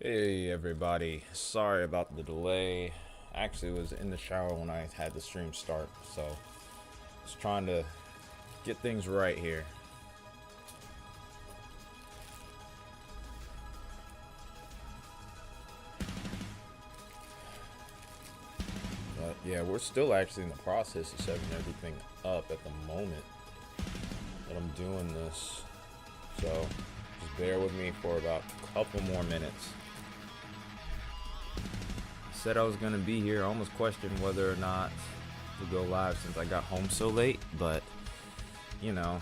Hey everybody, sorry about the delay. I actually was in the shower when I had the stream start, so just trying to get things right here. But yeah, we're still actually in the process of setting everything up at the moment that I'm doing this. So just bear with me for about a couple more minutes. Said I was gonna be here. I almost questioned whether or not to go live since I got home so late, but you know,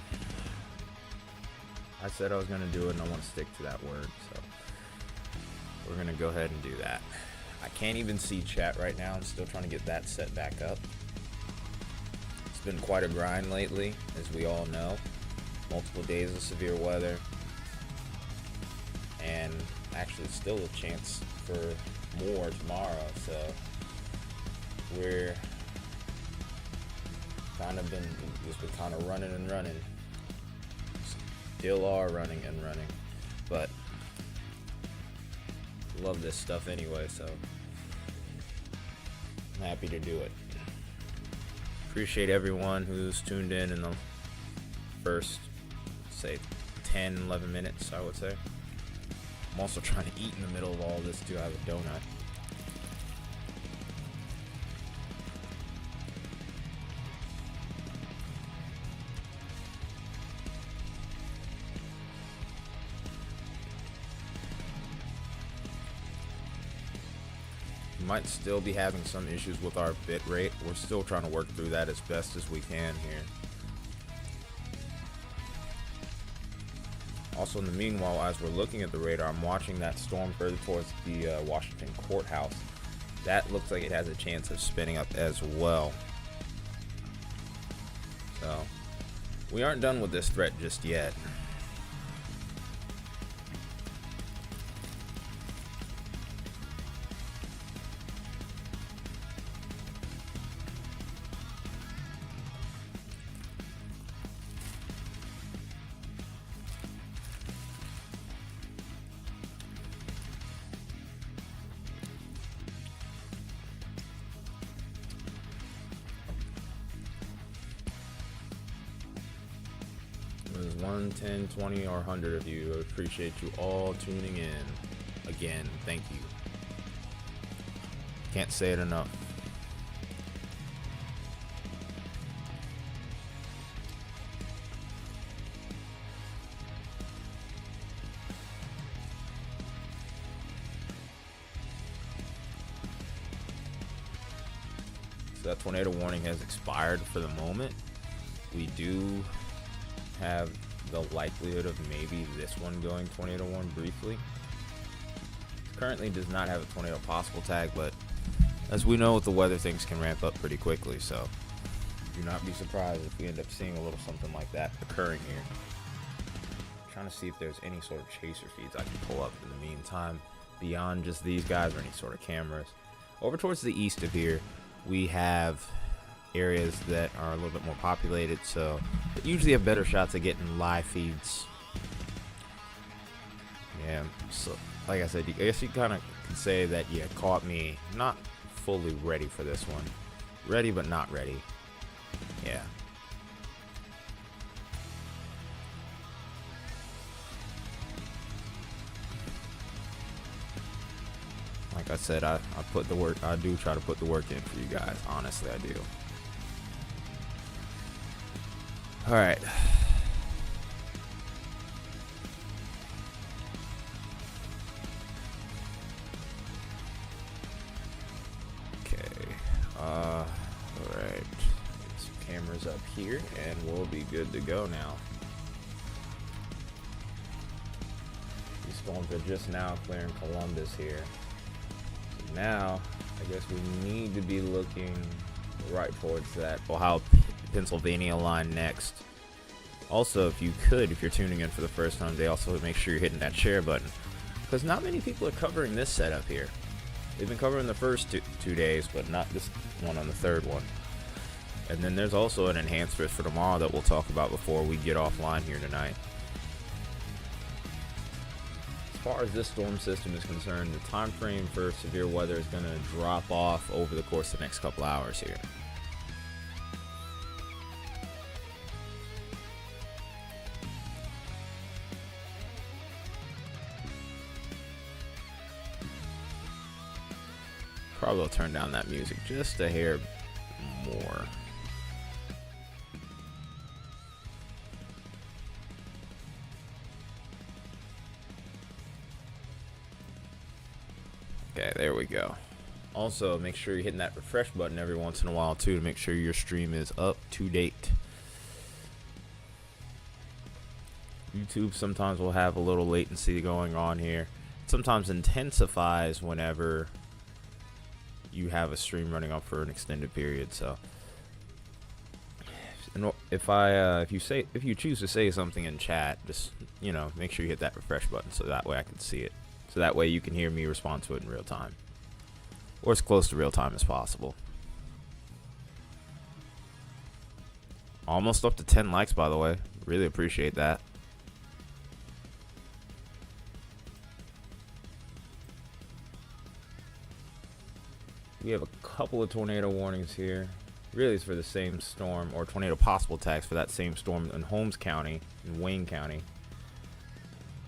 I said I was gonna do it and I want to stick to that word, so we're gonna go ahead and do that. I can't even see chat right now. I'm still trying to get that set back up. It's been quite a grind lately, as we all know. Multiple days of severe weather, and actually still a chance for more tomorrow, so we're just been kind of running and running. Still are running and running, but love this stuff anyway, so I'm happy to do it. Appreciate everyone who's tuned in the first, say, 10-11 minutes, I would say. I'm also trying to eat in the middle of all this too. I have a donut. We might still be having some issues with our bit rate. We're still trying to work through that as best as we can here. Also, in the meanwhile, as we're looking at the radar, I'm watching that storm further towards the Washington courthouse. That looks like it has a chance of spinning up as well. So, we aren't done with this threat just yet. There's 1, 10, 20, or 100 of you. I appreciate you all tuning in. Again, thank you. Can't say it enough. So that tornado warning has expired for the moment. We do have the likelihood of maybe this one going tornado warning briefly. Currently does not have a tornado possible tag, but as we know with the weather, things can ramp up pretty quickly, so do not be surprised if we end up seeing a little something like that occurring here. I'm trying to see if there's any sort of chaser feeds I can pull up in the meantime beyond just these guys or any sort of cameras. Over towards the east of here, we have areas that are a little bit more populated, so they usually have better shots at getting live feeds. Yeah, so like I said, I guess you kind of could say that you caught me not fully ready for this one. Ready, but not ready. Yeah. Like I said, I put the work. I do try to put the work in for you guys. Honestly, I do. All right. Okay. All right. Get some cameras up here, and we'll be good to go now. These storms are just now clearing Columbus here. So now, I guess we need to be looking right towards that Ohio Pennsylvania line next. Also, if you're tuning in for the first time today, also make sure you're hitting that share button, because not many people are covering this setup here. They've been covering the first two days, but not this one on the third one. And then there's also an enhancement for tomorrow that we'll talk about before we get offline here tonight. far as this storm system is concerned, the time frame for severe weather is going to drop off over the course of the next couple hours here. Probably will turn down that music just a hair more. Okay, there we go. Also, make sure you're hitting that refresh button every once in a while too to make sure your stream is up to date. YouTube sometimes will have a little latency going on here. It sometimes intensifies whenever you have a stream running up for an extended period. So if you choose to say something in chat, just make sure you hit that refresh button so that way I can see it. So that way you can hear me respond to it in real time, or as close to real time as possible. Almost up to 10 likes, by the way. Really appreciate that. We have a couple of tornado warnings here. Really, it's for the same storm, or tornado possible attacks for that same storm in Holmes County, in Wayne County.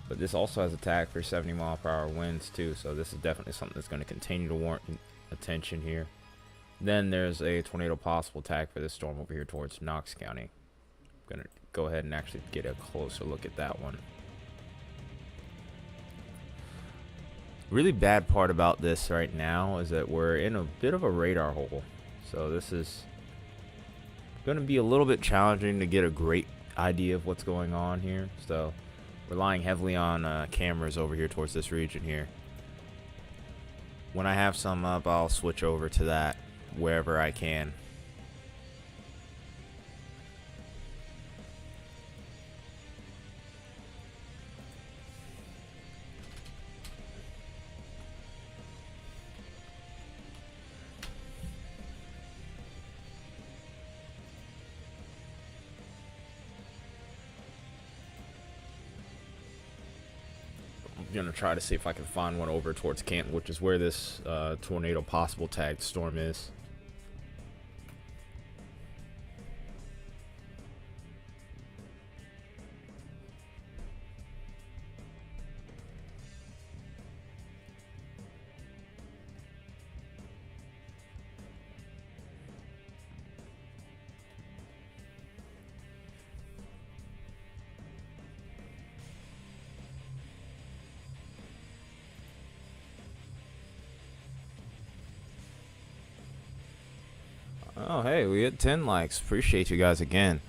But this also has attack for 70-mile-per-hour winds too, so this is definitely something that's going to continue to warrant attention here. Then there's a tornado possible attack for this storm over here towards Knox County. I'm going to go ahead and actually get a closer look at that one. Really bad part about this right now is that we're in a bit of a radar hole. So this is going to be a little bit challenging to get a great idea of what's going on here. So relying heavily on cameras over here towards this region here. When I have some up, I'll switch over to that wherever I can. I'm gonna try to see if I can find one over towards Canton, which is where this tornado possible tagged storm is. Oh, hey, we hit 10 likes. Appreciate you guys again.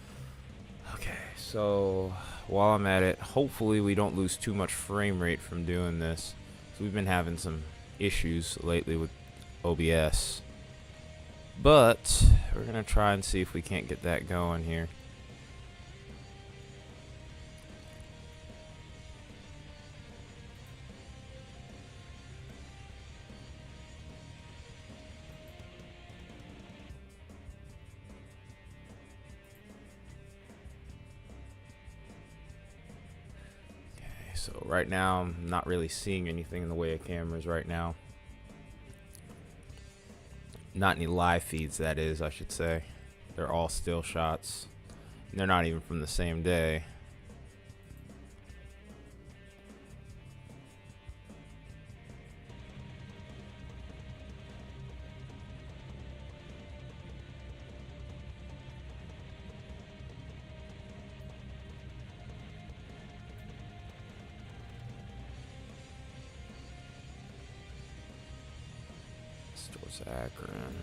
Okay, so while I'm at it, hopefully we don't lose too much frame rate from doing this. So we've been having some issues lately with OBS. But we're going to try and see if we can't get that going here. So right now, I'm not really seeing anything in the way of cameras right now. Not any live feeds, that is, I should say. They're all still shots. And they're not even from the same day. Towards Akron.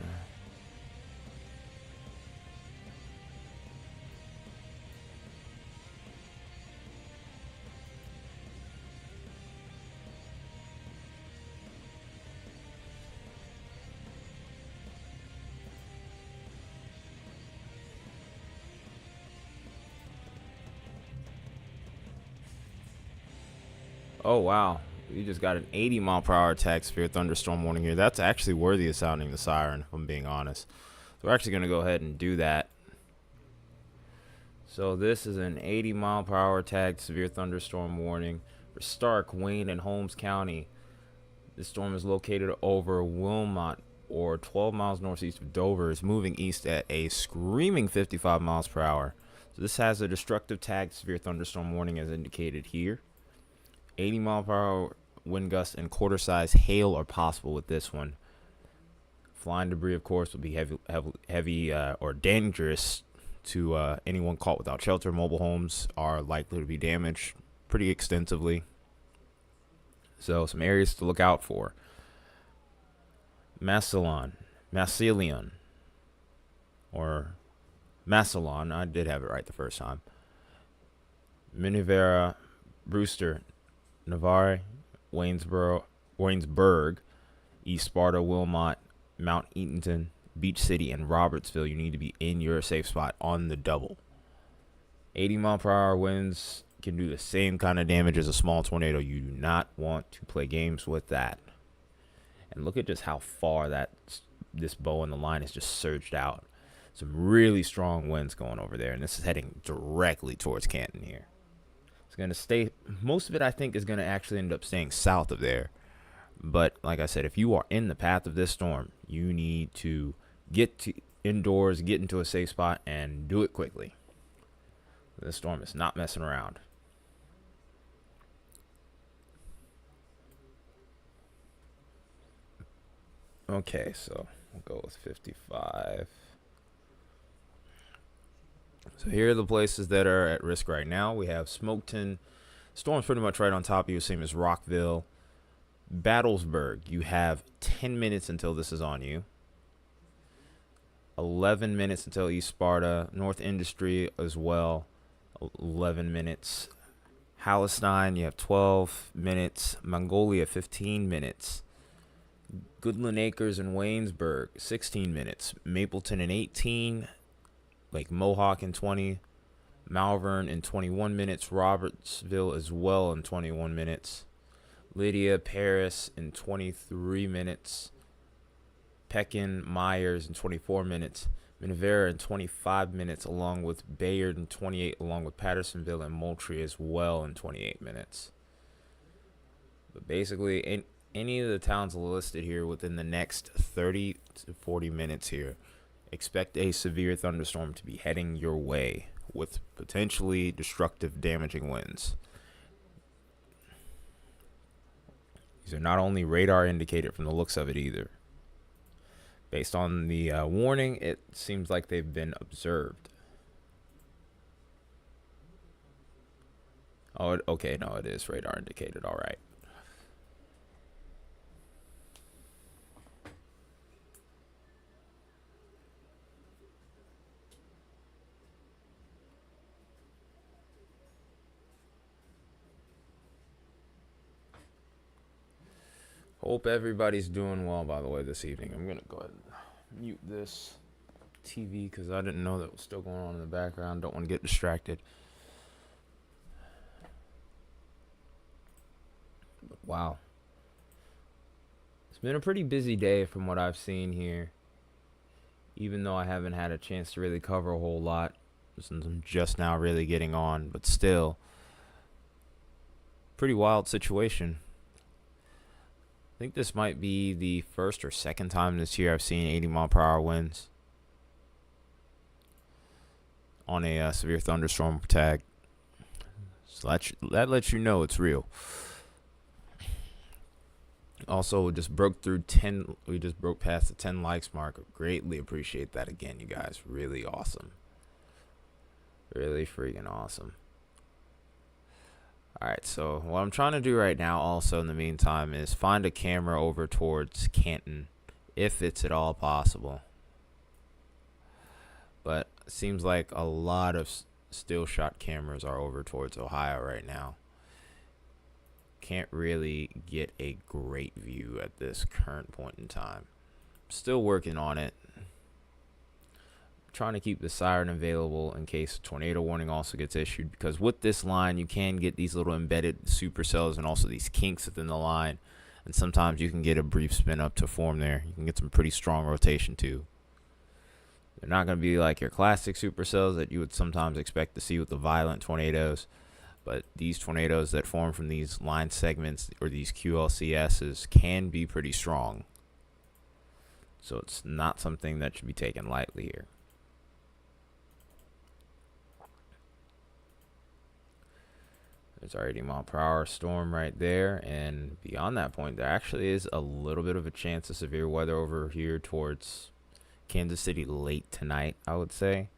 Oh wow. We just got an 80-mile-per-hour attack severe thunderstorm warning here. That's actually worthy of sounding the siren, if I'm being honest. So we're actually going to go ahead and do that. So this is an 80-mile-per-hour attack severe thunderstorm warning For Stark, Wayne, and Holmes County, this storm is located over Wilmot, or 12 miles northeast of Dover. Is moving east at a screaming 55 miles per hour. So this has a destructive tagged severe thunderstorm warning as indicated here. 80 mile per hour wind gusts and quarter-size hail are possible with this one. Flying debris, of course, will be heavy or dangerous to anyone caught without shelter. Mobile homes are likely to be damaged pretty extensively. So some areas to look out for. Massillon, or Massillon, I did have it right the first time. Minivera, Brewster, Navarre, Waynesburg, East Sparta, Wilmot, Mount Eatonton, Beach City, and Robertsville. You need to be in your safe spot on the double. 80 mile per hour winds can do the same kind of damage as a small tornado. You do not want to play games with that. And look at just how far this bow in the line has just surged out. Some really strong winds going over there, and this is heading directly towards Canton here. It's going to stay, most of it I think is going to actually end up staying south of there. But like I said, if you are in the path of this storm, you need to get indoors, get into a safe spot, and do it quickly. This storm is not messing around. Okay, so we'll go with 55. So here are the places that are at risk right now. We have Smoketon. Storm's pretty much right on top of you, same as Rockville. Battlesburg, you have 10 minutes until this is on you. 11 minutes until East Sparta. North Industry as well, 11 minutes. Palestine, you have 12 minutes. Mongolia, 15 minutes. Goodland Acres and Waynesburg, 16 minutes. Mapleton in 18. Lake Mohawk in 20. Malvern in 21 minutes. Robertsville as well in 21 minutes. Lydia, Paris in 23 minutes. Pekin, Myers in 24 minutes. Minivera in 25 minutes, along with Bayard in 28, along with Pattersonville and Moultrie as well in 28 minutes. But basically, any of the towns listed here within the next 30 to 40 minutes here, expect a severe thunderstorm to be heading your way with potentially destructive, damaging winds. These are not only radar indicated from the looks of it either. Based on the warning, it seems like they've been observed. Oh, okay, no, it is radar indicated. All right. Hope everybody's doing well, by the way, this evening. I'm going to go ahead and mute this TV because I didn't know that was still going on in the background. Don't want to get distracted. But wow. It's been a pretty busy day from what I've seen here. Even though I haven't had a chance to really cover a whole lot since I'm just now really getting on. But still, pretty wild situation. I think this might be the first or second time this year I've seen 80 mile per hour winds on a severe thunderstorm tag. So that lets you know it's real. Also, we just broke through 10. We just broke past the 10 likes mark. Greatly appreciate that again, you guys. Really awesome. Really freaking awesome. Alright, so what I'm trying to do right now also in the meantime is find a camera over towards Canton, if it's at all possible. But it seems like a lot of still shot cameras are over towards Ohio right now. Can't really get a great view at this current point in time. Still working on it. Trying to keep the siren available in case a tornado warning also gets issued, because with this line you can get these little embedded supercells and also these kinks within the line, and sometimes you can get a brief spin up to form there. You can get some pretty strong rotation too. They're not going to be like your classic supercells that you would sometimes expect to see with the violent tornadoes, But these tornadoes that form from these line segments or these QLCSs can be pretty strong. So it's not something that should be taken lightly here. There's our 80-mile-per-hour storm right there. And beyond that point, there actually is a little bit of a chance of severe weather over here towards Kansas City late tonight, I would say.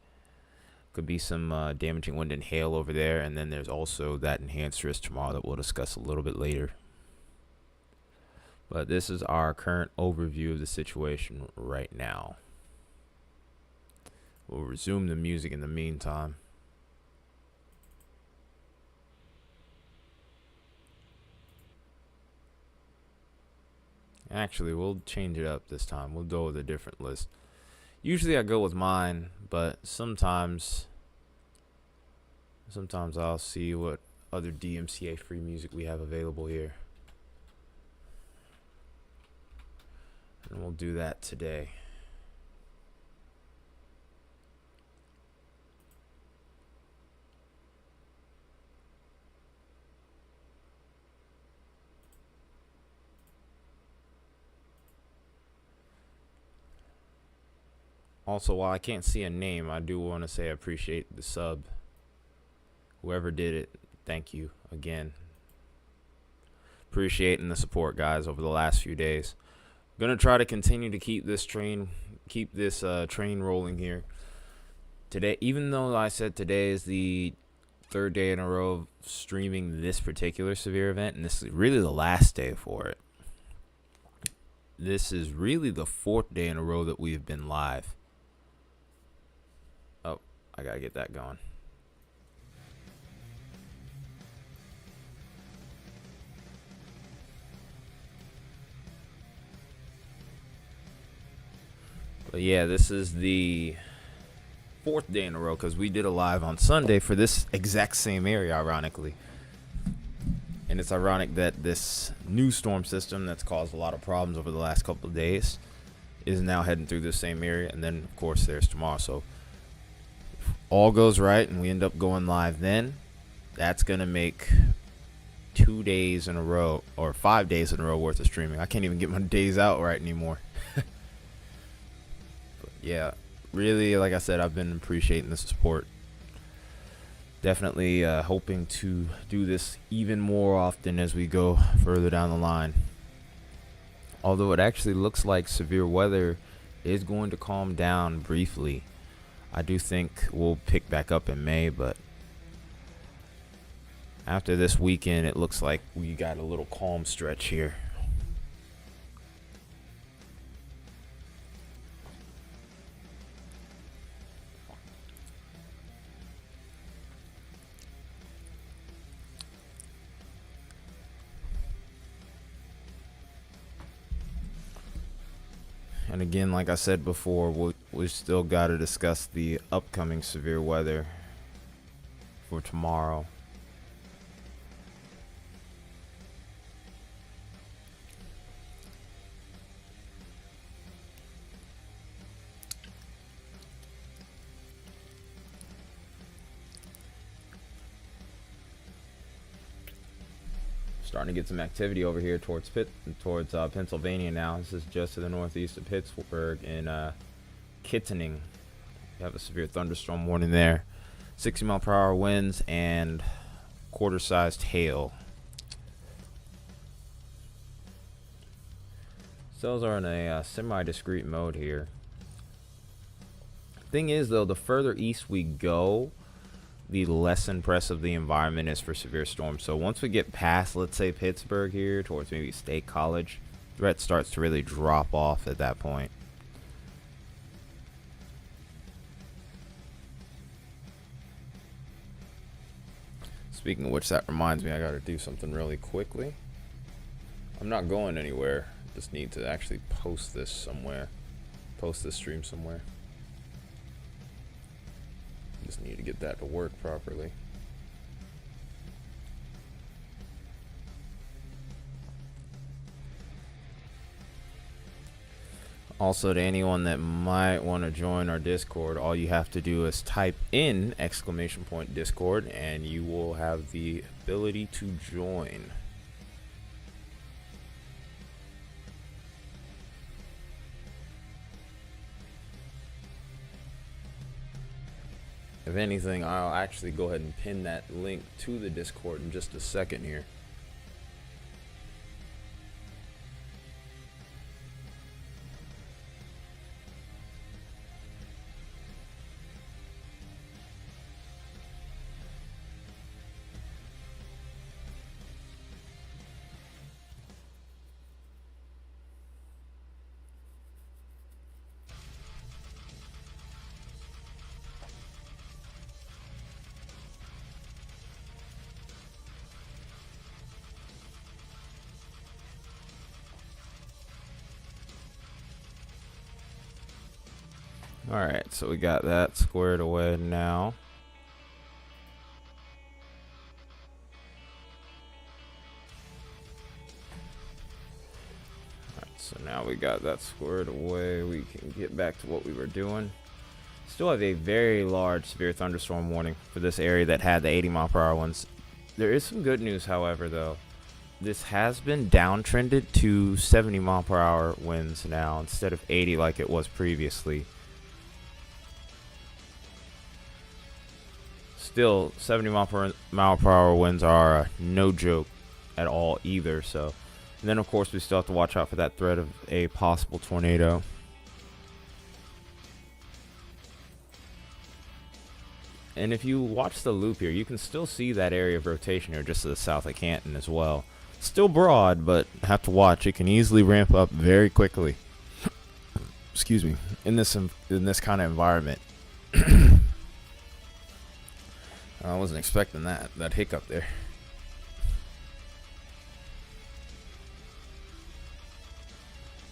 Could be some damaging wind and hail over there. And then there's also that enhanced risk tomorrow that we'll discuss a little bit later. But this is our current overview of the situation right now. We'll resume the music in the meantime. Actually, we'll change it up this time. We'll go with a different list. Usually I go with mine, but sometimes I'll see what other DMCA free music we have available here. And we'll do that today. Also, while I can't see a name, I do want to say I appreciate the sub. Whoever did it, thank you again. Appreciating the support, guys, over the last few days. Gonna try to continue to keep this train rolling here. Today, even though I said today is the third day in a row of streaming this particular severe event, and this is really the last day for it. This is really the fourth day in a row that we've been live. Oh, I gotta get that going. But yeah, this is the fourth day in a row because we did a live on Sunday for this exact same area, ironically. And it's ironic that this new storm system that's caused a lot of problems over the last couple of days is now heading through the same area. And then, of course, there's tomorrow. So if all goes right and we end up going live then, that's going to make 2 days in a row or 5 days in a row worth of streaming. I can't even get my days out right anymore. Yeah, really, like I said, I've been appreciating the support. Definitely hoping to do this even more often as we go further down the line. Although it actually looks like severe weather is going to calm down briefly. I do think we'll pick back up in May, but after this weekend, it looks like we got a little calm stretch here. And again, like I said before, we still got to discuss the upcoming severe weather for tomorrow. Starting to get some activity over here towards Pennsylvania now. This is just to the northeast of Pittsburgh in Kittening. We have a severe thunderstorm warning there. 60-mile-per-hour winds and quarter-sized hail. Cells are in a semi-discrete mode here. Thing is, though, the further east we go, the less impressive the environment is for severe storms. So once we get past, let's say, Pittsburgh here towards maybe State College, threat starts to really drop off at that point. Speaking of which, that reminds me, I gotta do something really quickly. I'm not going anywhere. Just need to actually post this somewhere. Post this stream somewhere. Just need to get that to work properly. Also, to anyone that might want to join our Discord, all you have to do is type in !Discord and you will have the ability to join. If anything, I'll actually go ahead and pin that link to the Discord in just a second here. Alright, so we got that squared away now. Alright, so now we got that squared away. We can get back to what we were doing. Still have a very large severe thunderstorm warning for this area that had the 80-mile-per-hour ones. There is some good news, however, though. This has been downtrended to 70-mile-per-hour winds now instead of 80 like it was previously. Still, 70-mile-per-hour winds are no joke at all either. So, and then of course we still have to watch out for that threat of a possible tornado. And if you watch the loop here, you can still see that area of rotation here just to the south of Canton as well. Still broad, but have to watch. It can easily ramp up very quickly. Excuse me. In this kind of environment. I wasn't expecting that hiccup there.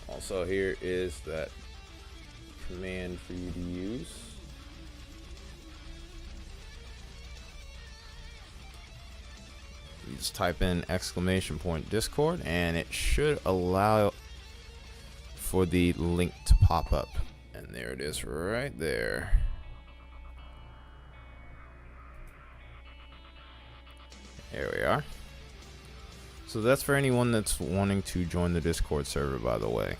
Also, here is that command for you to use. You just type in !Discord and it should allow for the link to pop up. And there it is right there. There we are. So that's for anyone that's wanting to join the Discord server, by the way.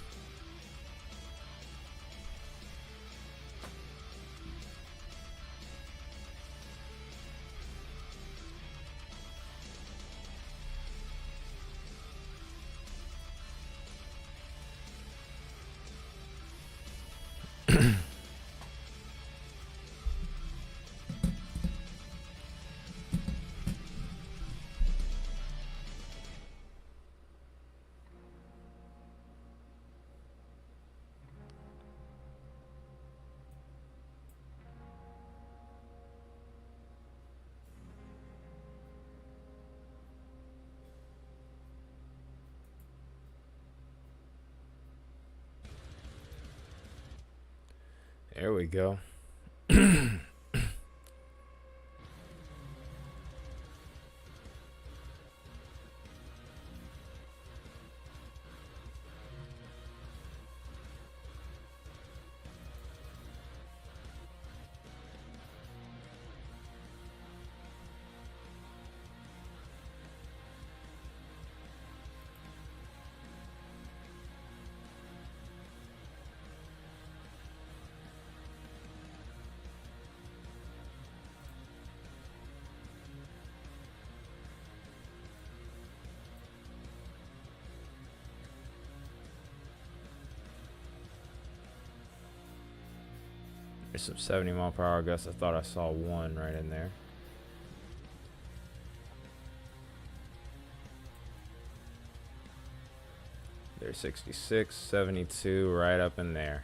There we go. There's some 70-mile-per-hour gusts. I thought I saw one right in there. There's 66, 72, right up in there.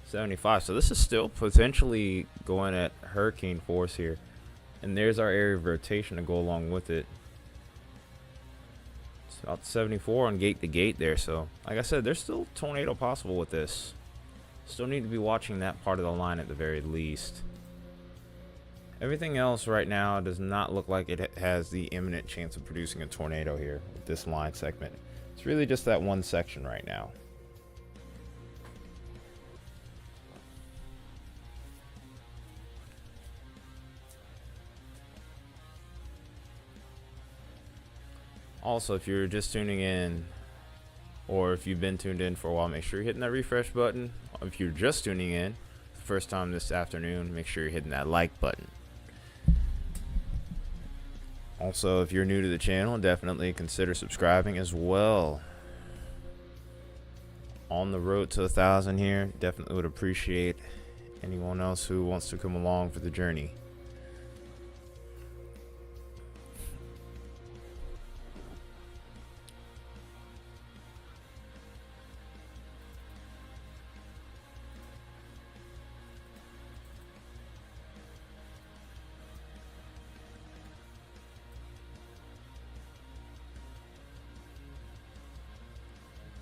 75. So this is still potentially going at hurricane force here. And there's our area of rotation to go along with it. It's about 74 on gate to gate there. So, like I said, there's still tornado possible with this. Still need to be watching that part of the line at the very least. Everything else right now does not look like it has the imminent chance of producing a tornado here with this line segment. It's really just that one section right now. Also, if you're just tuning in, or if you've been tuned in for a while, make sure you're hitting that refresh button. If you're just tuning in the first time this afternoon, make sure you're hitting that like button. Also, if you're new to the channel, definitely consider subscribing as well. On the road to 1,000 here. Definitely would appreciate anyone else who wants to come along for the journey.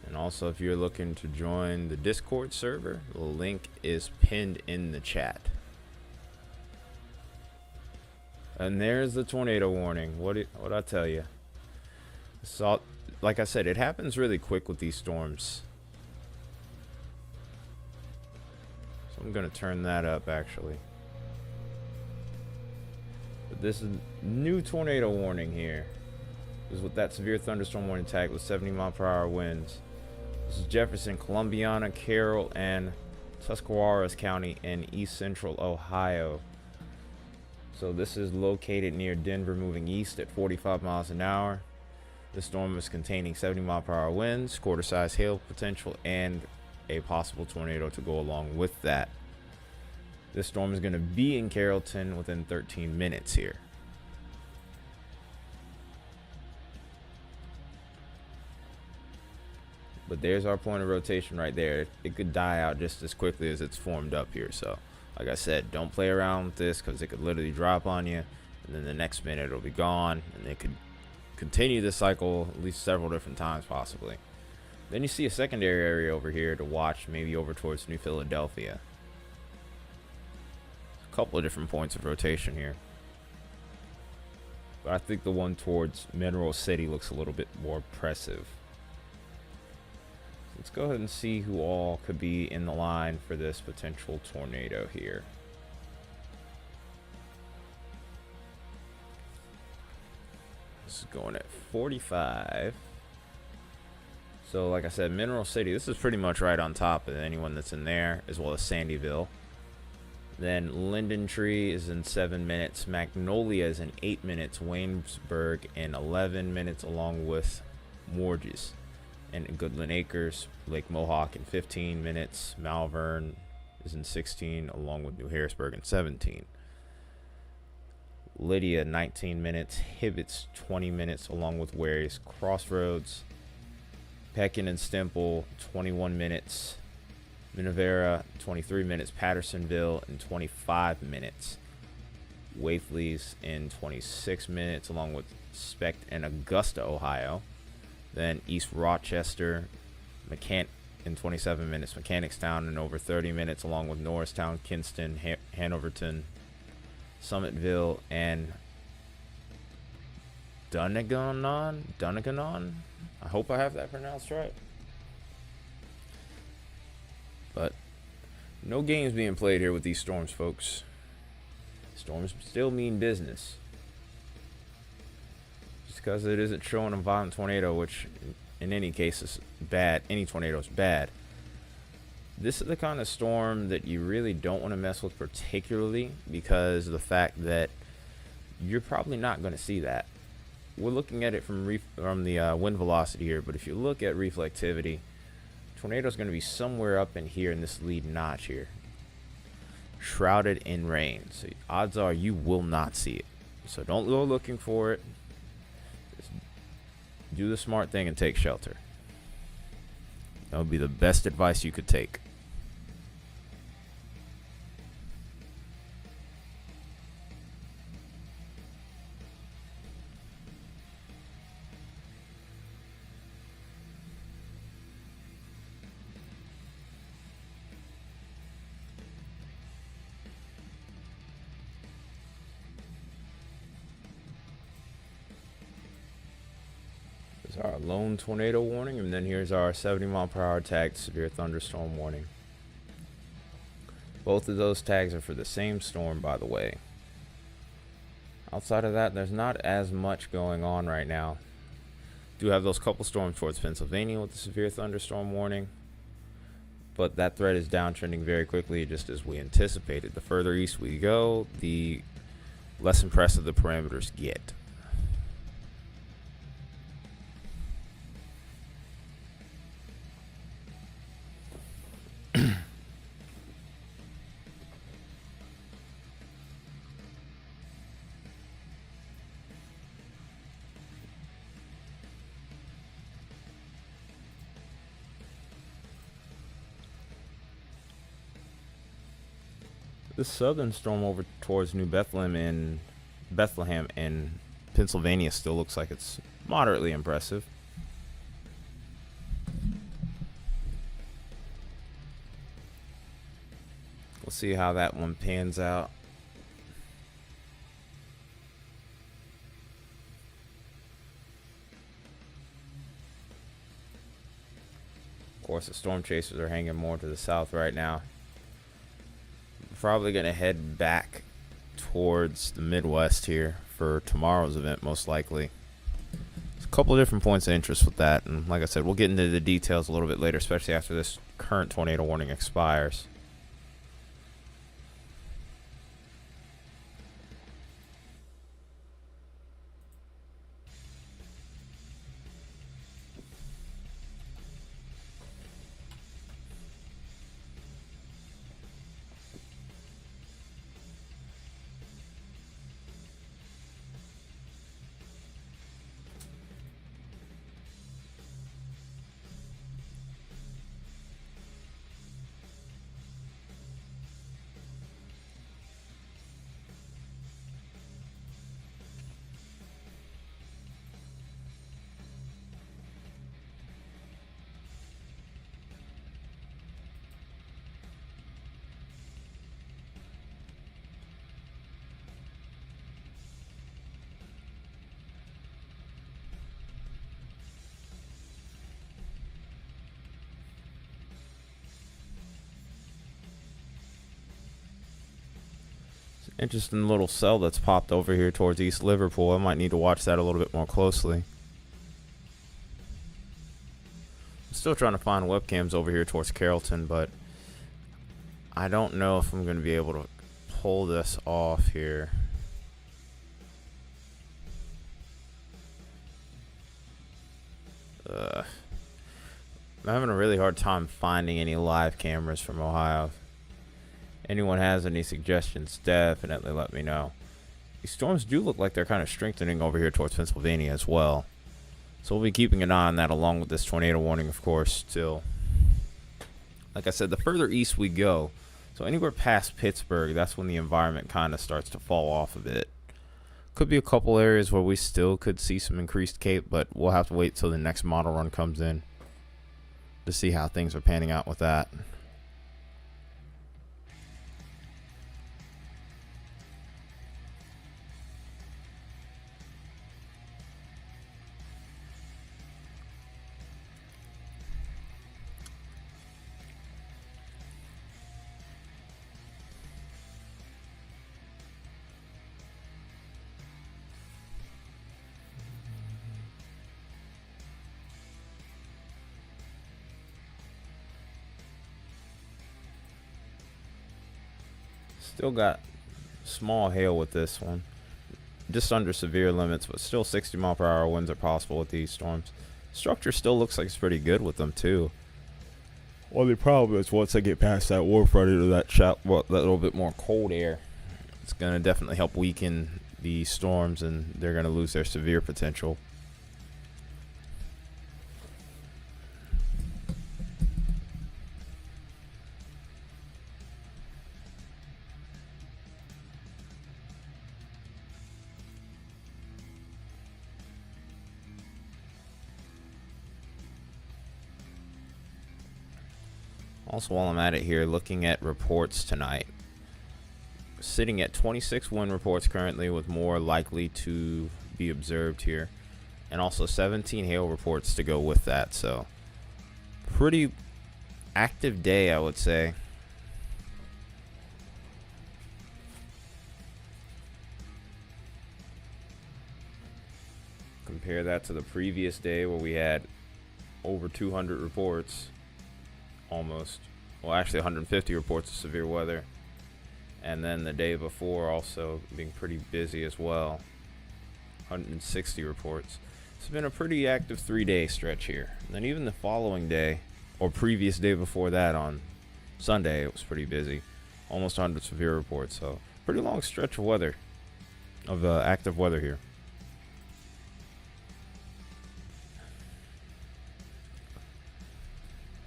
And also, if you're looking to join the Discord server, the link is pinned in the chat. And there's the tornado warning. What I tell you? So, like I said, it happens really quick with these storms. So I'm gonna turn that up actually. But this is new tornado warning here. This is with that severe thunderstorm warning tag with 70-mile-per-hour winds. This is Jefferson, Columbiana, Carroll, and Tuscarawas County in east central Ohio. So this is located near Denver, moving east at 45 miles an hour. The storm is containing 70-mile-per-hour winds, quarter-size hail potential, and a possible tornado to go along with that. This storm is going to be in Carrollton within 13 minutes here. But there's our point of rotation right there. It could die out just as quickly as it's formed up here. So, like I said, don't play around with this because it could literally drop on you. And then the next minute it'll be gone. And it could continue this cycle at least several different times possibly. Then you see a secondary area over here to watch, maybe over towards New Philadelphia. A couple of different points of rotation here. But I think the one towards Mineral City looks a little bit more impressive. Let's go ahead and see who all could be in the line for this potential tornado here. This is going at 45. So like I said, Mineral City, this is pretty much right on top of anyone that's in there, as well as Sandyville. Then Linden Tree is in 7 minutes. Magnolia is in 8 minutes. Waynesburg in 11 minutes, along with Morges. And Goodland Acres, Lake Mohawk in 15 minutes. Malvern is in 16, along with New Harrisburg in 17. Lydia, 19 minutes. Hibbett's 20 minutes, along with Ware's Crossroads. Pekin and Stemple, 21 minutes. Minerva, 23 minutes. Pattersonville in 25 minutes. Whately's in 26 minutes, along with Specht and Augusta, Ohio. Then East Rochester, in 27 minutes. Mechanicstown in over 30 minutes, along with Norristown, Kinston, Hanoverton, Summitville, and Dunniganon. I hope I have that pronounced right. But no games being played here with these storms, folks. Storms still mean business. Because it isn't showing a violent tornado, which in any case is bad. Any tornado is bad. This is the kind of storm that you really don't want to mess with, particularly because of the fact that you're probably not going to see that. We're looking at it from the wind velocity here, but if you look at reflectivity, tornado is going to be somewhere up in here in this lead notch here, shrouded in rain. So odds are you will not see it. So don't go looking for it. Do the smart thing and take shelter. That would be the best advice you could take. Our lone tornado warning, and then here's our 70-mile-per-hour tagged severe thunderstorm warning. Both of those tags are for the same storm, by the way. Outside of that, there's not as much going on right now. Do have those couple storms towards Pennsylvania with the severe thunderstorm warning, but that threat is downtrending very quickly, just as we anticipated. The further east we go, the less impressive the parameters get. This southern storm over towards New Bethlehem and Pennsylvania still looks like it's moderately impressive. We'll see how that one pans out. Of course, the storm chasers are hanging more to the south right now. Probably going to head back towards the Midwest here for tomorrow's event, most likely. There's a couple of different points of interest with that, and like I said, we'll get into the details a little bit later, especially after this current tornado warning expires. Interesting little cell that's popped over here towards East Liverpool. I might need to watch that a little bit more closely. I'm still trying to find webcams over here towards Carrollton, but I don't know if I'm going to be able to pull this off here. I'm having a really hard time finding any live cameras from Ohio. Anyone has any suggestions, definitely let me know. These storms do look like they're kind of strengthening over here towards Pennsylvania as well. So we'll be keeping an eye on that along with this tornado warning, of course, still. Like I said, the further east we go, so anywhere past Pittsburgh, that's when the environment kind of starts to fall off a bit. Could be a couple areas where we still could see some increased CAPE, but we'll have to wait till the next model run comes in to see how things are panning out with that. Still got small hail with this one. Just under severe limits, but still 60-mile-per-hour winds are possible with these storms. Structure still looks like it's pretty good with them, too. Well, the problem is once I get past that warm front into that little bit more cold air, it's going to definitely help weaken the storms, and they're going to lose their severe potential. Also, while I'm at it here, looking at reports tonight, sitting at 26 wind reports currently, with more likely to be observed here, and also 17 hail reports to go with that. So pretty active day, I would say. Compare that to the previous day where we had over 200 reports, almost, well, actually 150 reports of severe weather. And then the day before also being pretty busy as well, 160 reports. It's been a pretty active 3-day stretch here. And then even the following day, or previous day before that on Sunday, it was pretty busy. Almost 100 severe reports. So pretty long stretch of weather, of active weather here.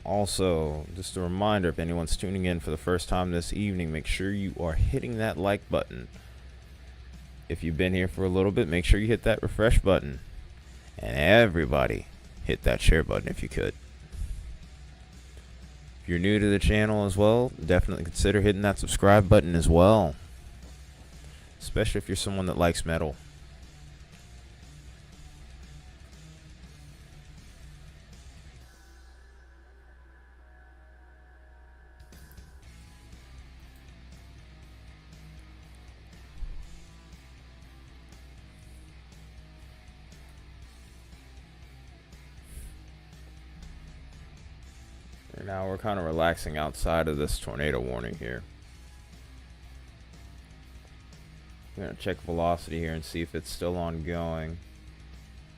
Also, just a reminder, if anyone's tuning in for the first time this evening, make sure you are hitting that like button. If you've been here for a little bit, make sure you hit that refresh button. And everybody, hit that share button if you could. If you're new to the channel as well, definitely consider hitting that subscribe button as well. Especially if you're someone that likes metal. And now we're kind of relaxing outside of this tornado warning here. I'm going to check velocity here and see if it's still ongoing.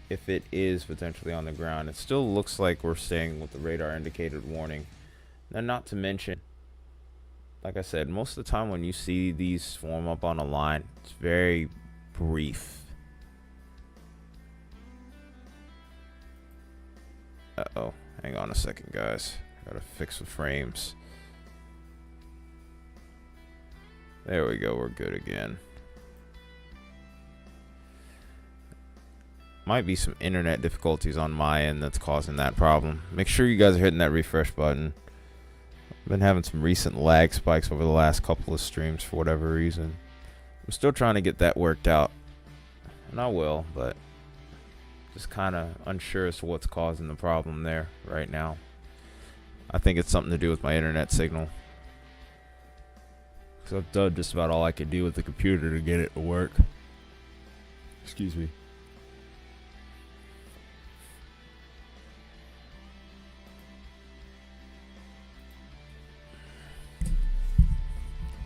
If it is potentially on the ground, it still looks like we're staying with the radar indicated warning. Now, not to mention, like I said, most of the time when you see these swarm up on a line, it's very brief. Uh-oh. Hang on a second, guys. Gotta fix the frames. There we go. We're good again. Might be some internet difficulties on my end that's causing that problem. Make sure you guys are hitting that refresh button. I've been having some recent lag spikes over the last couple of streams for whatever reason. I'm still trying to get that worked out. And I will, but just kind of unsure as to what's causing the problem there right now. I think it's something to do with my internet signal. So I've done just about all I could do with the computer to get it to work. Excuse me.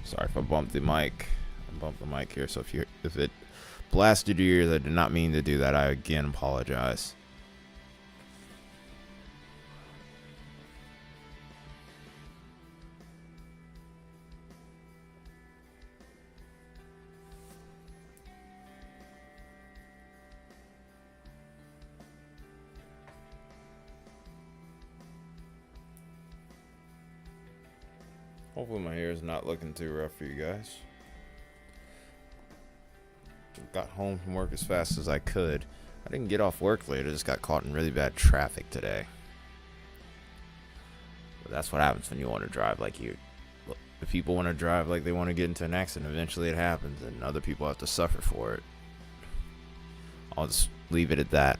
Sorry if I bumped the mic. I bumped the mic here, so if it blasted your ears, I did not mean to do that. I again apologize. Hopefully my hair is not looking too rough for you guys. Got home from work as fast as I could. I didn't get off work late. I just got caught in really bad traffic today. But that's what happens when you want to drive like you. If people want to drive like they want to get into an accident, eventually it happens, and other people have to suffer for it. I'll just leave it at that.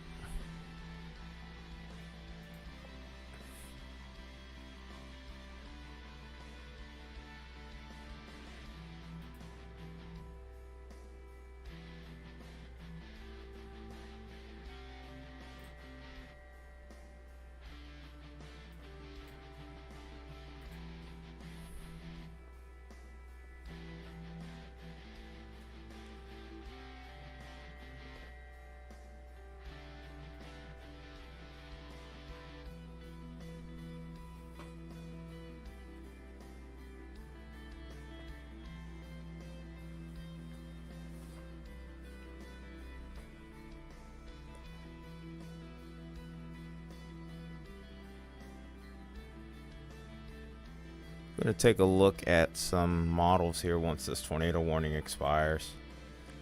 I'm going to take a look at some models here once this tornado warning expires.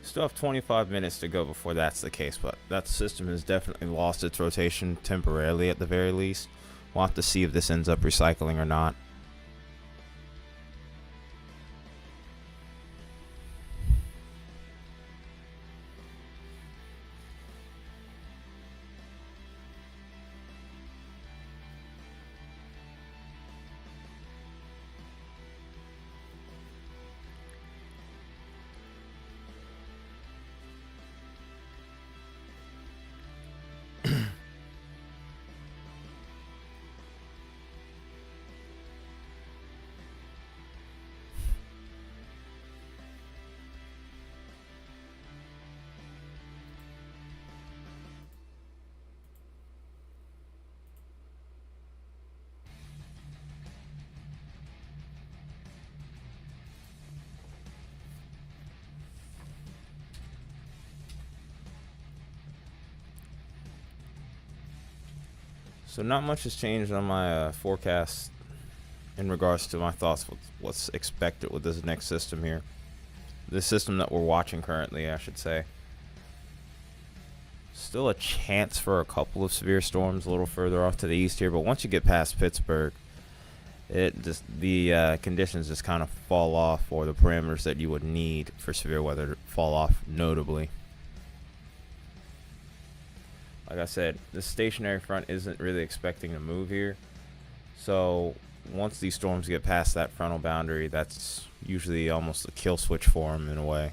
Still have 25 minutes to go before that's the case, but that system has definitely lost its rotation temporarily at the very least. We'll have to see if this ends up recycling or not. So not much has changed on my forecast in regards to my thoughts with what's expected with this next system here. This system that we're watching currently, I should say. Still a chance for a couple of severe storms a little further off to the east here, but once you get past Pittsburgh, the conditions just kind of fall off, or the parameters that you would need for severe weather to fall off notably. Like I said, the stationary front isn't really expecting to move here. So once these storms get past that frontal boundary, that's usually almost a kill switch for them in a way.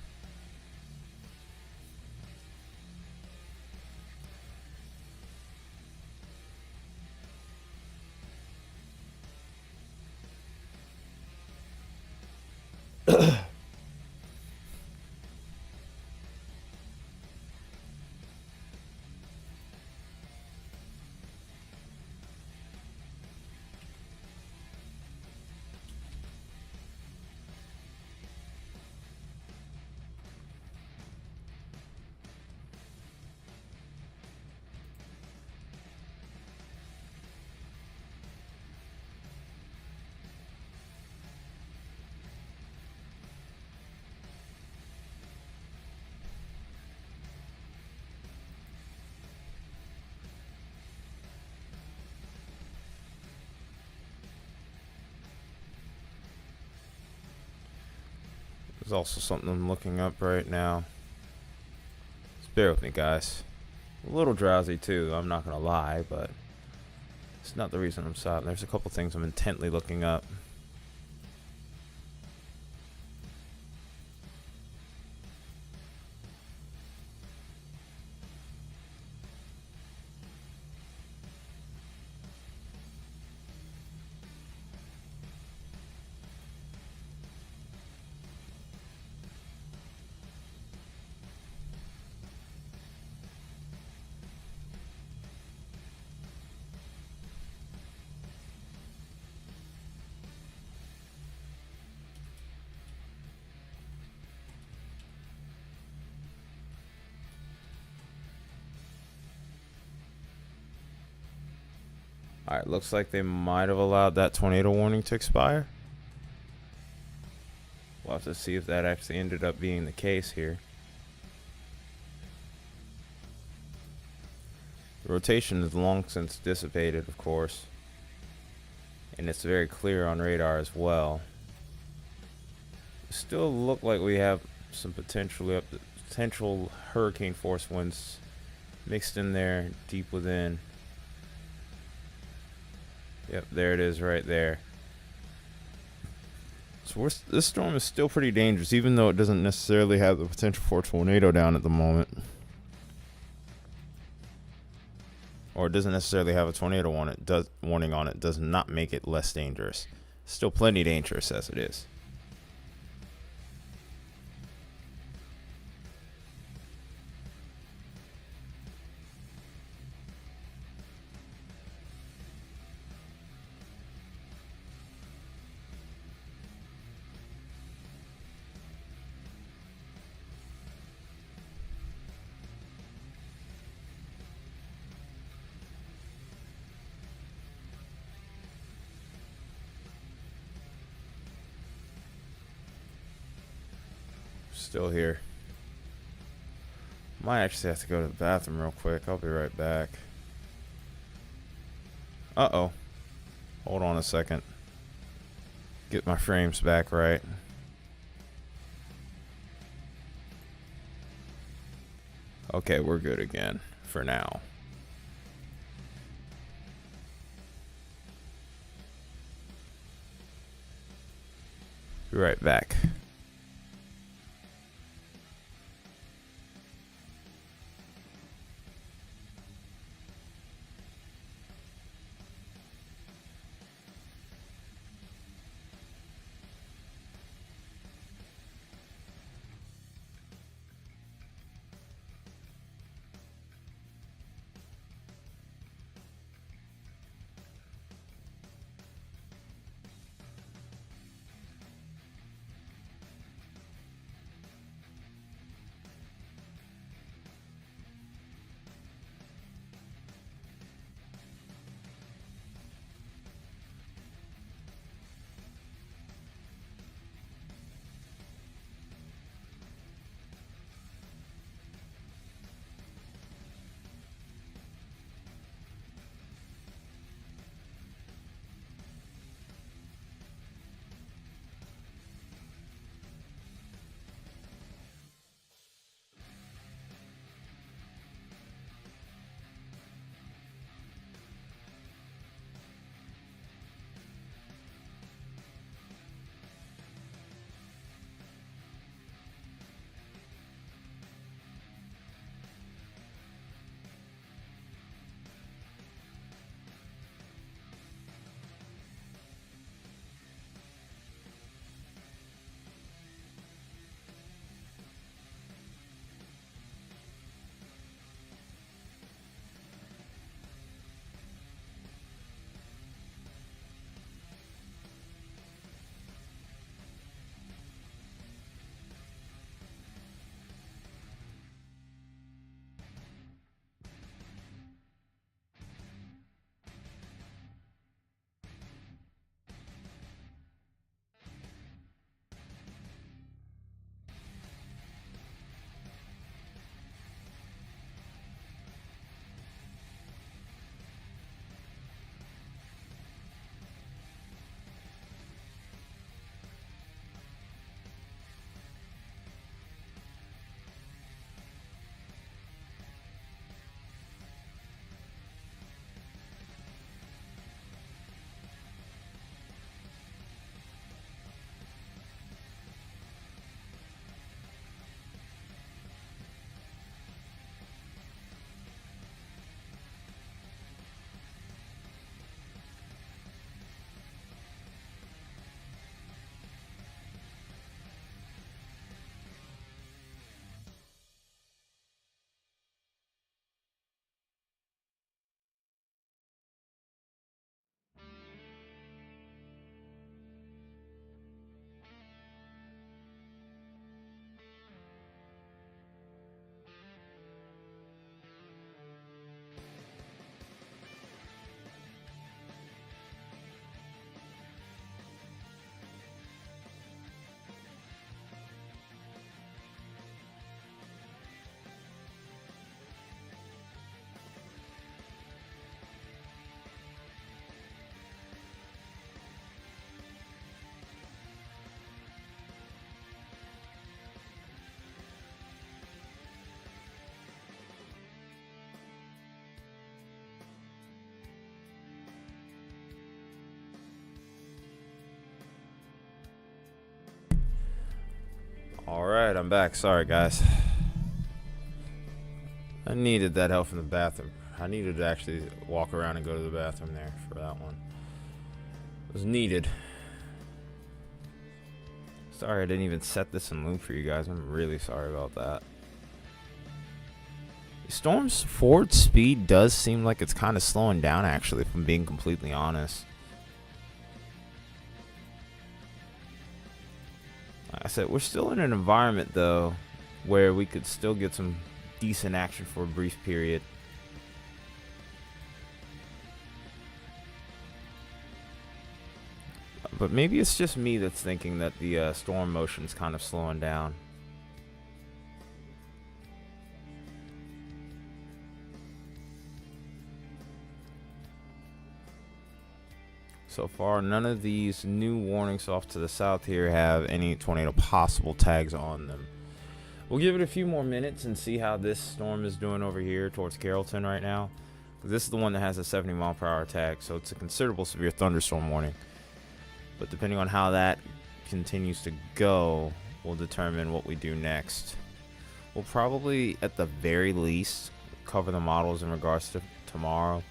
There's also something I'm looking up right now. Just bear with me, guys. A little drowsy too, I'm not gonna lie, but it's not the reason I'm silent. There's a couple things I'm intently looking up. Alright, looks like they might have allowed that tornado warning to expire. We'll have to see if that actually ended up being the case here. The rotation is long since dissipated, of course. And it's very clear on radar as well. Still look like we have some potential hurricane force winds mixed in there deep within. Yep, there it is right there. So this storm is still pretty dangerous, even though it doesn't necessarily have the potential for a tornado down at the moment. Or it doesn't necessarily have a tornado on it. Warning on it does not make it less dangerous. Still plenty dangerous as it is. Still here. Might actually have to go to the bathroom real quick. I'll be right back. Uh-oh. Hold on a second. Get my frames back right. Okay, we're good again for now. Be right back. Alright, I'm back. Sorry, guys. I needed that help from the bathroom. I needed to actually walk around and go to the bathroom there for that one. It was needed. Sorry I didn't even set this in loop for you guys. I'm really sorry about that. Storm's forward speed does seem like it's kind of slowing down, actually, if I'm being completely honest. Like I said, we're still in an environment, though, where we could still get some decent action for a brief period. But maybe it's just me that's thinking that the storm motion's kind of slowing down. So far, none of these new warnings off to the south here have any tornado possible tags on them. We'll give it a few more minutes and see how this storm is doing over here towards Carrollton right now. This is the one that has a 70-mile-per-hour tag, so it's a considerable severe thunderstorm warning. But depending on how that continues to go, will determine what we do next. We'll probably, at the very least, cover the models in regards to tomorrow.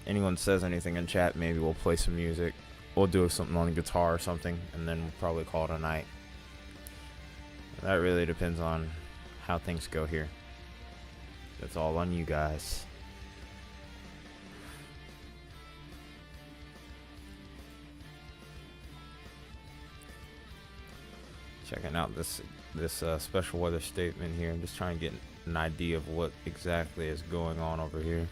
Anyone says anything in chat, maybe we'll play some music. We'll do something on the guitar or something, and then we'll probably call it a night. That really depends on how things go here. That's all on you guys. Checking out this special weather statement here. I'm just trying to get an idea of what exactly is going on over here.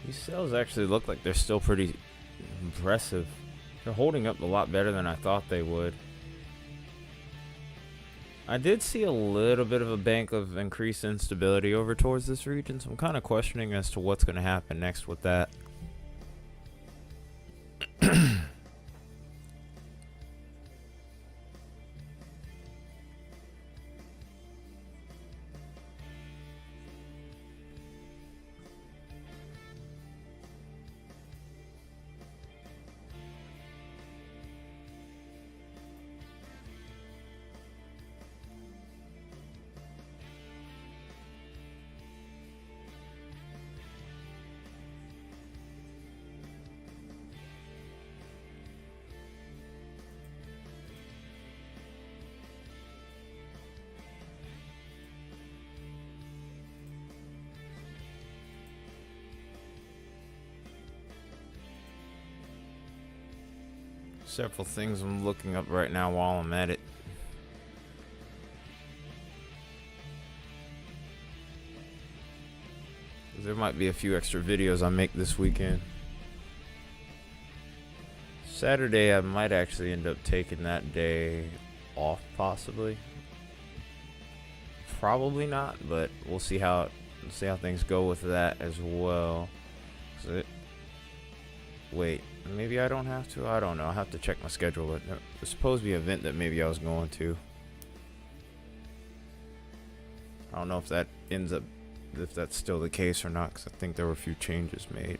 These cells actually look like they're still pretty impressive. They're holding up a lot better than I thought they would. I did see a little bit of a bank of increased instability over towards this region, so I'm kind of questioning as to what's going to happen next with that. Several things I'm looking up right now while I'm at it. There might be a few extra videos I make this weekend. Saturday I might actually end up taking that day off, possibly. Probably not, but we'll see how things go with that as well. it? Wait, maybe I don't have to? I don't know. I'll have to check my schedule. It's supposed to be an event that maybe I was going to. I don't know if that ends up, if that's still the case or not, because I think there were a few changes made.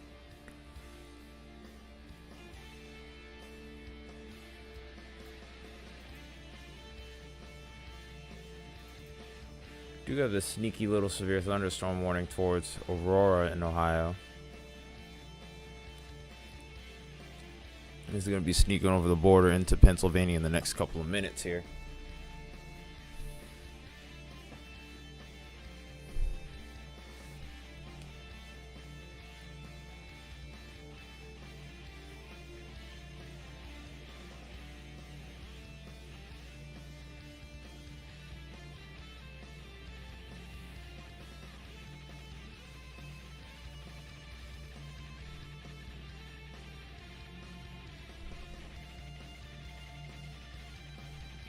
Do have this sneaky little severe thunderstorm warning towards Aurora in Ohio. This is going to be sneaking over the border into Pennsylvania in the next couple of minutes here.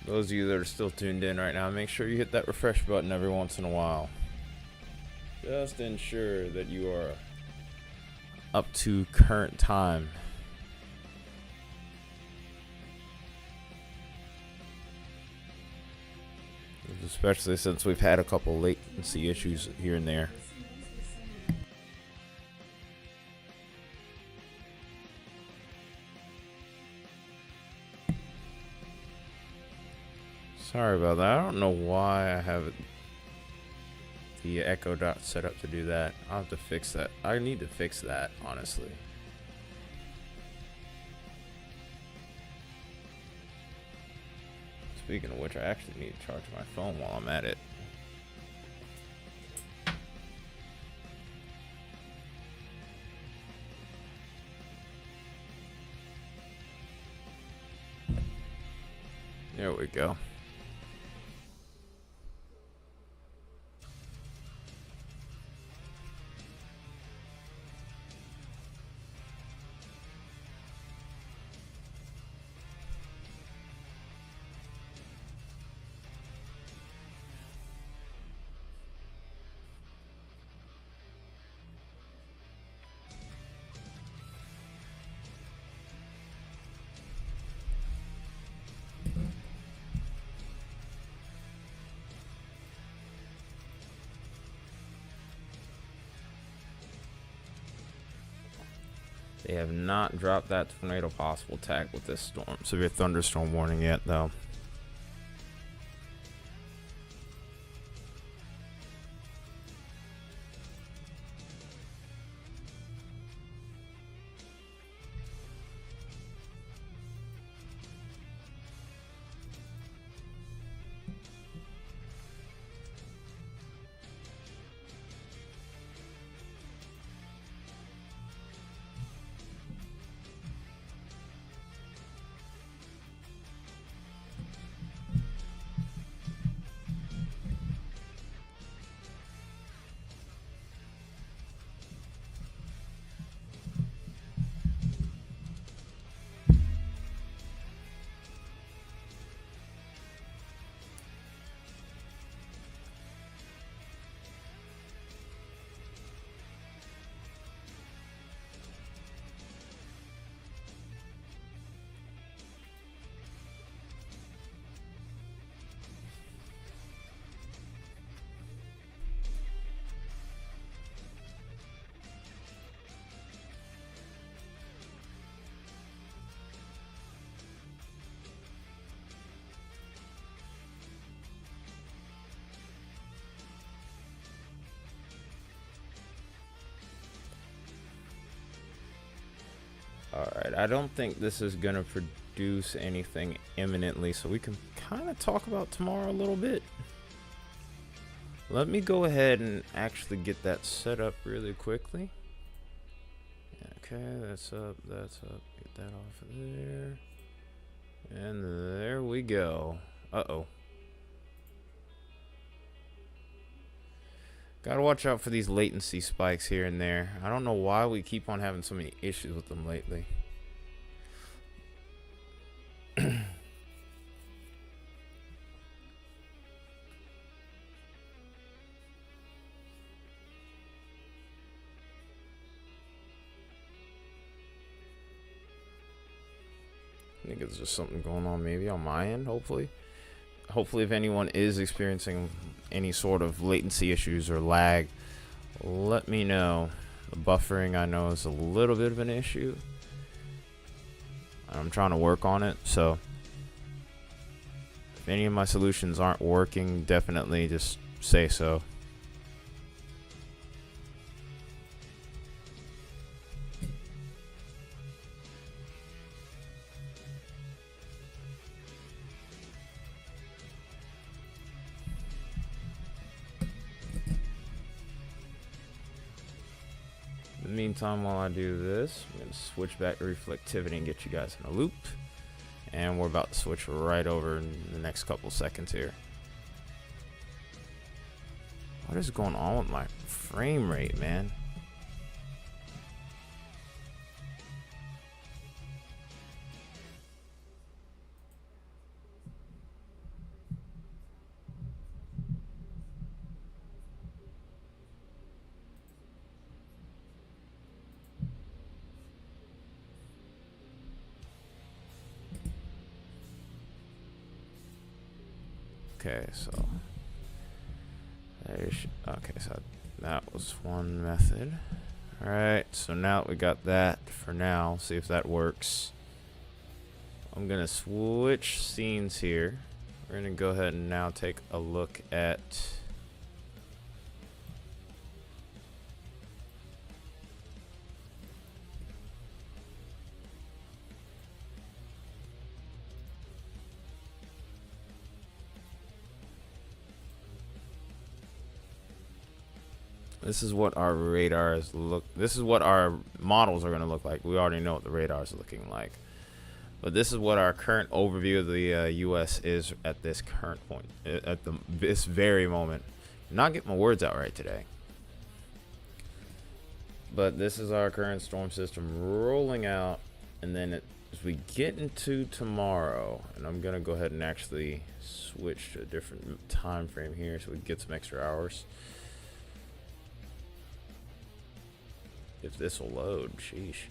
Those of you that are still tuned in right now, make sure you hit that refresh button every once in a while. Just ensure that you are up to current time. Especially since we've had a couple latency issues here and there. Sorry about that. I don't know why I have the echo dot set up to do that. I'll have to fix that. I need to fix that, honestly. Speaking of which, I actually need to charge my phone while I'm at it. There we go. They have not dropped that tornado possible tag with this storm, severe thunderstorm warning yet, though. Alright, I don't think this is going to produce anything imminently, so we can kind of talk about tomorrow a little bit. Let me go ahead and actually get that set up really quickly. Okay, that's up, get that off of there. And there we go. Uh-oh. Gotta watch out for these latency spikes here and there. I don't know why we keep on having so many issues with them lately. think it's just something going on maybe on my end, hopefully. Hopefully, if anyone is experiencing any sort of latency issues or lag, let me know. The buffering, I know, is a little bit of an issue. I'm trying to work on it, so if any of my solutions aren't working, definitely just say so. In the meantime, while I do this, I'm going to switch back to reflectivity and get you guys in a loop. And we're about to switch right over in the next couple seconds here. What is going on with my frame rate, man? Okay, so that was one method. All right, so now we got that for now. See if that works. I'm gonna switch scenes here. We're gonna go ahead and now take a look at this is what our radars look. This is what our models are going to look like. We already know what the radars are looking like, but this is what our current overview of the U.S. is at this current point, at this very moment. I'm not getting my words out right today, but this is our current storm system rolling out, and then as we get into tomorrow, and I'm going to go ahead and actually switch to a different time frame here so we get some extra hours. If this will load, sheesh.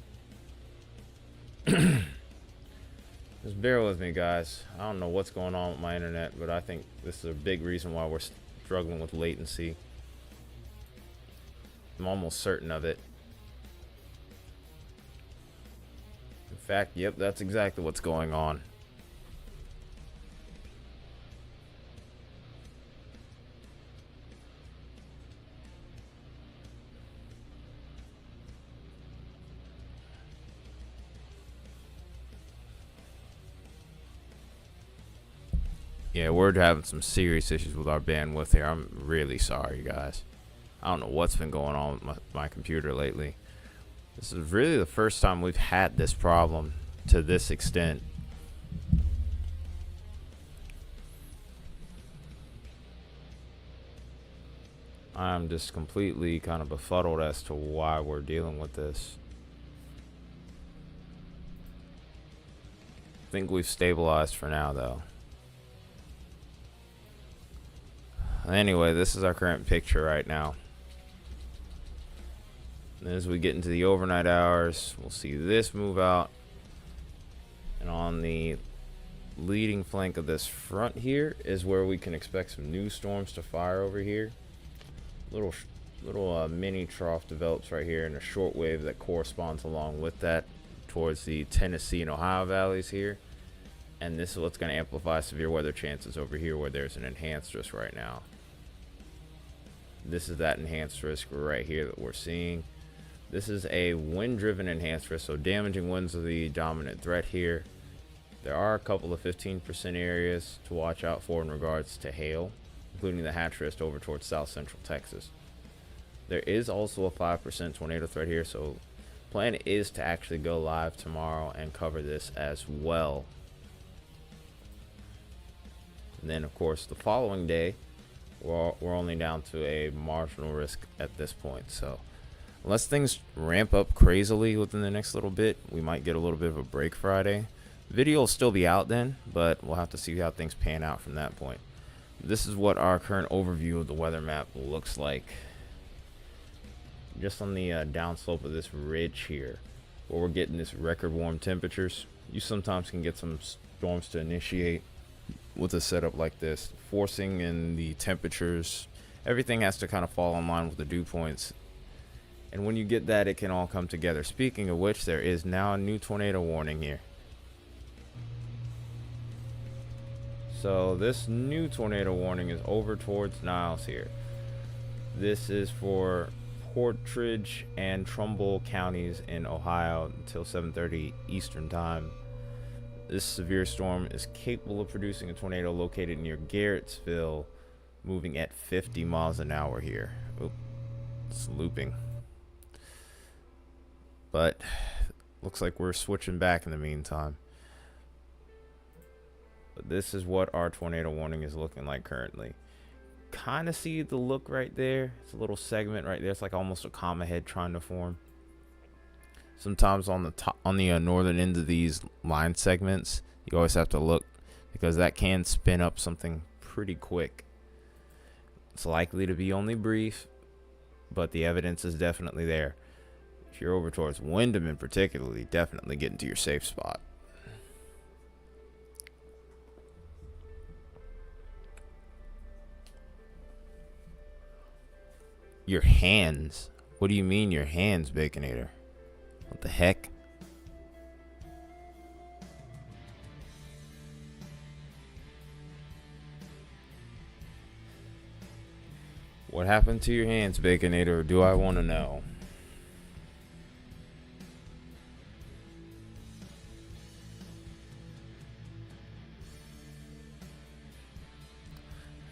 Just bear with me, guys. I don't know what's going on with my internet, but I think this is a big reason why we're struggling with latency. I'm almost certain of it. In fact, yep, that's exactly what's going on. Yeah, we're having some serious issues with our bandwidth here. I'm really sorry, guys. I don't know what's been going on with my computer lately. This is really the first time we've had this problem to this extent. I'm just completely kind of befuddled as to why we're dealing with this. I think we've stabilized for now, though. Anyway, this is our current picture right now. And as we get into the overnight hours, we'll see this move out. And on the leading flank of this front here is where we can expect some new storms to fire over here. Little mini trough develops right here, and a short wave that corresponds along with that towards the Tennessee and Ohio valleys here. And this is what's going to amplify severe weather chances over here where there's an enhanced risk right now. This is that enhanced risk right here that we're seeing. This is a wind-driven enhanced risk, so damaging winds are the dominant threat here. There are a couple of 15% areas to watch out for in regards to hail, including the hatch risk over towards south central Texas. There is also a 5% tornado threat here, so plan is to actually go live tomorrow and cover this as well. And then, of course, the following day, we're only down to a marginal risk at this point. So unless things ramp up crazily within the next little bit, we might get a little bit of a break Friday. Video will still be out then, but we'll have to see how things pan out from that point. This is what our current overview of the weather map looks like. Just on the downslope of this ridge here. where we're getting this record warm temperatures. You sometimes can get some storms to initiate with a setup like this, forcing in the temperatures. Everything has to kind of fall in line with the dew points. And when you get that, it can all come together. Speaking of which, there is now a new tornado warning here. So this new tornado warning is over towards Niles here. This is for Portridge and Trumbull counties in Ohio until 7:30 Eastern time. This severe storm is capable of producing a tornado located near Garrettsville, moving at 50 miles an hour here. Oop, it's looping. But looks like we're switching back in the meantime. But this is what our tornado warning is looking like currently. Kind of see the look right there. It's a little segment right there. It's like almost a comma head trying to form. Sometimes on the top, on the northern end of these line segments, you always have to look because that can spin up something pretty quick. It's likely to be only brief, but the evidence is definitely there. If you're over towards Windham in particularly, definitely get into your safe spot. Your hands? What do you mean your hands, Baconator? What the heck? What happened to your hands, Baconator? Do I want to know?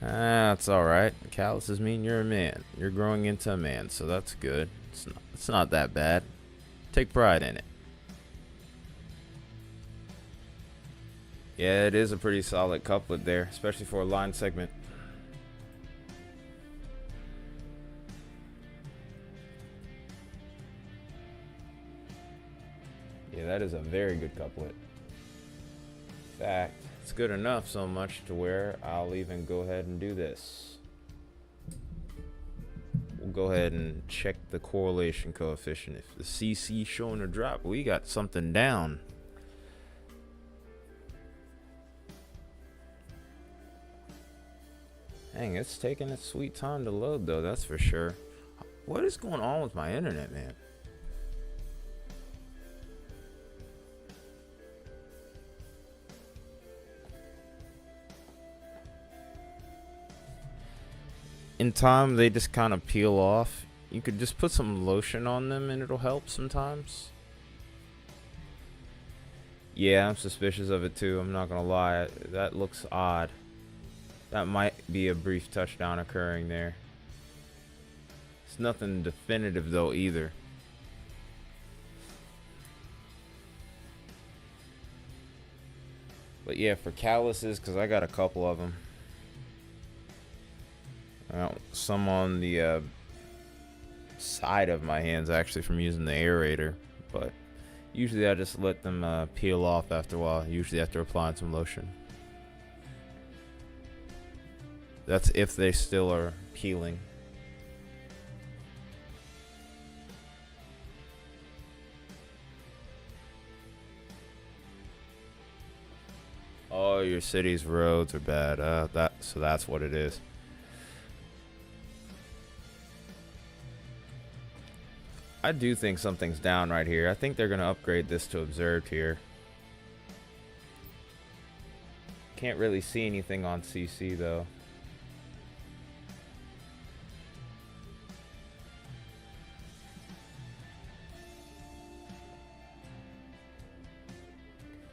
That's alright. Calluses mean you're a man. You're growing into a man, so that's good. It's not that bad. Take pride in it. Yeah, it is a pretty solid couplet there, especially for a line segment. Yeah, that is a very good couplet. In fact, it's good enough so much to where I'll even go ahead and do this. We'll go ahead and check the correlation coefficient. If the CC showing a drop, we got something down. Dang, it's taking its sweet time to load though, that's for sure. What is going on with my internet, man? In time, they just kind of peel off. You could just put some lotion on them and it'll help sometimes. Yeah, I'm suspicious of it too, I'm not gonna lie. That looks odd. That might be a brief touchdown occurring there. It's nothing definitive though either. But yeah, for calluses, because I got a couple of them. Some on the side of my hands actually from using the aerator, but usually I just let them peel off after a while, usually after applying some lotion. That's if they still are peeling. Oh, your city's roads are bad. So that's what it is. I do think something's down right here. I think they're gonna upgrade this to observed here. Can't really see anything on CC though.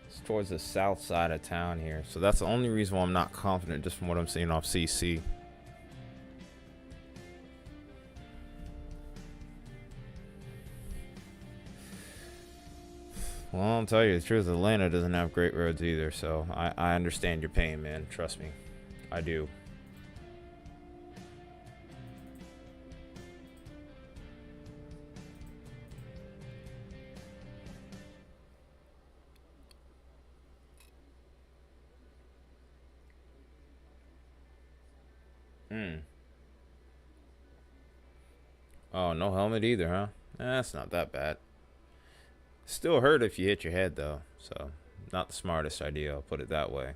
It's towards the south side of town here, so that's the only reason why I'm not confident just from what I'm seeing off CC. Well, I'll tell you the truth, Atlanta doesn't have great roads either, so I understand your pain, man. Trust me. I do. Oh, no helmet either, huh? That's not that bad. Still hurt if you hit your head though, so not the smartest idea, I'll put it that way.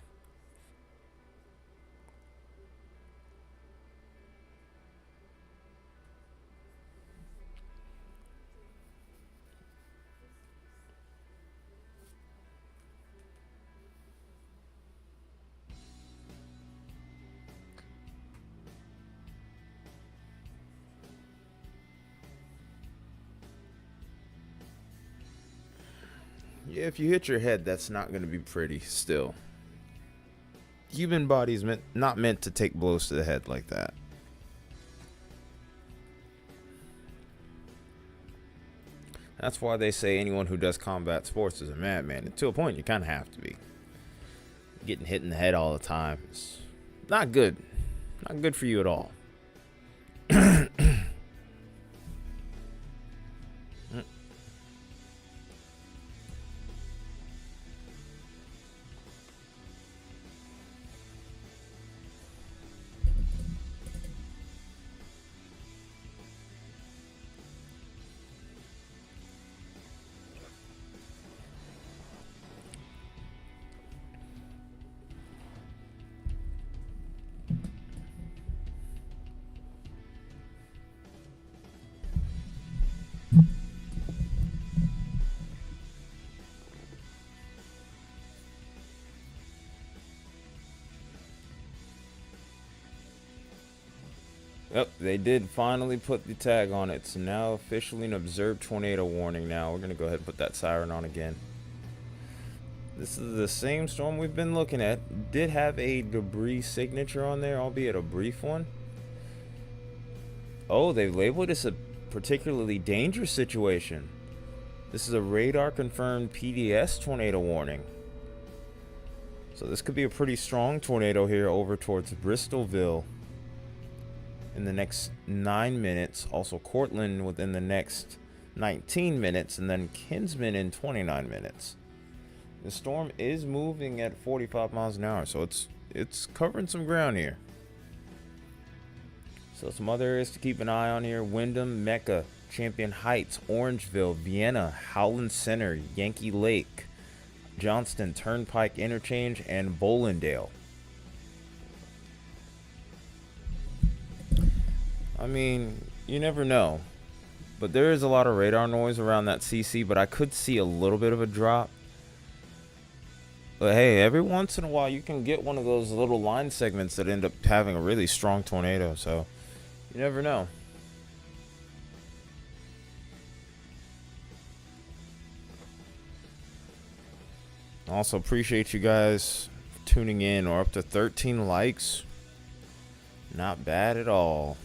Yeah, if you hit your head, that's not going to be pretty still. Human body's not meant to take blows to the head like that. That's why they say anyone who does combat sports is a madman. And to a point, you kind of have to be. Getting hit in the head all the time is not good. Not good for you at all. Yep, they did finally put the tag on it. It's now officially an observed tornado warning now. We're going to go ahead and put that siren on again. This is the same storm we've been looking at. Did have a debris signature on there, albeit a brief one. Oh, they labeled this a particularly dangerous situation. This is a radar confirmed PDS tornado warning. So this could be a pretty strong tornado here over towards Bristolville in the next 9 minutes. Also Cortland within the next 19 minutes, and then Kinsman in 29 minutes. The storm is moving at 45 miles an hour, so it's covering some ground here. So some other areas to keep an eye on here: Wyndham, Mecca, Champion Heights, Orangeville, Vienna, Howland Center, Yankee Lake, Johnston, Turnpike Interchange, and Bolindale. I mean, you never know. But there is a lot of radar noise around that CC, but I could see a little bit of a drop. But hey, every once in a while you can get one of those little line segments that end up having a really strong tornado, so you never know. Also appreciate you guys tuning in. Or up to 13 likes. Not bad at all.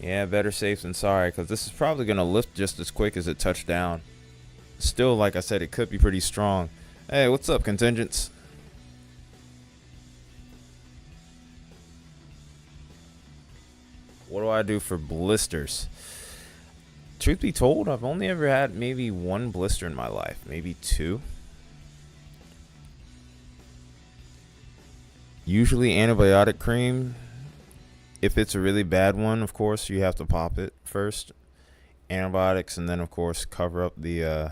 Yeah, better safe than sorry, because this is probably going to lift just as quick as it touched down. Still, like I said, it could be pretty strong. Hey, what's up, contingents? What do I do for blisters? Truth be told, I've only ever had maybe one blister in my life, maybe two. Usually antibiotic cream. If it's a really bad one, of course, you have to pop it first. Antibiotics, and then, of course, cover up the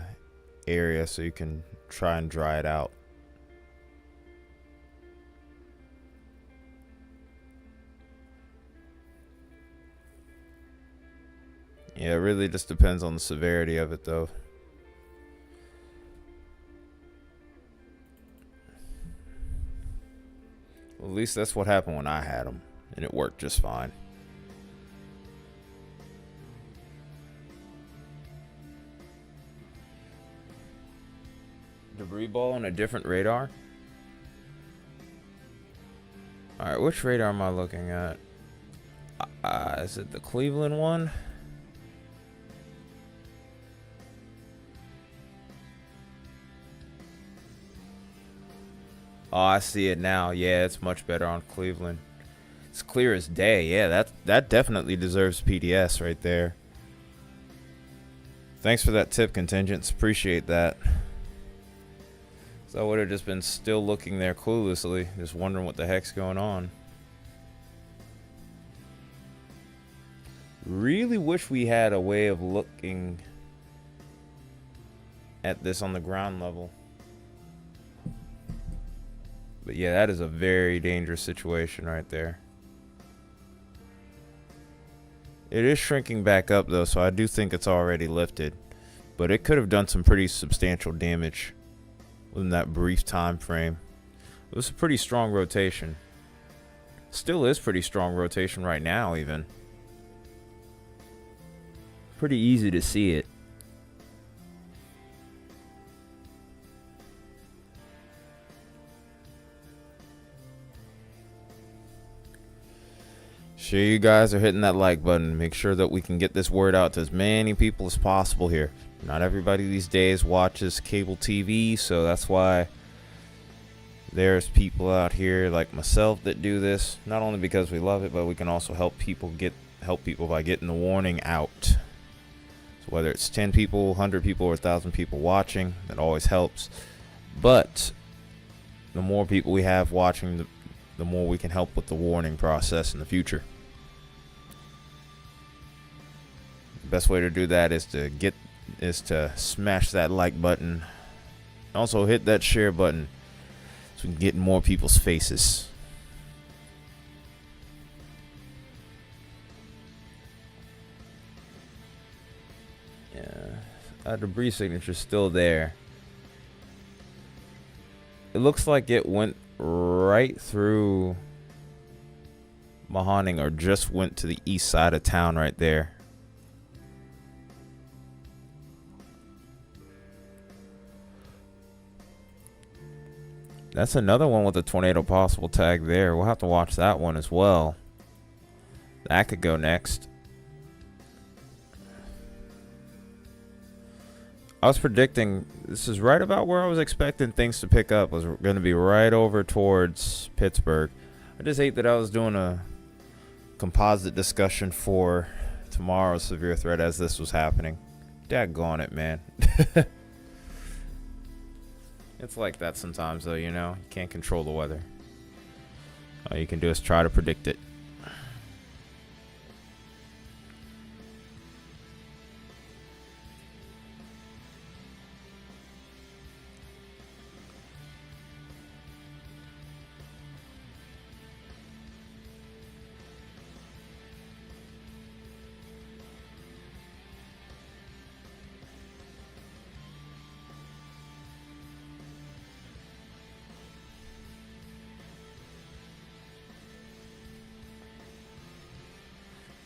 area so you can try and dry it out. Yeah, it really just depends on the severity of it, though. Well, at least that's what happened when I had them, and it worked just fine. Debris ball on a different radar? Alright, which radar am I looking at? Is it the Cleveland one? Oh, I see it now. Yeah, it's much better on Cleveland. It's clear as day. Yeah, that definitely deserves PDS right there. Thanks for that tip, contingents. Appreciate that. So I would have just been still looking there cluelessly, just wondering what the heck's going on. Really wish we had a way of looking at this on the ground level. But yeah, that is a very dangerous situation right there. It is shrinking back up though, so I do think it's already lifted. But it could have done some pretty substantial damage within that brief time frame. It was a pretty strong rotation. Still is pretty strong rotation right now even. Pretty easy to see it. Sure you guys are hitting that like button. Make sure that we can get this word out to as many people as possible here. Not everybody these days watches cable TV, so that's why there's people out here like myself that do this. Not only because we love it, but we can also help people by getting the warning out. So whether it's 10 people, 100 people, or 1,000 people watching, that always helps. But the more people we have watching, the more we can help with the warning process in the future. The best way to do that is to smash that like button. Also hit that share button so we can get in more people's faces. Yeah, debris signature is still there. It looks like it went right through Mahoning, or just went to the east side of town right there. That's another one with a tornado possible tag there. We'll have to watch that one as well. That could go next. I was predicting, this is right about where I was expecting things to pick up. Was going to be right over towards Pittsburgh. I just hate that I was doing a composite discussion for tomorrow's severe threat as this was happening. Daggone it, man. It's like that sometimes, though, you know. You can't control the weather. All you can do is try to predict it.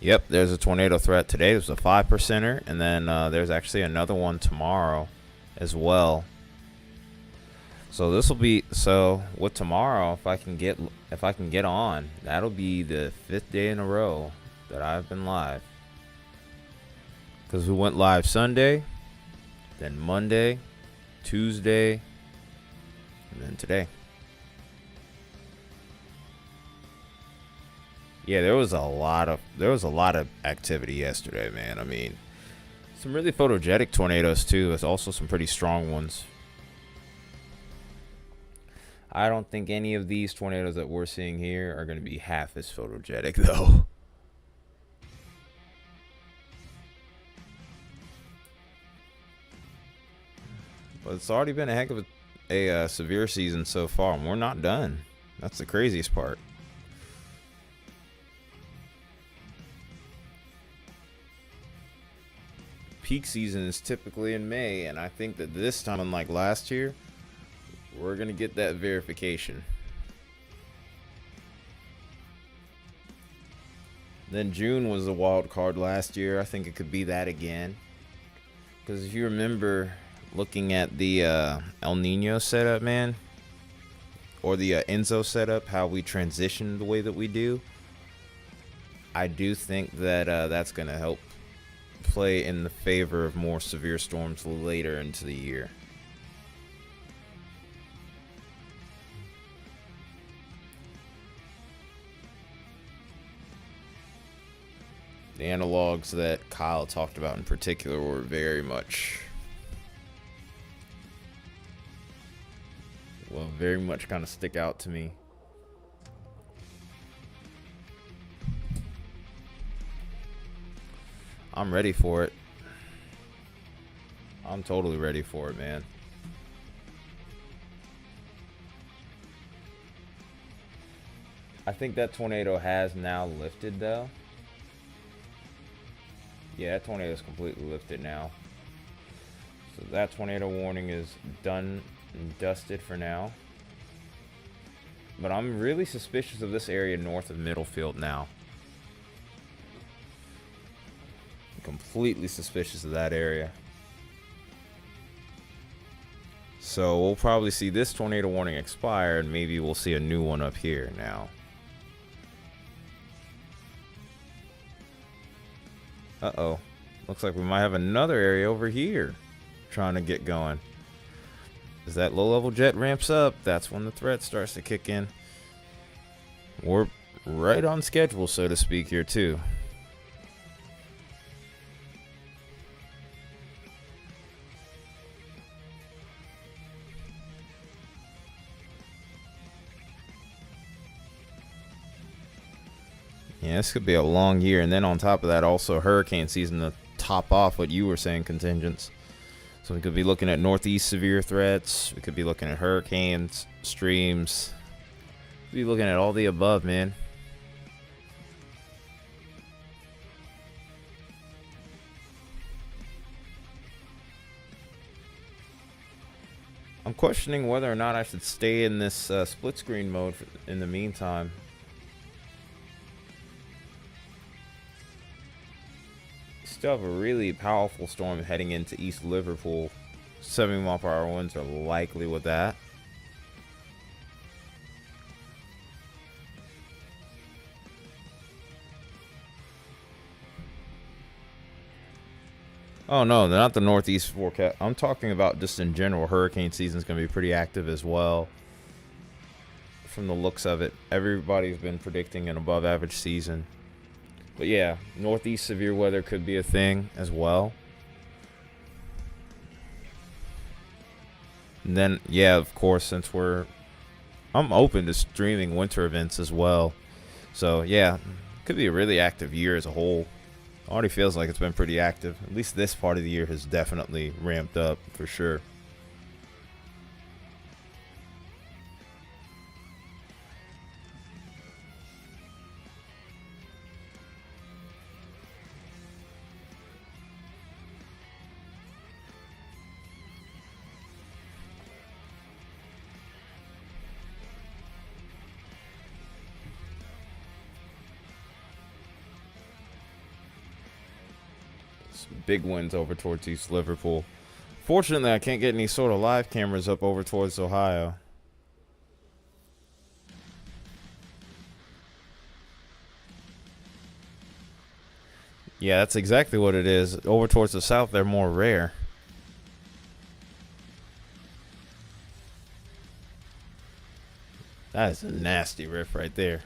Yep, there's a tornado threat today. There's a 5%er, and then there's actually another one tomorrow as well. So this will be, so with tomorrow, if I can get on, that'll be the 5th day in a row that I've been live. Because we went live Sunday, then Monday, Tuesday, and then today. Yeah, there was a lot of activity yesterday, man. I mean, some really photogenic tornadoes too. There's also some pretty strong ones. I don't think any of these tornadoes that we're seeing here are going to be half as photogenic though. But it's already been a heck of a severe season so far, and we're not done. That's the craziest part. Peak season is typically in May, and I think that this time, unlike last year, we're going to get that verification. Then June was a wild card last year. I think it could be that again. Because if you remember looking at the El Nino setup, man, or the Enzo setup, how we transition the way that we do, I do think that that's going to help play in the favor of more severe storms later into the year. The analogs that Kyle talked about in particular were very much kind of stick out to me. I'm ready for it. I'm totally ready for it, man. I think that tornado has now lifted, though. Yeah, that tornado is completely lifted now. So that tornado warning is done and dusted for now. But I'm really suspicious of this area north of Middlefield now. Completely suspicious of that area. So we'll probably see this tornado warning expire, and maybe we'll see a new one up here now. Uh-oh. Looks like we might have another area over here trying to get going. As that low-level jet ramps up, that's when the threat starts to kick in. We're right on schedule, so to speak, here, too. Yeah, this could be a long year. And then on top of that, also hurricane season to top off what you were saying, contingents. So we could be looking at northeast severe threats. We could be looking at hurricanes, streams. We'd be looking at all the above, man. I'm questioning whether or not I should stay in this split screen mode in the meantime. Still have a really powerful storm heading into East Liverpool. 70-mile-per-hour winds are likely with that. Oh no, not the northeast forecast. I'm talking about just in general. Hurricane season is going to be pretty active as well. From the looks of it, everybody's been predicting an above average season. But yeah, northeast severe weather could be a thing as well. And then, yeah, of course, since I'm open to streaming winter events as well. So yeah, could be a really active year as a whole. Already feels like it's been pretty active. At least this part of the year has definitely ramped up for sure. Big winds over towards East Liverpool. Fortunately, I can't get any sort of live cameras up over towards Ohio. Yeah, that's exactly what it is. Over towards the south, they're more rare. That is a nasty riff right there.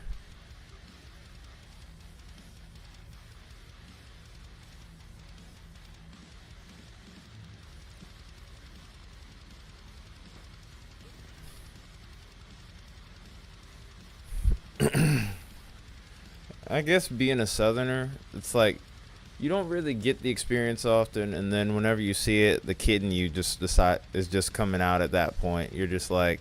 I guess being a southerner, it's like you don't really get the experience often, and then whenever you see it, the kid in you just decide is just coming out at that point. You're just like,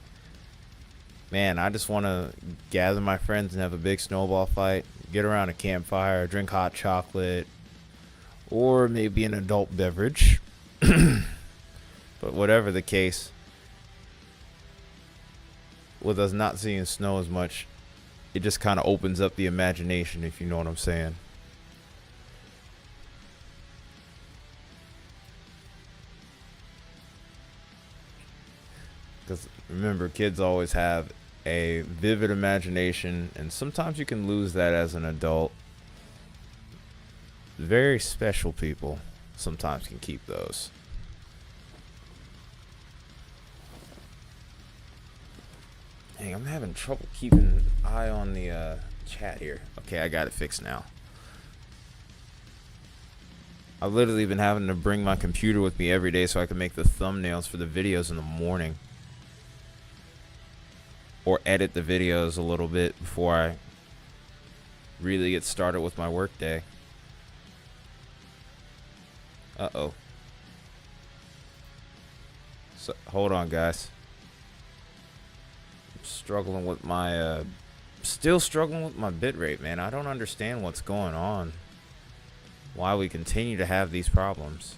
man, I just want to gather my friends and have a big snowball fight, get around a campfire, drink hot chocolate, or maybe an adult beverage. But whatever the case, with us not seeing snow as much, it just kind of opens up the imagination, if you know what I'm saying. Because remember, kids always have a vivid imagination, and sometimes you can lose that as an adult. Very special people sometimes can keep those. Dang, I'm having trouble keeping an eye on the chat here. Okay, I got it fixed now. I've literally been having to bring my computer with me every day so I can make the thumbnails for the videos in the morning. Or edit the videos a little bit before I really get started with my work day. Uh-oh. So, hold on, guys. I'm struggling with my, still struggling with my bitrate, man. I don't understand what's going on. Why we continue to have these problems.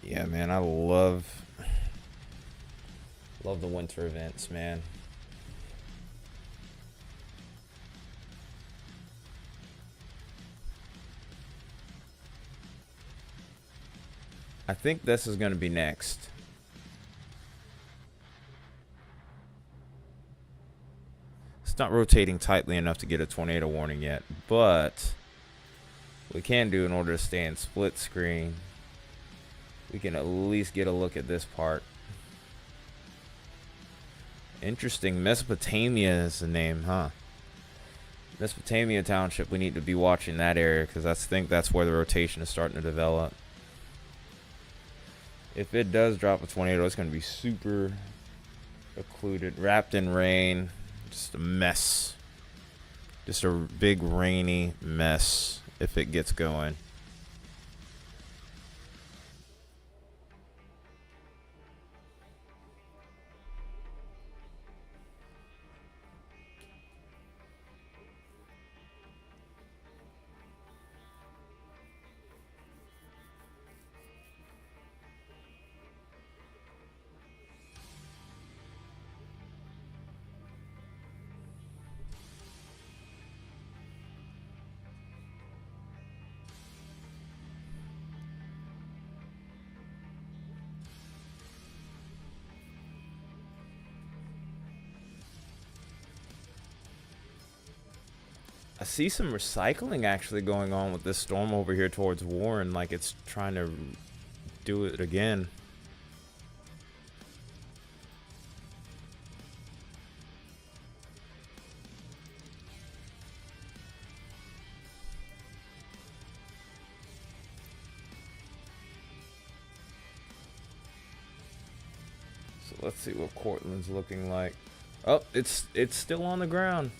Yeah, man, I love the winter events, man. I think this is going to be next. It's not rotating tightly enough to get a tornado warning yet, but we can do in order to stay in split screen. We can at least get a look at this part. Interesting. Mesopotamia is the name, huh? Mesopotamia Township. We need to be watching that area because I think that's where the rotation is starting to develop. If it does drop a tornado, it's going to be super occluded, wrapped in rain. Just a mess. Just a big rainy mess if it gets going. I see some recycling actually going on with this storm over here towards Warren, like it's trying to do it again. So let's see what Cortland's looking like. Oh, it's still on the ground.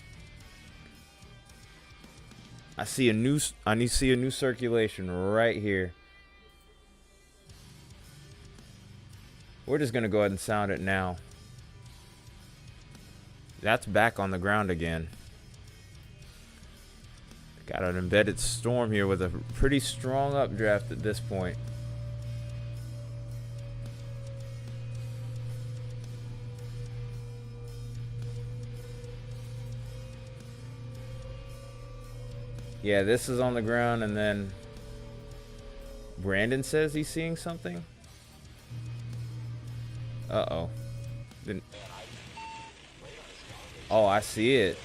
I see a new circulation right here. We're just gonna go ahead and sound it now. That's back on the ground again. Got an embedded storm here with a pretty strong updraft at this point. Yeah, this is on the ground, and then Brandon says he's seeing something. Uh-oh. Oh, I see it.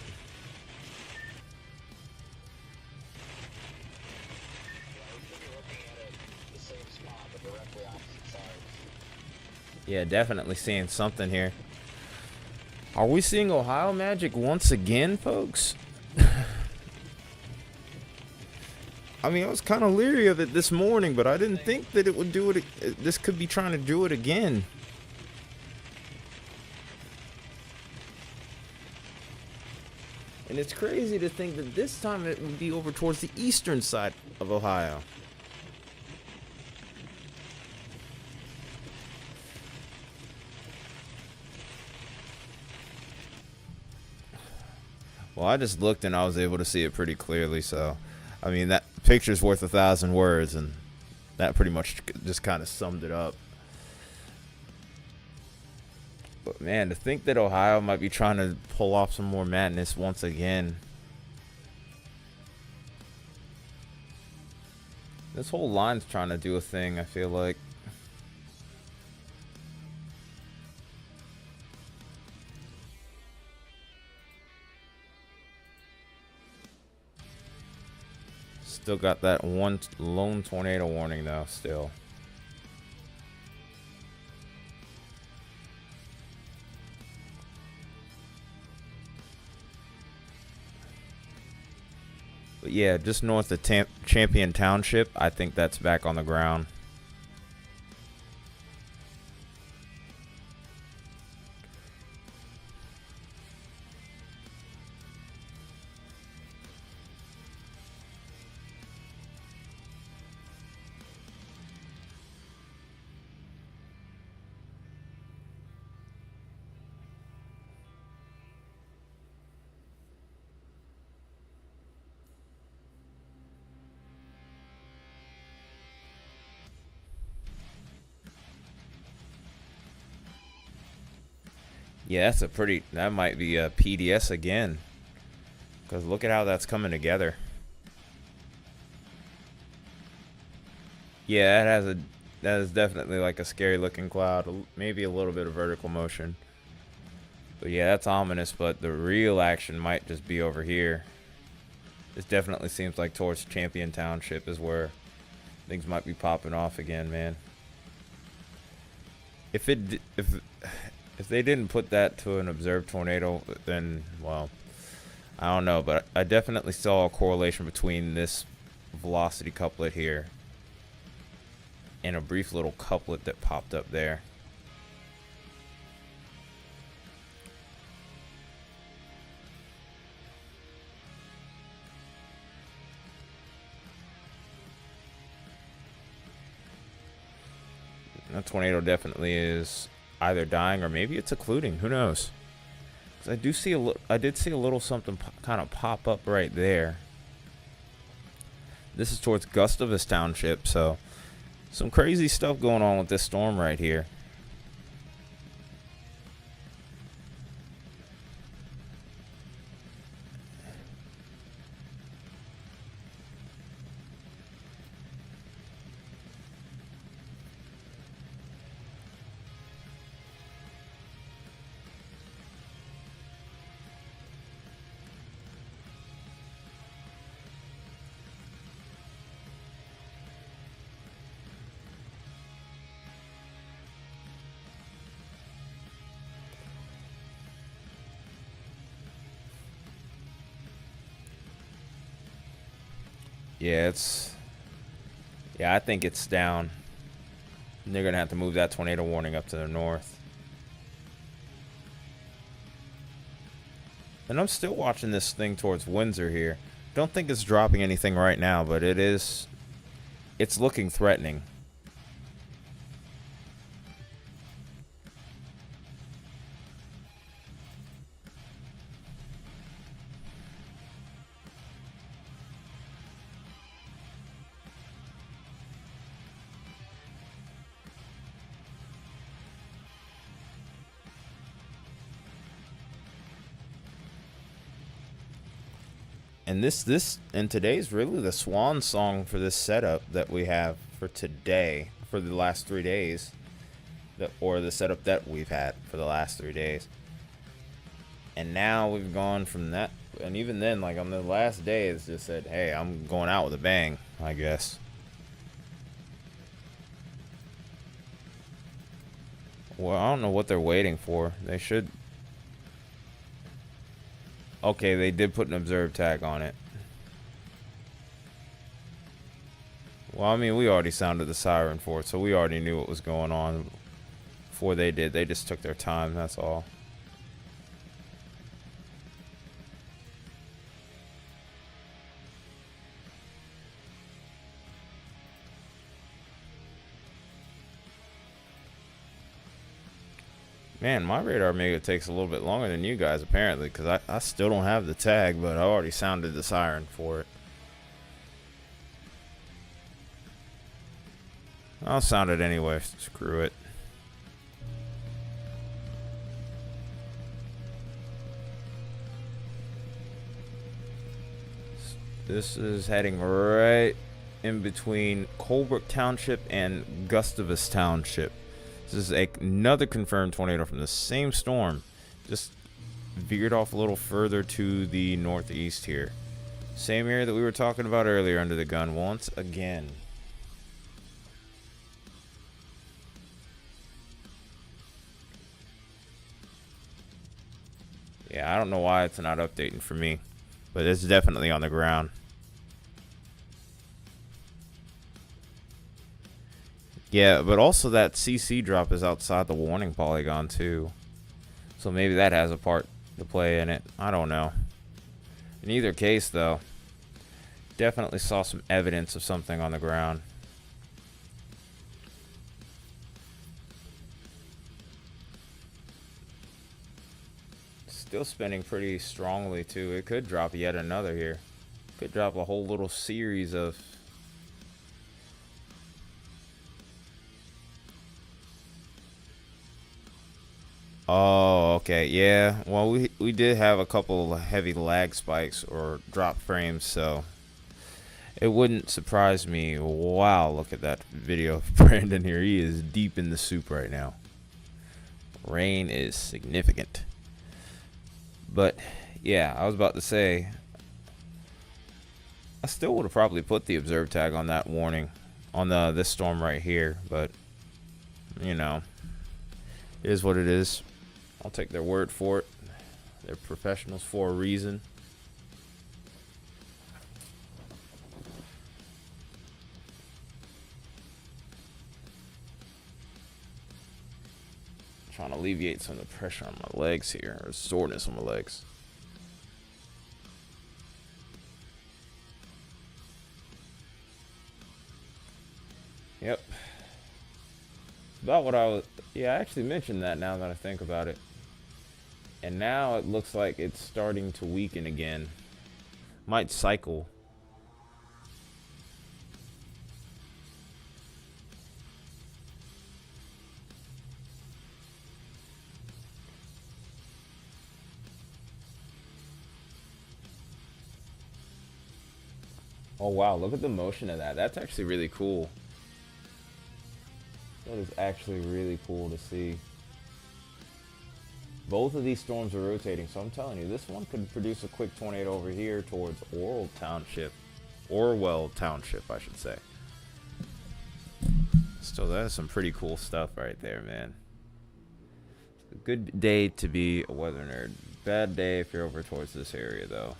Yeah, definitely seeing something here. Are we seeing Ohio magic once again, folks? I mean, I was kind of leery of it this morning, but I didn't think that it would do it. This could be trying to do it again. And it's crazy to think that this time it would be over towards the eastern side of Ohio. Well, I just looked and I was able to see it pretty clearly, so I mean, that picture's worth 1,000 words, and that pretty much just kind of summed it up. But man, to think that Ohio might be trying to pull off some more madness once again. This whole line's trying to do a thing, I feel like. Still got that one lone tornado warning though, still. But yeah, just north of Champion Township, I think that's back on the ground. Yeah, that's a pretty. That might be a PDS again. Because look at how that's coming together. Yeah, it has a. That is definitely like a scary looking cloud. Maybe a little bit of vertical motion. But yeah, that's ominous. But the real action might just be over here. This definitely seems like towards Champion Township is where things might be popping off again, man. If they didn't put that to an observed tornado, then well, I don't know. But I definitely saw a correlation between this velocity couplet here and a brief little couplet that popped up there. That tornado definitely is either dying or maybe it's occluding. Who knows? Because I did see a little something kind of pop up right there. This is towards Gustavus Township, so some crazy stuff going on with this storm right here. Yeah, I think it's down. And they're going to have to move that tornado warning up to the north. And I'm still watching this thing towards Windsor here. Don't think it's dropping anything right now, but it's looking threatening. And today's really the swan song for this setup that we have for today, for the last 3 days, or the setup that we've had for the last 3 days. And now we've gone from that, and even then, like on the last day, it's just said, hey, I'm going out with a bang, I guess. Well, I don't know what they're waiting for. They should. Okay, they did put an observe tag on it. Well, I mean, we already sounded the siren for it, so we already knew what was going on before they did. They just took their time, that's all. Man, my radar mega takes a little bit longer than you guys, apparently, because I still don't have the tag, but I already sounded the siren for it. I'll sound it anyway. Screw it. This is heading right in between Colebrook Township and Gustavus Township. This is another confirmed tornado from the same storm. Just veered off a little further to the northeast here. Same area that we were talking about earlier under the gun once again. Yeah, I don't know why it's not updating for me, but it's definitely on the ground. Yeah, but also that CC drop is outside the warning polygon too. So maybe that has a part to play in it. I don't know. In either case, though, definitely saw some evidence of something on the ground. Still spinning pretty strongly too. It could drop yet another here. Could drop a whole little series of... Oh, Oh, okay. Yeah. Well, we did have a couple of heavy lag spikes or drop frames, so it wouldn't surprise me. Wow, look at that video of Brandon here. He is deep in the soup right now. Rain is significant. But yeah, I was about to say, I still would have probably put the observe tag on that warning on this storm right here, but you know, it is what it is. I'll take their word for it. They're professionals for a reason. Trying to alleviate some of the pressure on my legs here, or soreness on my legs. Yep. About what I was. Yeah, I actually mentioned that now that I think about it. And now it looks like it's starting to weaken again. Might cycle. Oh wow, look at the motion of that. That's actually really cool. That is actually really cool to see. Both of these storms are rotating, so I'm telling you, this one could produce a quick tornado over here towards Orwell Township, I should say. So that is some pretty cool stuff right there, man. A good day to be a weather nerd. Bad day if you're over towards this area, though.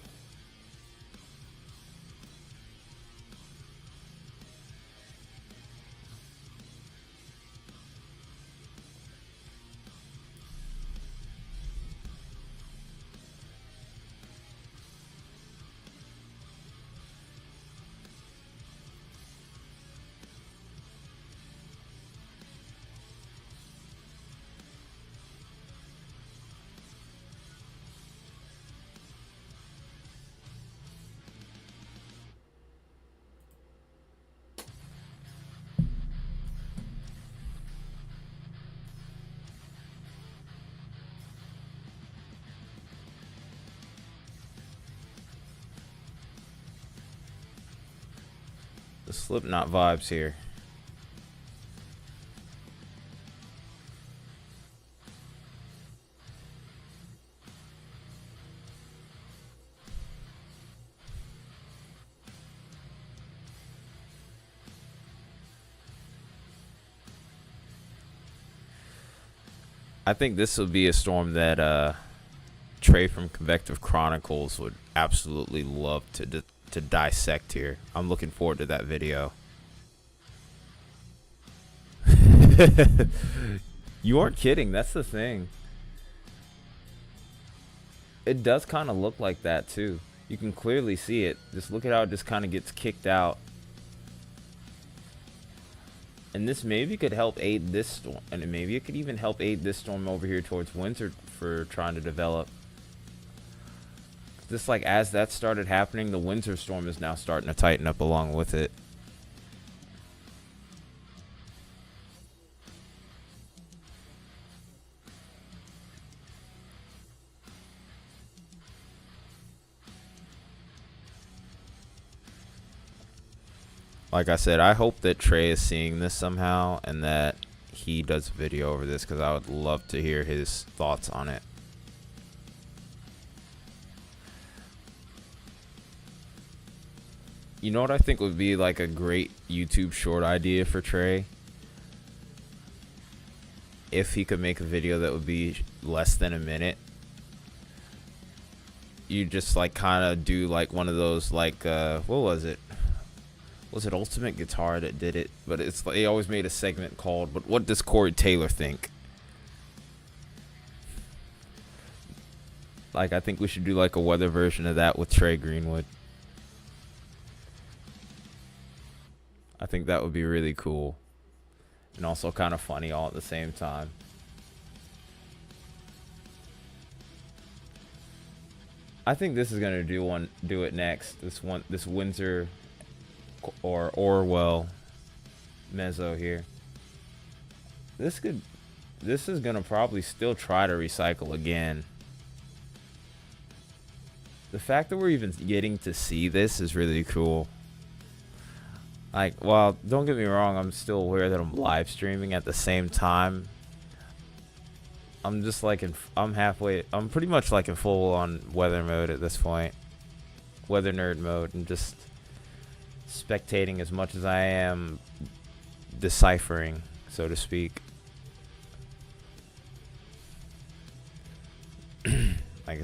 The Slipknot vibes here. I think this will be a storm that Trey from Convective Chronicles would absolutely love to dissect here. I'm looking forward to that video. You aren't kidding. That's the thing. It does kind of look like that too. You can clearly see it. Just look at how it just kind of gets kicked out. And this maybe could help aid this storm. And maybe it could even help aid this storm over here towards Windsor for trying to develop. Just like as that started happening, the Windsor storm is now starting to tighten up along with it. Like I said, I hope that Trey is seeing this somehow and that he does a video over this, because I would love to hear his thoughts on it. You know what I think would be like a great YouTube short idea for Trey? If he could make a video that would be less than a minute. You just like kind of do like one of those like, what was it? Was it Ultimate Guitar that did it? But it's they always made a segment called, "But what does Corey Taylor think?" Like, I think we should do like a weather version of that with Trey Greenwood. I think that would be really cool. And also kind of funny all at the same time. I think this is gonna do it next. This Windsor or Orwell mezzo here. This could this is gonna probably still try to recycle again. The fact that we're even getting to see this is really cool. Like, well, don't get me wrong, I'm still aware that I'm live streaming at the same time. I'm just like I'm pretty much like in full on weather mode at this point. Weather nerd mode, and just spectating as much as I am deciphering, so to speak. Like,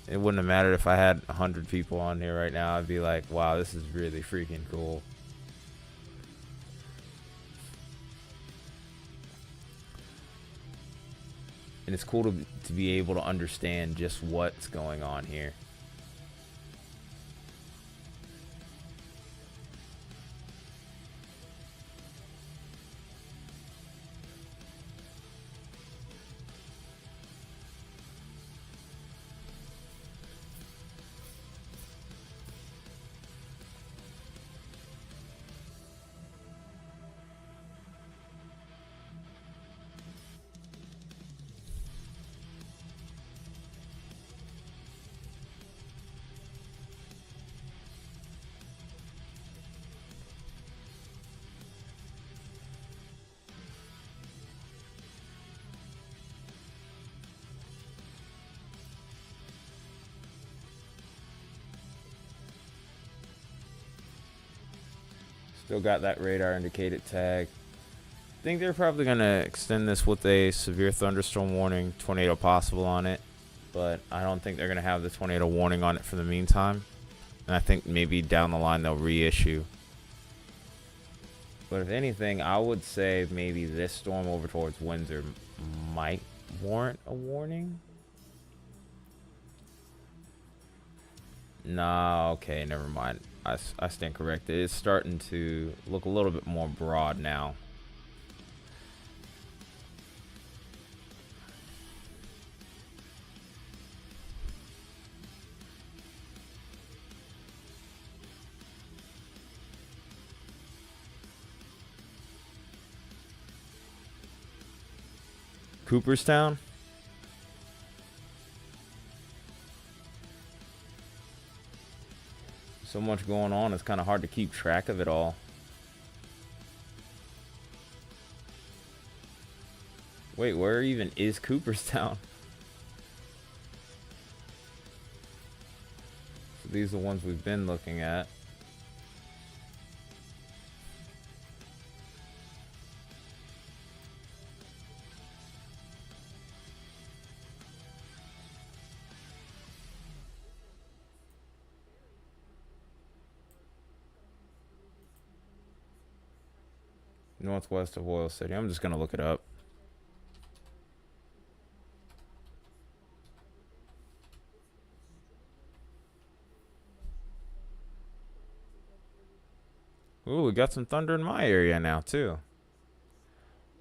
it wouldn't have mattered if I had 100 people on here right now. I'd be like, wow, this is really freaking cool. And it's cool to be able to understand just what's going on here. Still got that radar indicated tag. I think they're probably going to extend this with a severe thunderstorm warning, tornado possible on it. But I don't think they're going to have the tornado warning on it for the meantime. And I think maybe down the line they'll reissue. But if anything, I would say maybe this storm over towards Windsor might warrant a warning. Nah, okay, never mind. I stand corrected. It's starting to look a little bit more broad now. Cooperstown? So much going on, it's kind of hard to keep track of it all. Wait, where even is Cooperstown? So these are the ones we've been looking at. Northwest of Oil City. I'm just gonna look it up. Ooh, we got some thunder in my area now too.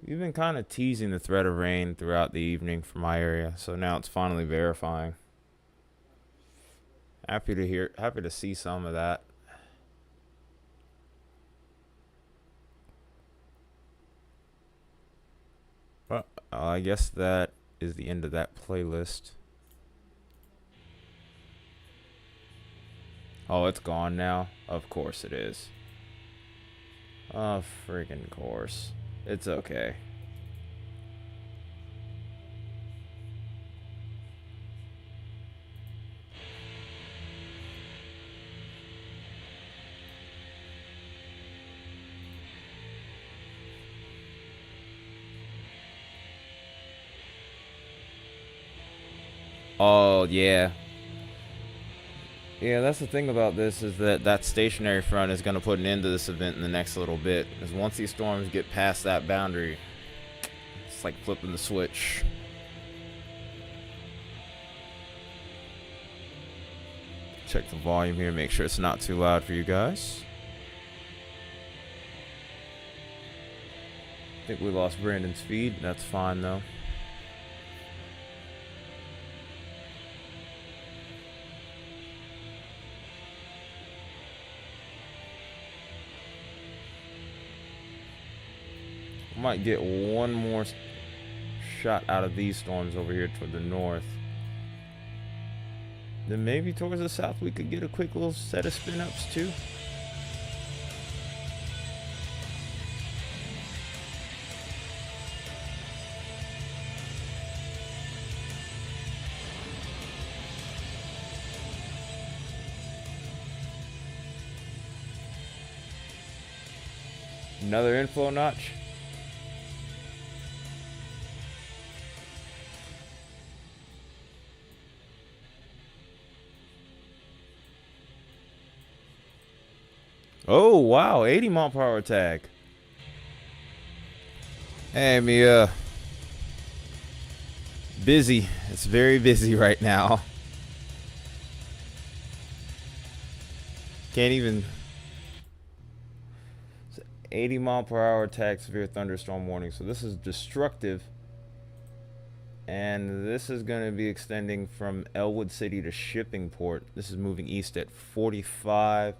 We've been kind of teasing the threat of rain throughout the evening for my area, so now it's finally verifying. Happy to see some of that. Well, I guess that is the end of that playlist. Oh, it's gone now? Of course it is. Oh, freaking course. It's okay. Oh, yeah. Yeah, that's the thing about this, is that stationary front is going to put an end to this event in the next little bit. Because once these storms get past that boundary, it's like flipping the switch. Check the volume here, make sure it's not too loud for you guys. I think we lost Brandon's feed. That's fine, though. Might get one more shot out of these storms over here toward the north. Then maybe towards the south we could get a quick little set of spin ups too. Another inflow notch. Oh, wow. 80 mile per hour attack. Hey, Mia. Busy. It's very busy right now. Can't even... 80 mile per hour attack, severe thunderstorm warning. So this is destructive. And this is going to be extending from Elwood City to Shippingport. This is moving east at 45.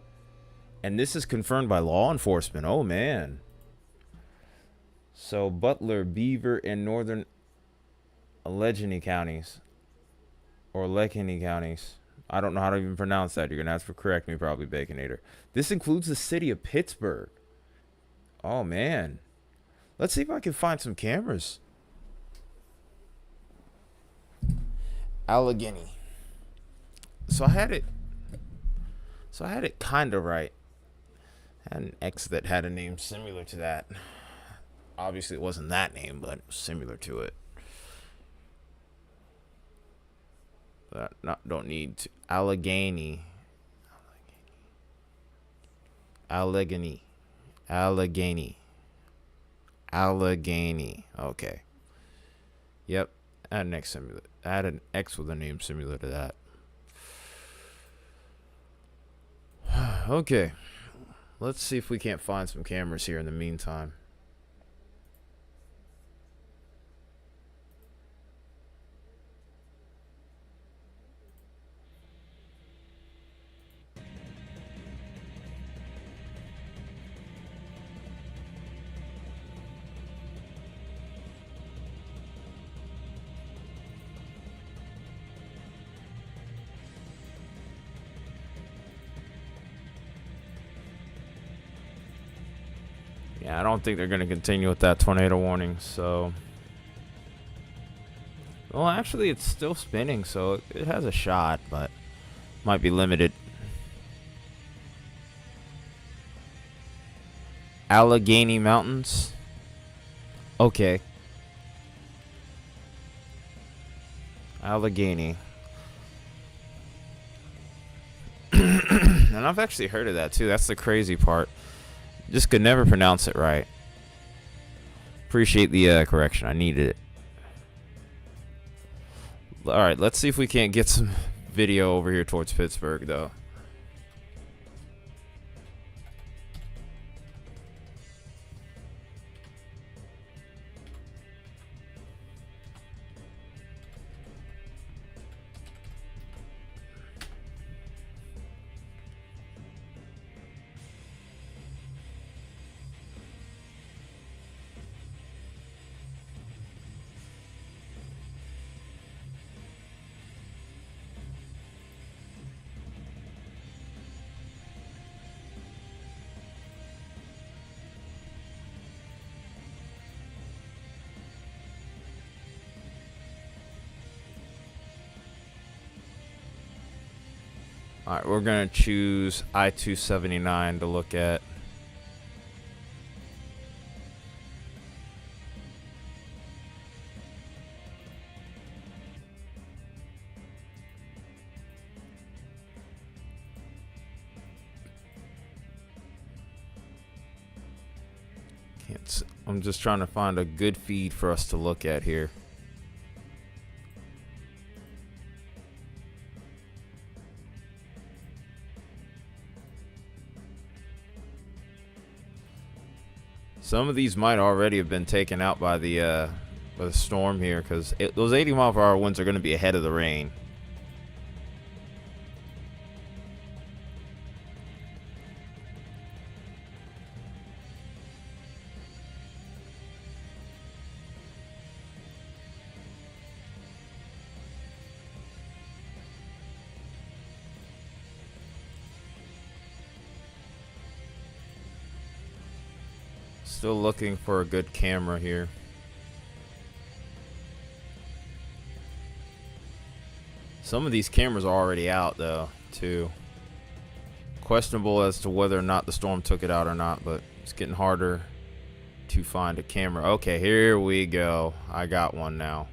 And this is confirmed by law enforcement. Oh, man. So Butler, Beaver, and Northern Allegheny counties. Or Allegheny counties. I don't know how to even pronounce that. You're going to have to correct me probably, Baconator. This includes the city of Pittsburgh. Oh, man. Let's see if I can find some cameras. Allegheny. So I had it kind of right. I had an ex that had a name similar to that. Obviously, it wasn't that name, but it was similar to it. But don't need to. Allegheny. Allegheny. Allegheny. Allegheny. Okay. Yep. I had an ex with a name similar to that. Okay. Let's see if we can't find some cameras here in the meantime. Yeah, I don't think they're going to continue with that tornado warning, so... Well, actually, it's still spinning, so it has a shot, but might be limited. Allegheny Mountains. Okay. Allegheny. And I've actually heard of that, too. That's the crazy part. Just could never pronounce it right. Appreciate the correction. I needed it. Alright, let's see if we can't get some video over here towards Pittsburgh, though. Alright, we're going to choose I-279 to look at. I'm just trying to find a good feed for us to look at here. Some of these might already have been taken out by the storm here, because those 80 mile per hour winds are going to be ahead of the rain. Still looking for a good camera here. Some of these cameras are already out though, too. Questionable as to whether or not the storm took it out or not, but it's getting harder to find a camera. Okay, here we go. I got one now.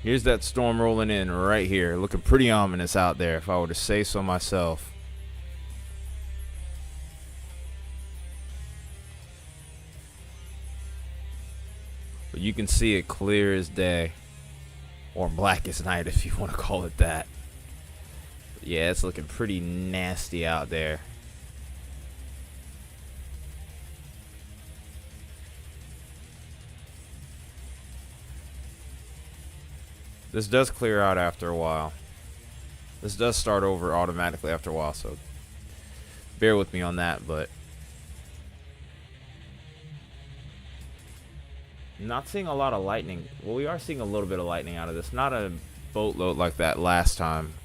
Here's that storm rolling in right here. Looking pretty ominous out there, if I were to say so myself. But you can see it clear as day. Or black as night, if you want to call it that. But yeah, it's looking pretty nasty out there. This does clear out after a while. This does start over automatically after a while, so bear with me on that, but not seeing a lot of lightning. Well, we are seeing a little bit of lightning out of this. Not a boatload like that last time.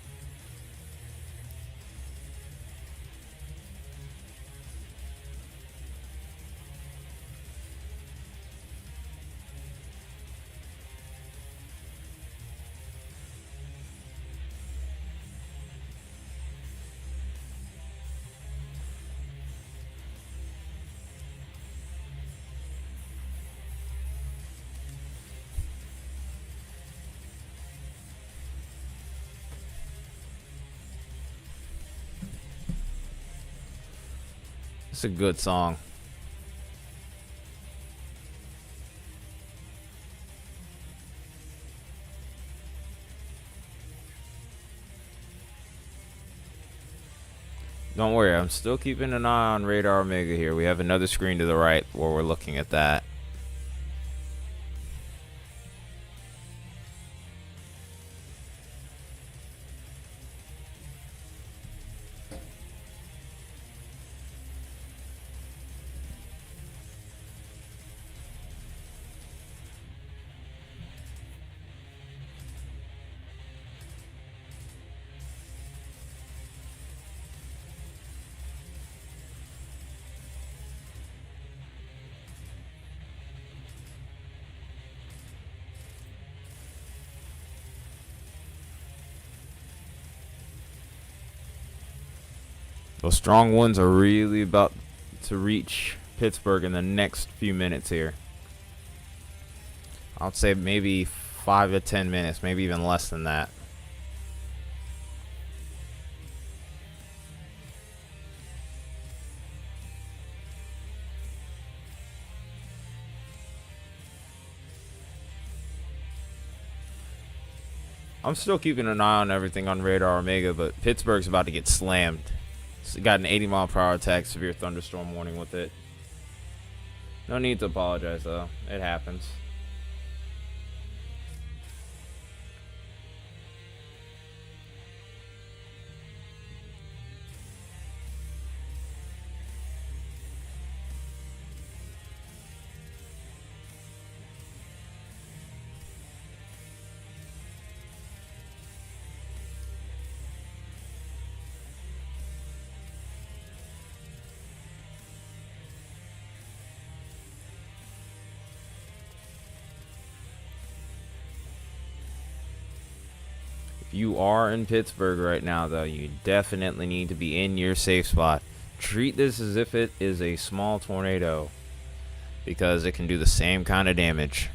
It's a good song. Don't worry, I'm still keeping an eye on Radar Omega here. We have another screen to the right where we're looking at that. Those strong winds are really about to reach Pittsburgh in the next few minutes here. I'd say maybe 5 to 10 minutes, maybe even less than that. I'm still keeping an eye on everything on Radar Omega, but Pittsburgh's about to get slammed. It's got an 80-mile-per-hour attack, severe thunderstorm warning with it. No need to apologize, though. It happens. If you are in Pittsburgh right now, though, you definitely need to be in your safe spot. Treat this as if it is a small tornado, because it can do the same kind of damage.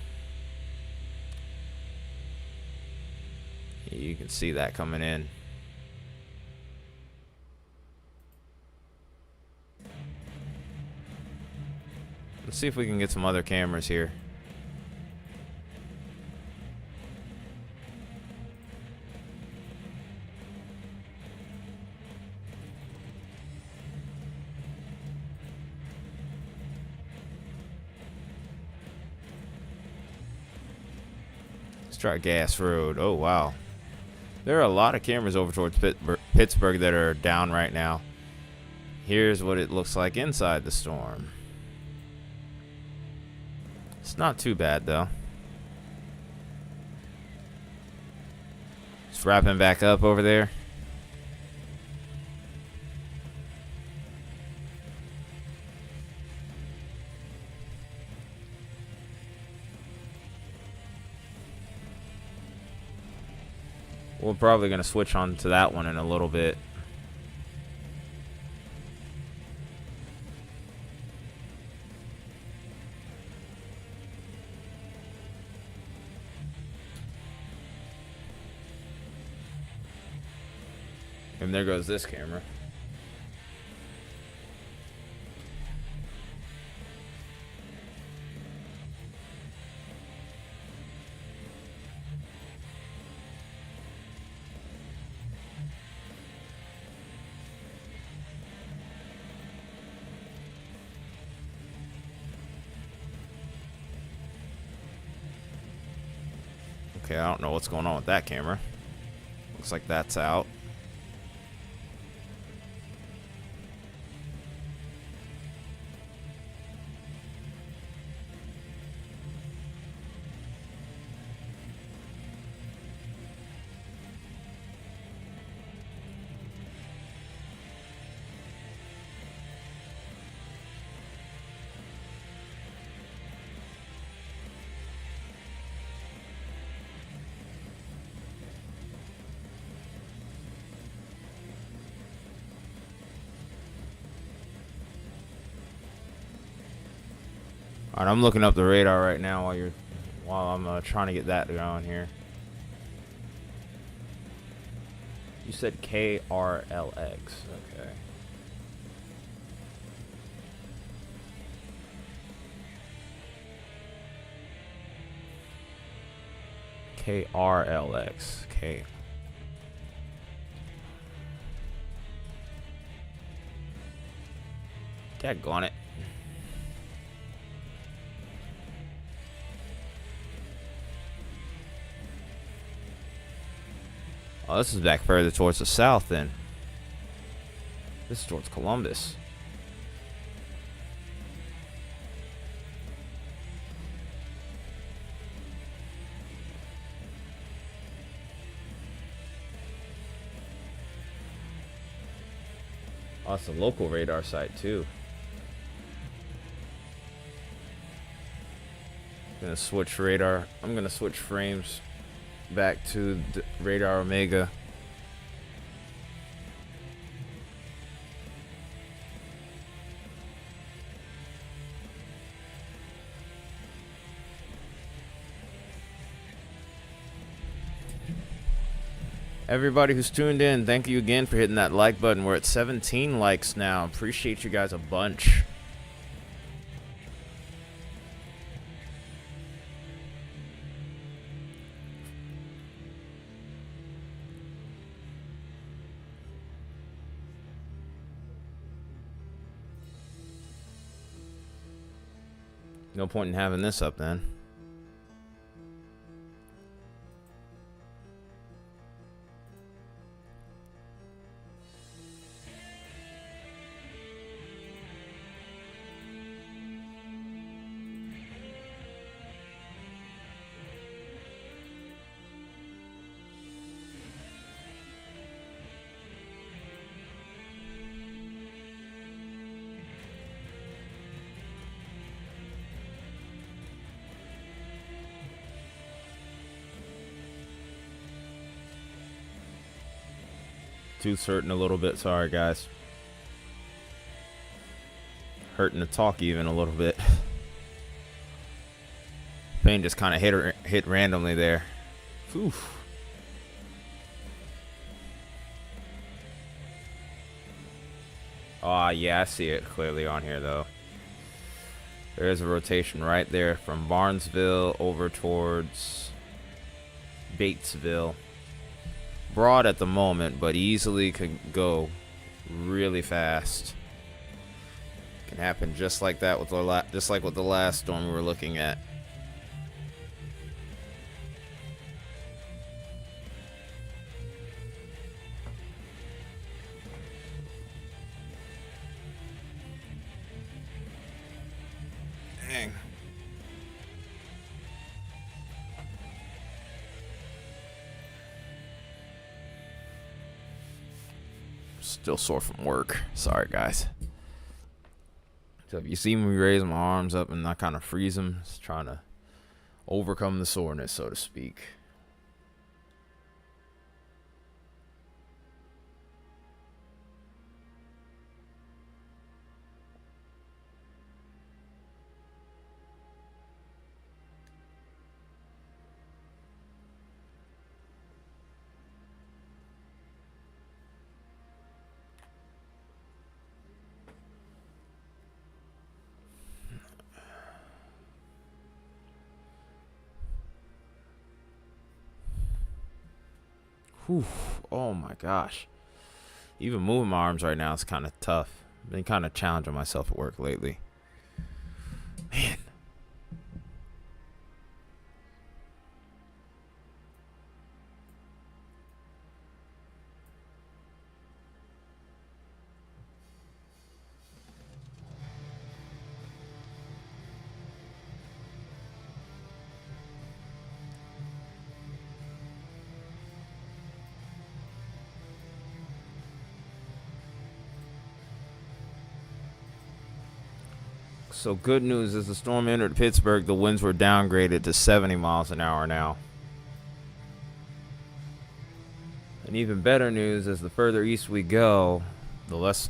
You can see that coming in. Let's see if we can get some other cameras here. try Gas Road. Oh, wow. There are a lot of cameras over towards Pittsburgh that are down right now. Here's what it looks like inside the storm. It's not too bad, though. It's wrapping back up over there. We're probably going to switch on to that one in a little bit. And there goes this camera. Okay, I don't know what's going on with that camera. Looks like that's out. Alright, I'm looking up the radar right now while I'm trying to get that going here. You said KRLX. Okay. KRLX. K. Daggone it. Oh, this is back further towards the south then. This is towards Columbus. Oh, it's a local radar site too. Gonna switch radar. I'm gonna switch frames back to the radar Omega. Everybody who's tuned in, thank you again for hitting that like button. We're at 17 likes now. Appreciate you guys a bunch. No point in having this up then. Too certain a little bit. Sorry, guys. Hurting to talk even a little bit. Pain just kind of hit randomly there. Oof. Ah, yeah, I see it clearly on here though. There is a rotation right there from Barnesville over towards Batesville. Broad at the moment, but easily could go really fast. Can happen just like that with the with the last storm we were looking at. Still sore from work. Sorry, guys. So if you see me raise my arms up and I kind of freeze them, it's trying to overcome the soreness, so to speak. Whew. Oh my gosh. Even moving my arms right now is kind of tough. I've been kind of challenging myself at work lately. Man. So good news is the storm entered Pittsburgh. The winds were downgraded to 70 miles an hour now. And even better news is the further east we go, the less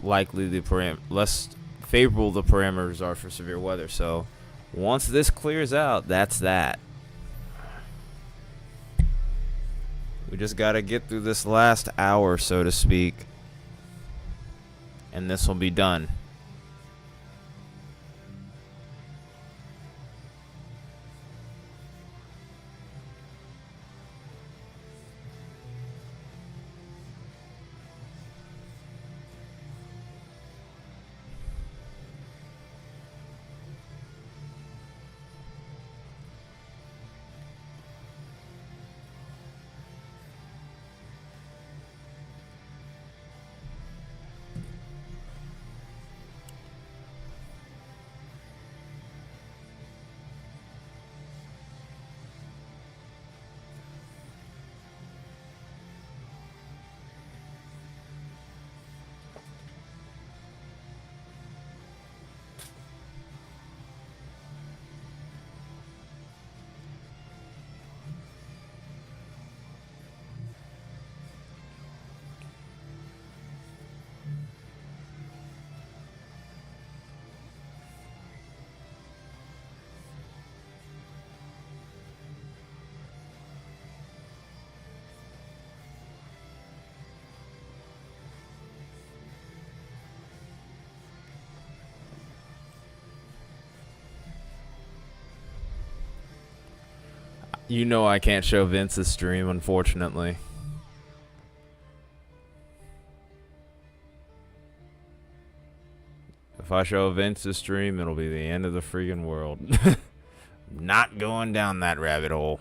favorable the parameters are for severe weather. So once this clears out, that's that. We just got to get through this last hour, so to speak, and this will be done. You know I can't show Vince's stream, unfortunately. If I show Vince's stream, it'll be the end of the freaking world. Not going down that rabbit hole.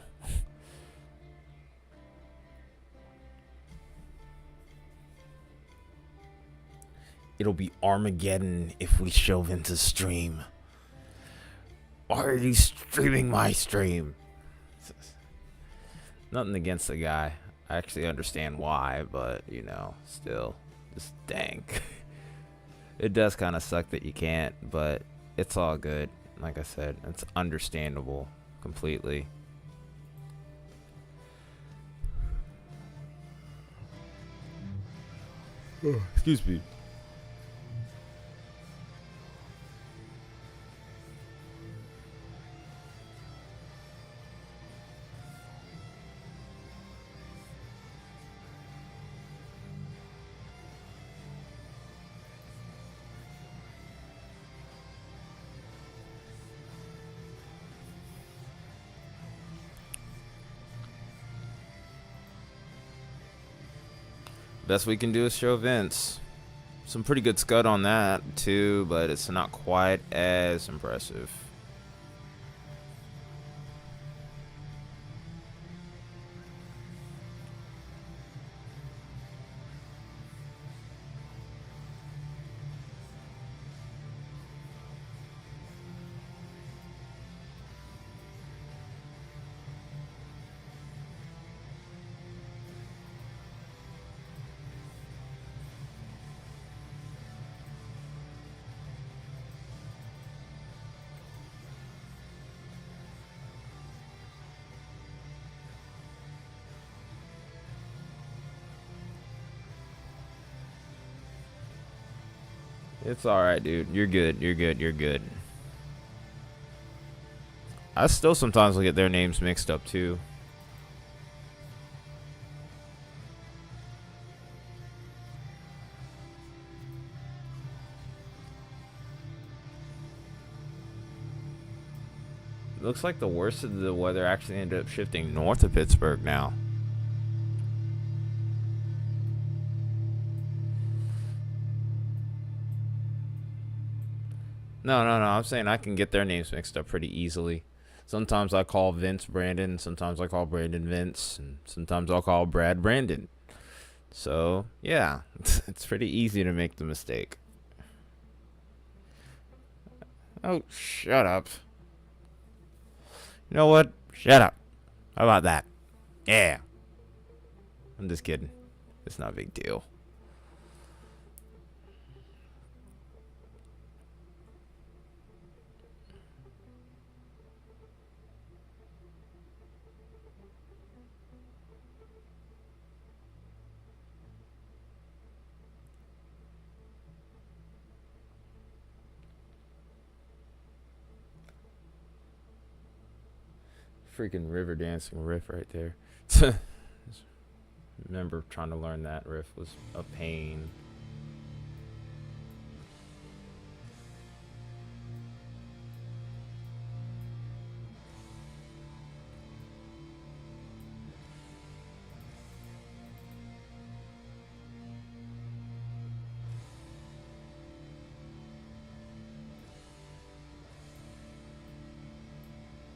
It'll be Armageddon if we show Vince's stream. Why are you streaming my stream? Nothing against the guy. I actually understand why, but, you know, still, just dang. It does kind of suck that you can't, but it's all good. Like I said, it's understandable completely. Oh, excuse me. Best we can do is show Vince. Some pretty good scud on that too, but it's not quite as impressive. It's alright, dude. You're good. You're good. You're good. I still sometimes will get their names mixed up, too. Looks like the worst of the weather actually ended up shifting north of Pittsburgh now. No, no, no. I'm saying I can get their names mixed up pretty easily. Sometimes I call Vince Brandon. Sometimes I call Brandon Vince. And sometimes I'll call Brad Brandon. So, yeah. It's pretty easy to make the mistake. Oh, shut up. You know what? Shut up. How about that? Yeah. I'm just kidding. It's not a big deal. Freaking river dancing riff right there. Remember trying to learn that riff was a pain.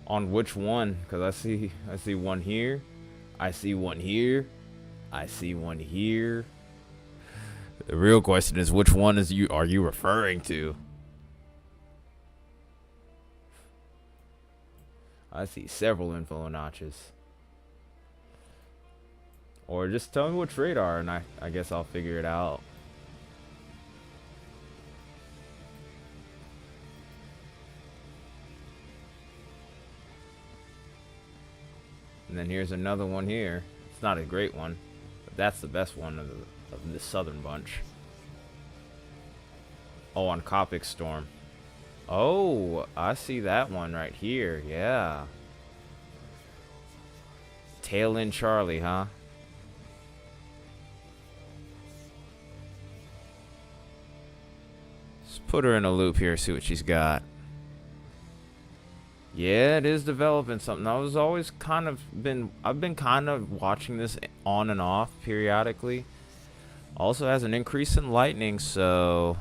On which one? Because I see one here. I see one here. I see one here. The real question is, which one are you referring to? I see several info notches. Or just tell me which radar, and I guess I'll figure it out. And then here's another one here. It's not a great one, but that's the best one of the southern bunch. Oh, on Copic Storm. Oh, I see that one right here. Yeah. Tail End Charlie, huh? Let's put her in a loop here, see what she's got. Yeah, it is developing something. I've been kind of watching this on and off periodically. Also has an increase in lightning, so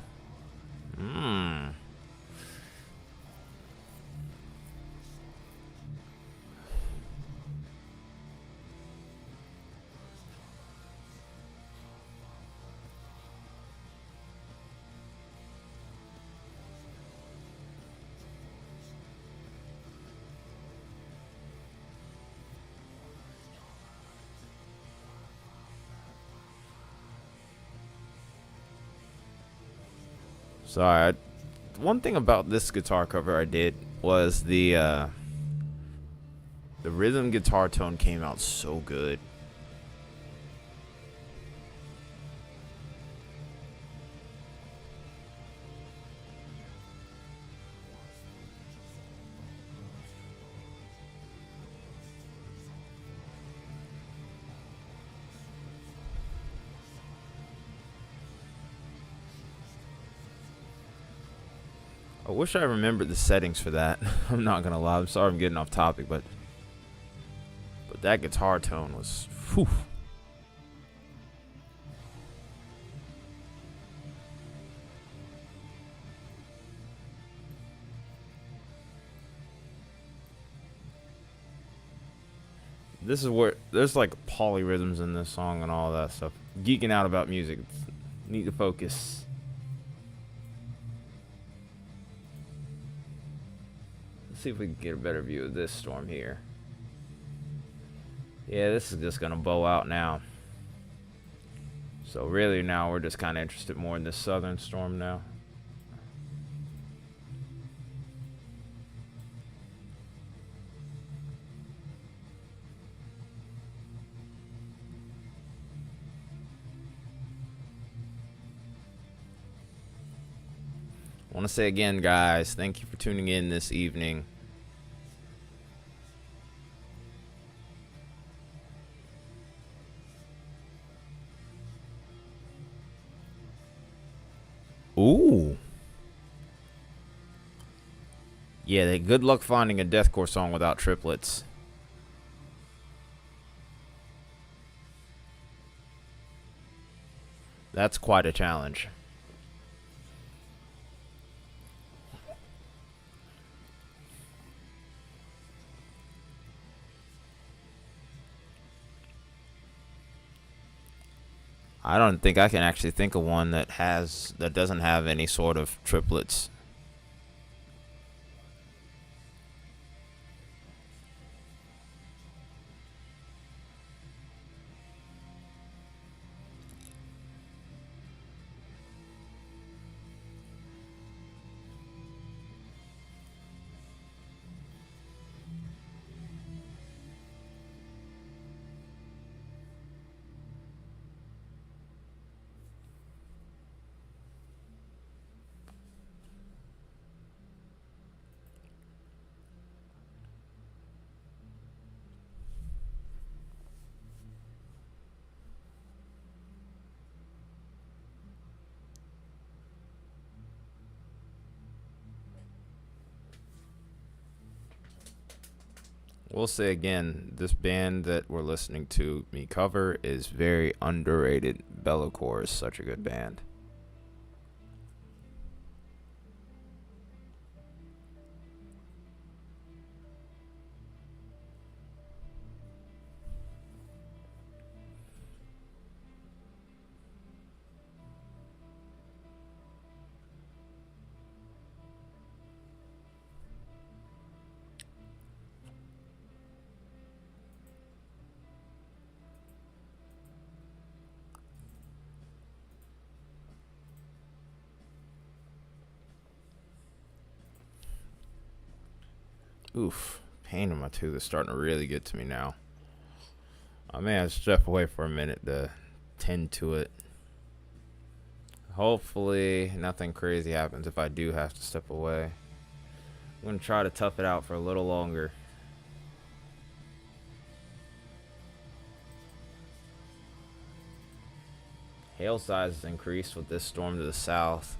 sorry. One thing about this guitar cover I did was the rhythm guitar tone came out so good. I wish I remembered the settings for that. I'm not gonna lie. I'm sorry I'm getting off topic, but that guitar tone was whew. This is where there's like polyrhythms in this song and all that stuff. Geeking out about music. Need to focus. Let's see if we can get a better view of this storm here. Yeah, this is just gonna bow out now. So really now we're just kind of interested more in this southern storm now. want to say again, guys, thank you for tuning in this evening. Ooh. Yeah, good luck finding a deathcore song without triplets. That's quite a challenge. I don't think I can actually think of one that doesn't have any sort of triplets. We'll say again, this band that we're listening to me cover is very underrated. Bellacore is such a good band. Oof, pain in my tooth is starting to really get to me now. I may have to step away for a minute to tend to it. Hopefully nothing crazy happens if I do have to step away. I'm going to try to tough it out for a little longer. Hail size has increased with this storm to the south.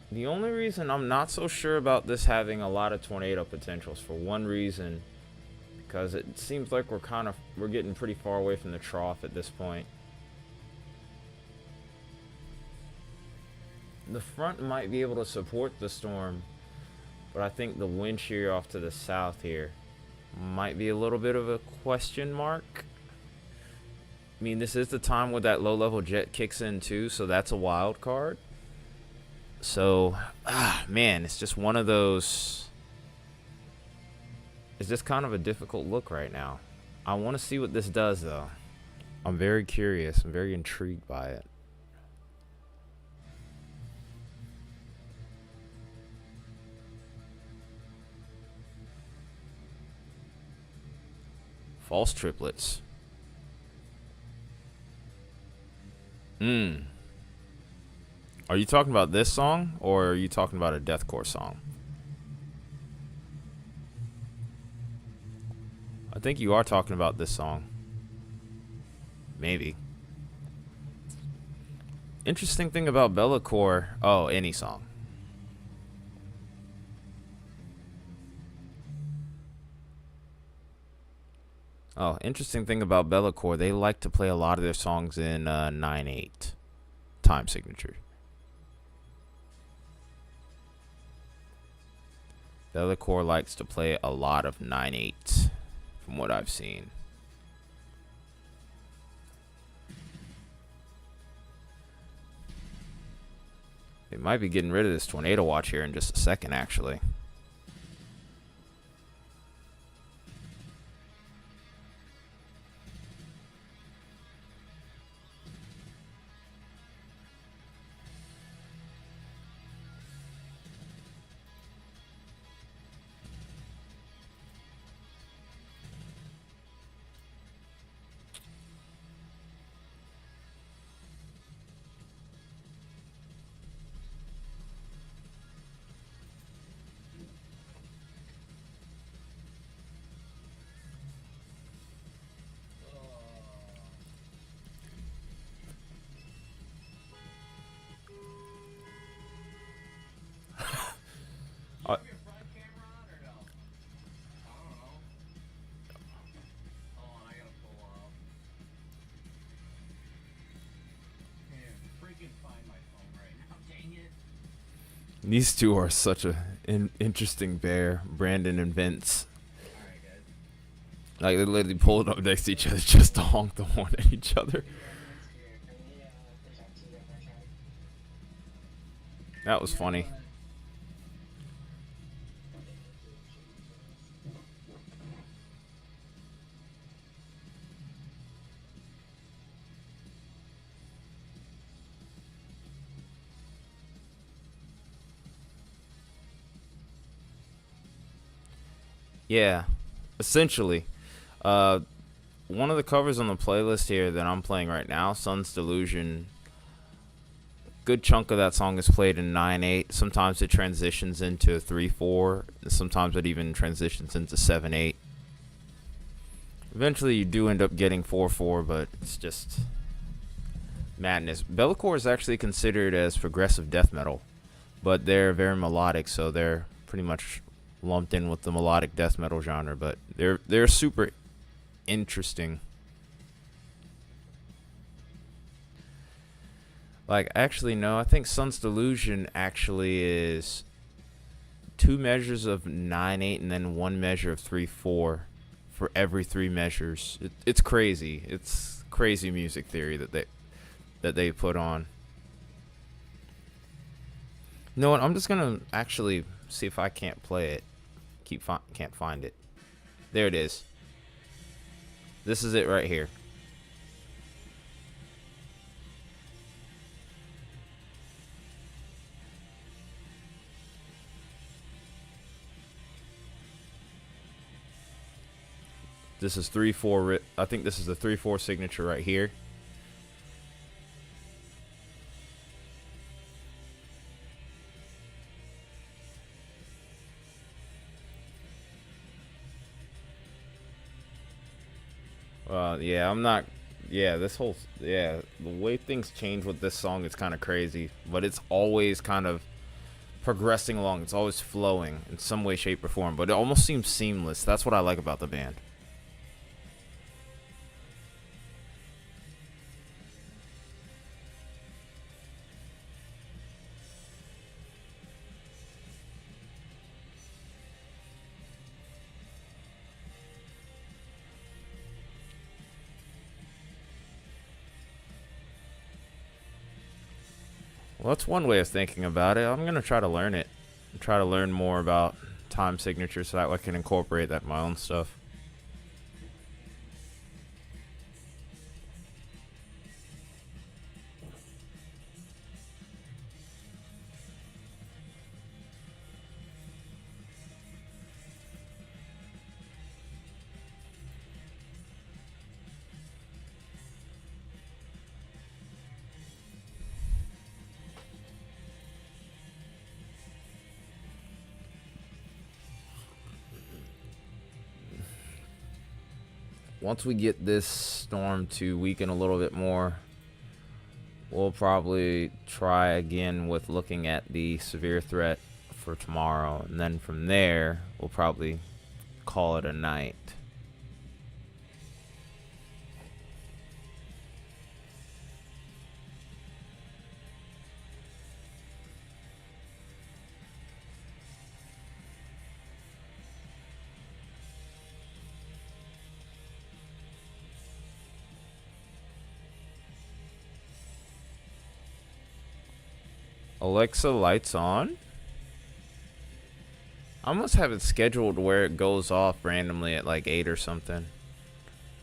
The only reason I'm not so sure about this having a lot of tornado potential is for one reason, because it seems like we're getting pretty far away from the trough at this point. The front might be able to support the storm, but I think the wind shear off to the south here might be a little bit of a question mark. I mean, this is the time where that low-level jet kicks in too, so that's a wild card. So, man, it's just one of those. It's just kind of a difficult look right now. I want to see what this does, though. I'm very curious. I'm very intrigued by it. False triplets. Are you talking about this song, or are you talking about a deathcore song? I think you are talking about this song. Maybe. Interesting thing about Bellacore. Oh, any song. Oh, interesting thing about Bellacore. They like to play a lot of their songs in 9/8 time signature. Bellacore likes to play a lot of 9/8 from what I've seen. They might be getting rid of this tornado watch here in just a second, actually. These two are such a interesting pair, Brandon and Vince. Like they literally pulled up next to each other just to honk the horn at each other. That was funny. Yeah, essentially. Uh, One of the covers on the playlist here that I'm playing right now, Sun's Delusion. Good chunk of that song is played in 9/8. Sometimes it transitions into 3/4. Sometimes it even transitions into 7/8. Eventually, you do end up getting 4/4, but it's just madness. Bellacore is actually considered as progressive death metal, but they're very melodic, so they're pretty much lumped in with the melodic death metal genre. But they're super interesting. Like, actually, no, I think Sun's Delusion actually is 2 measures of 9/8 and then 1 measure of 3/4 for every 3 measures. It's crazy. It's crazy music theory that they put on. You know what? I'm just gonna actually see if I can't play it. Can't find it. There it is. This is it right here. This is 3/4. I think this is the 3/4 signature right here. Yeah, I'm not. Yeah, the way things change with this song, it's kind of crazy. But it's always kind of progressing along. It's always flowing in some way, shape, or form. But it almost seems seamless. That's what I like about the band. Well, that's one way of thinking about it. I'm gonna try to learn it. Try to learn more about time signatures so that I can incorporate that in my own stuff. Once we get this storm to weaken a little bit more, we'll probably try again with looking at the severe threat for tomorrow. And then from there, we'll probably call it a night. Alexa, lights on. I must have it scheduled where it goes off randomly at like 8 or something.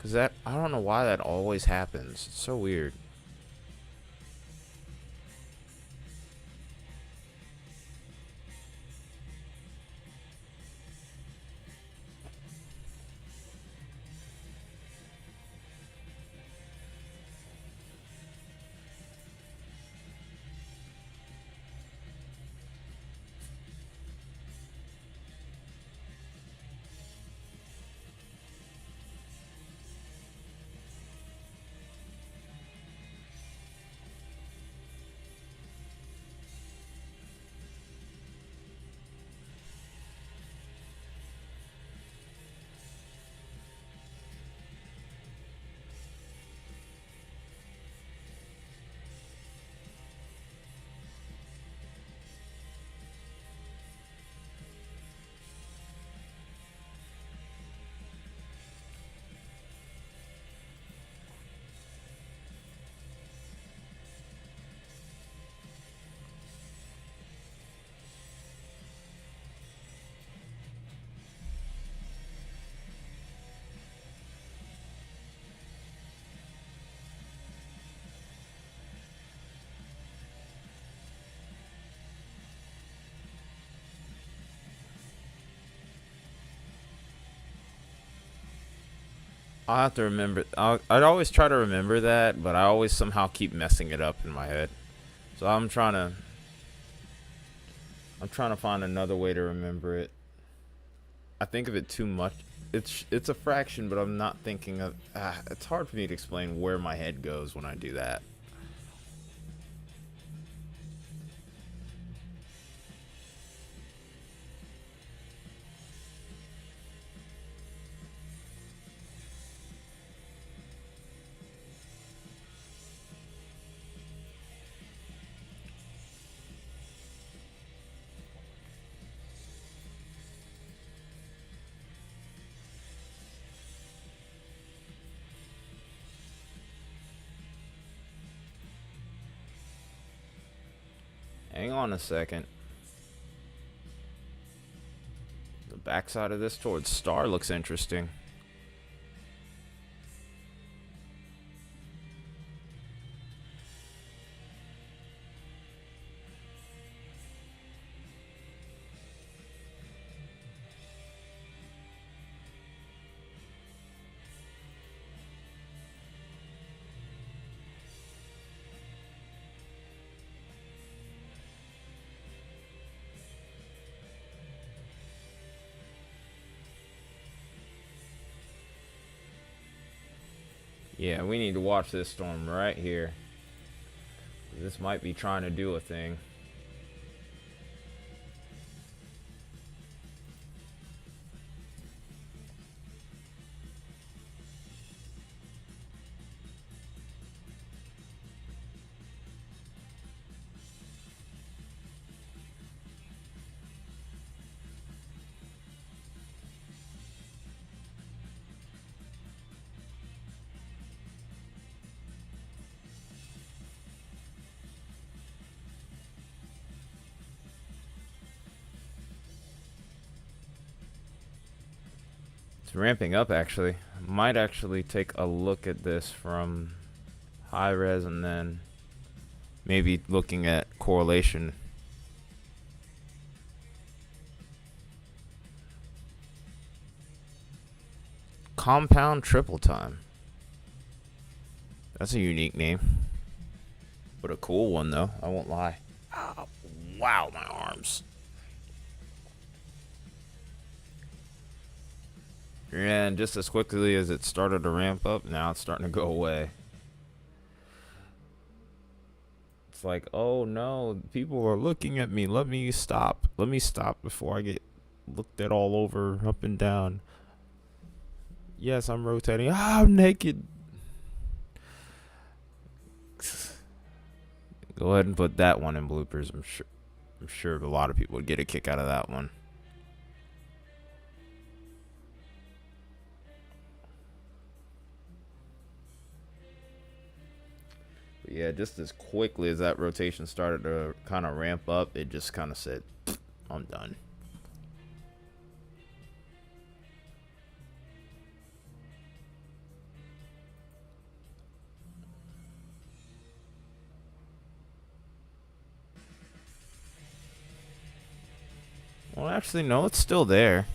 Cause I don't know why that always happens. It's so weird. I'll have to remember. I'd always try to remember that, but I always somehow keep messing it up in my head. So I'm trying to find another way to remember it. I think of it too much. It's a fraction, but I'm not thinking of. It's hard for me to explain where my head goes when I do that. Hang on a second. The backside of this towards star looks interesting. Yeah, we need to watch this storm right here. This might be trying to do a thing. It's ramping up actually. Might actually take a look at this from high res and then maybe looking at correlation. Compound triple time. That's a unique name. But a cool one though, I won't lie. Oh, wow, my arms. And just as quickly as it started to ramp up, now it's starting to go away. It's like, oh no, people are looking at me. Let me stop. Let me stop before I get looked at all over, up and down. Yes, I'm rotating. Ah, I'm naked. Go ahead and put that one in bloopers. I'm sure a lot of people would get a kick out of that one. But yeah, just as quickly as that rotation started to kind of ramp up, it just kind of said, I'm done. Well, actually, no, it's still there.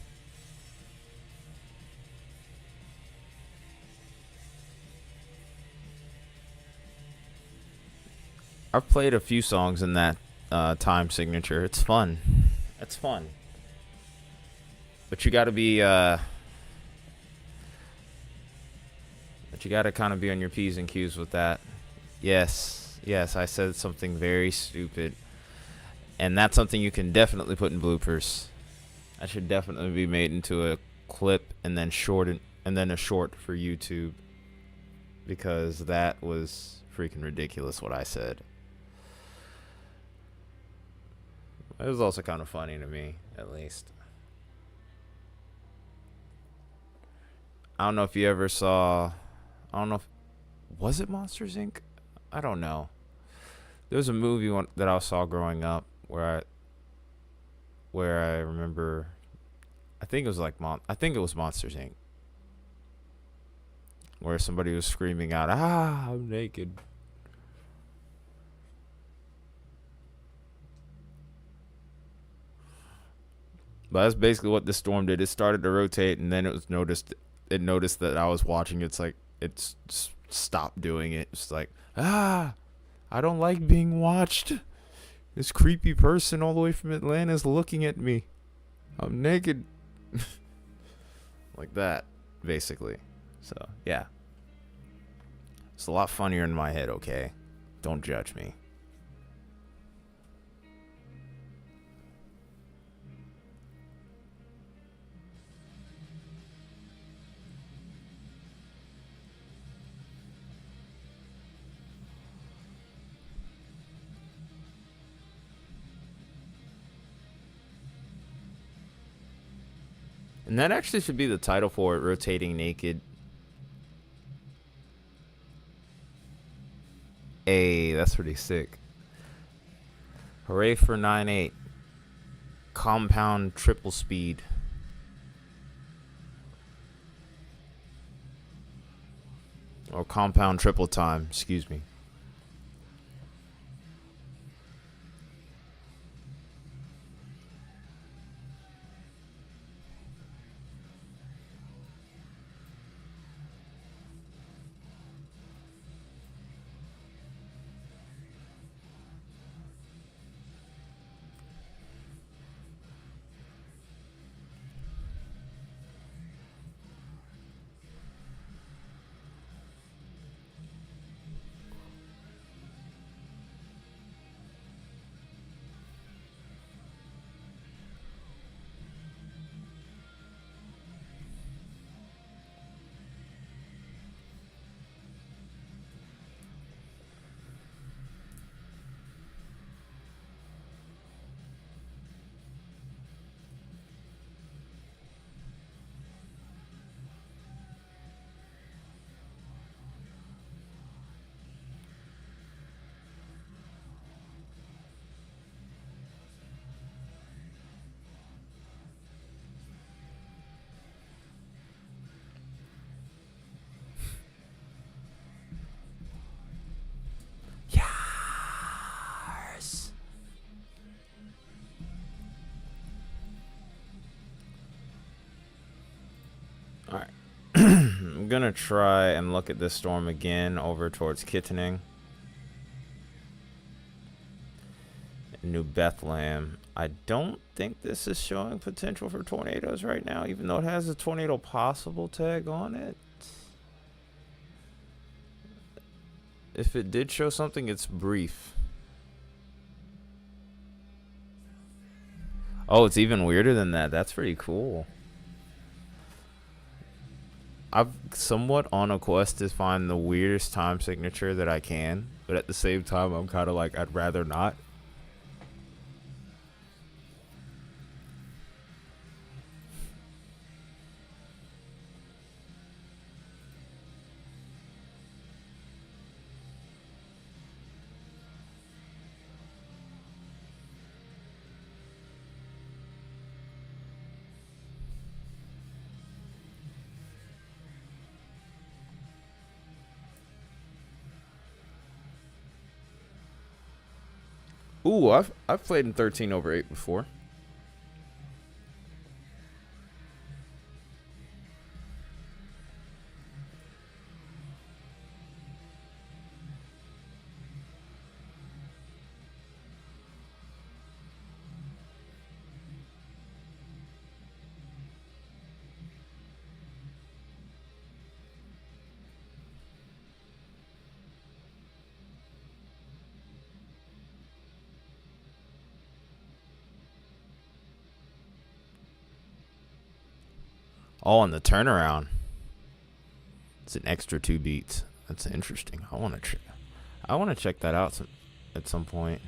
I've played a few songs in that time signature. It's fun. It's fun. But you gotta be, but you gotta kind of be on your P's and Q's with that. Yes, I said something very stupid. And that's something you can definitely put in bloopers. That should definitely be made into a clip and then shortened, and then a short for YouTube. Because that was freaking ridiculous what I said. It was also kind of funny to me, at least. I don't know if you ever saw. I don't know if. Was it Monsters Inc.? I don't know. There was a movie that I saw growing up where I remember. I think it was I think it was Monsters Inc. Where somebody was screaming out, "Ah, I'm naked." But that's basically what the storm did. It started to rotate, and then it was noticed it noticed that I was watching. It's like it's stopped doing it. It's like, I don't like being watched. This creepy person all the way from Atlanta is looking at me. I'm naked. Like that, basically. So, yeah. It's a lot funnier in my head, okay? Don't judge me. And that actually should be the title for it, Rotating Naked. Hey, that's pretty sick. Hooray for 9.8. Compound triple speed. Or compound triple time, excuse me. Yes. Alright. I'm gonna try and look at this storm again over towards Kittening. New Bethlehem. I don't think this is showing potential for tornadoes right now, even though it has a tornado possible tag on it. If it did show something, it's brief. Oh, it's even weirder than that. That's pretty cool. I'm somewhat on a quest to find the weirdest time signature that I can, but at the same time, I'm kind of like, I'd rather not. Ooh, I've played in 13/8 before. Oh, and the turnaround. It's an extra 2 beats. That's interesting. I want to check that out at some point.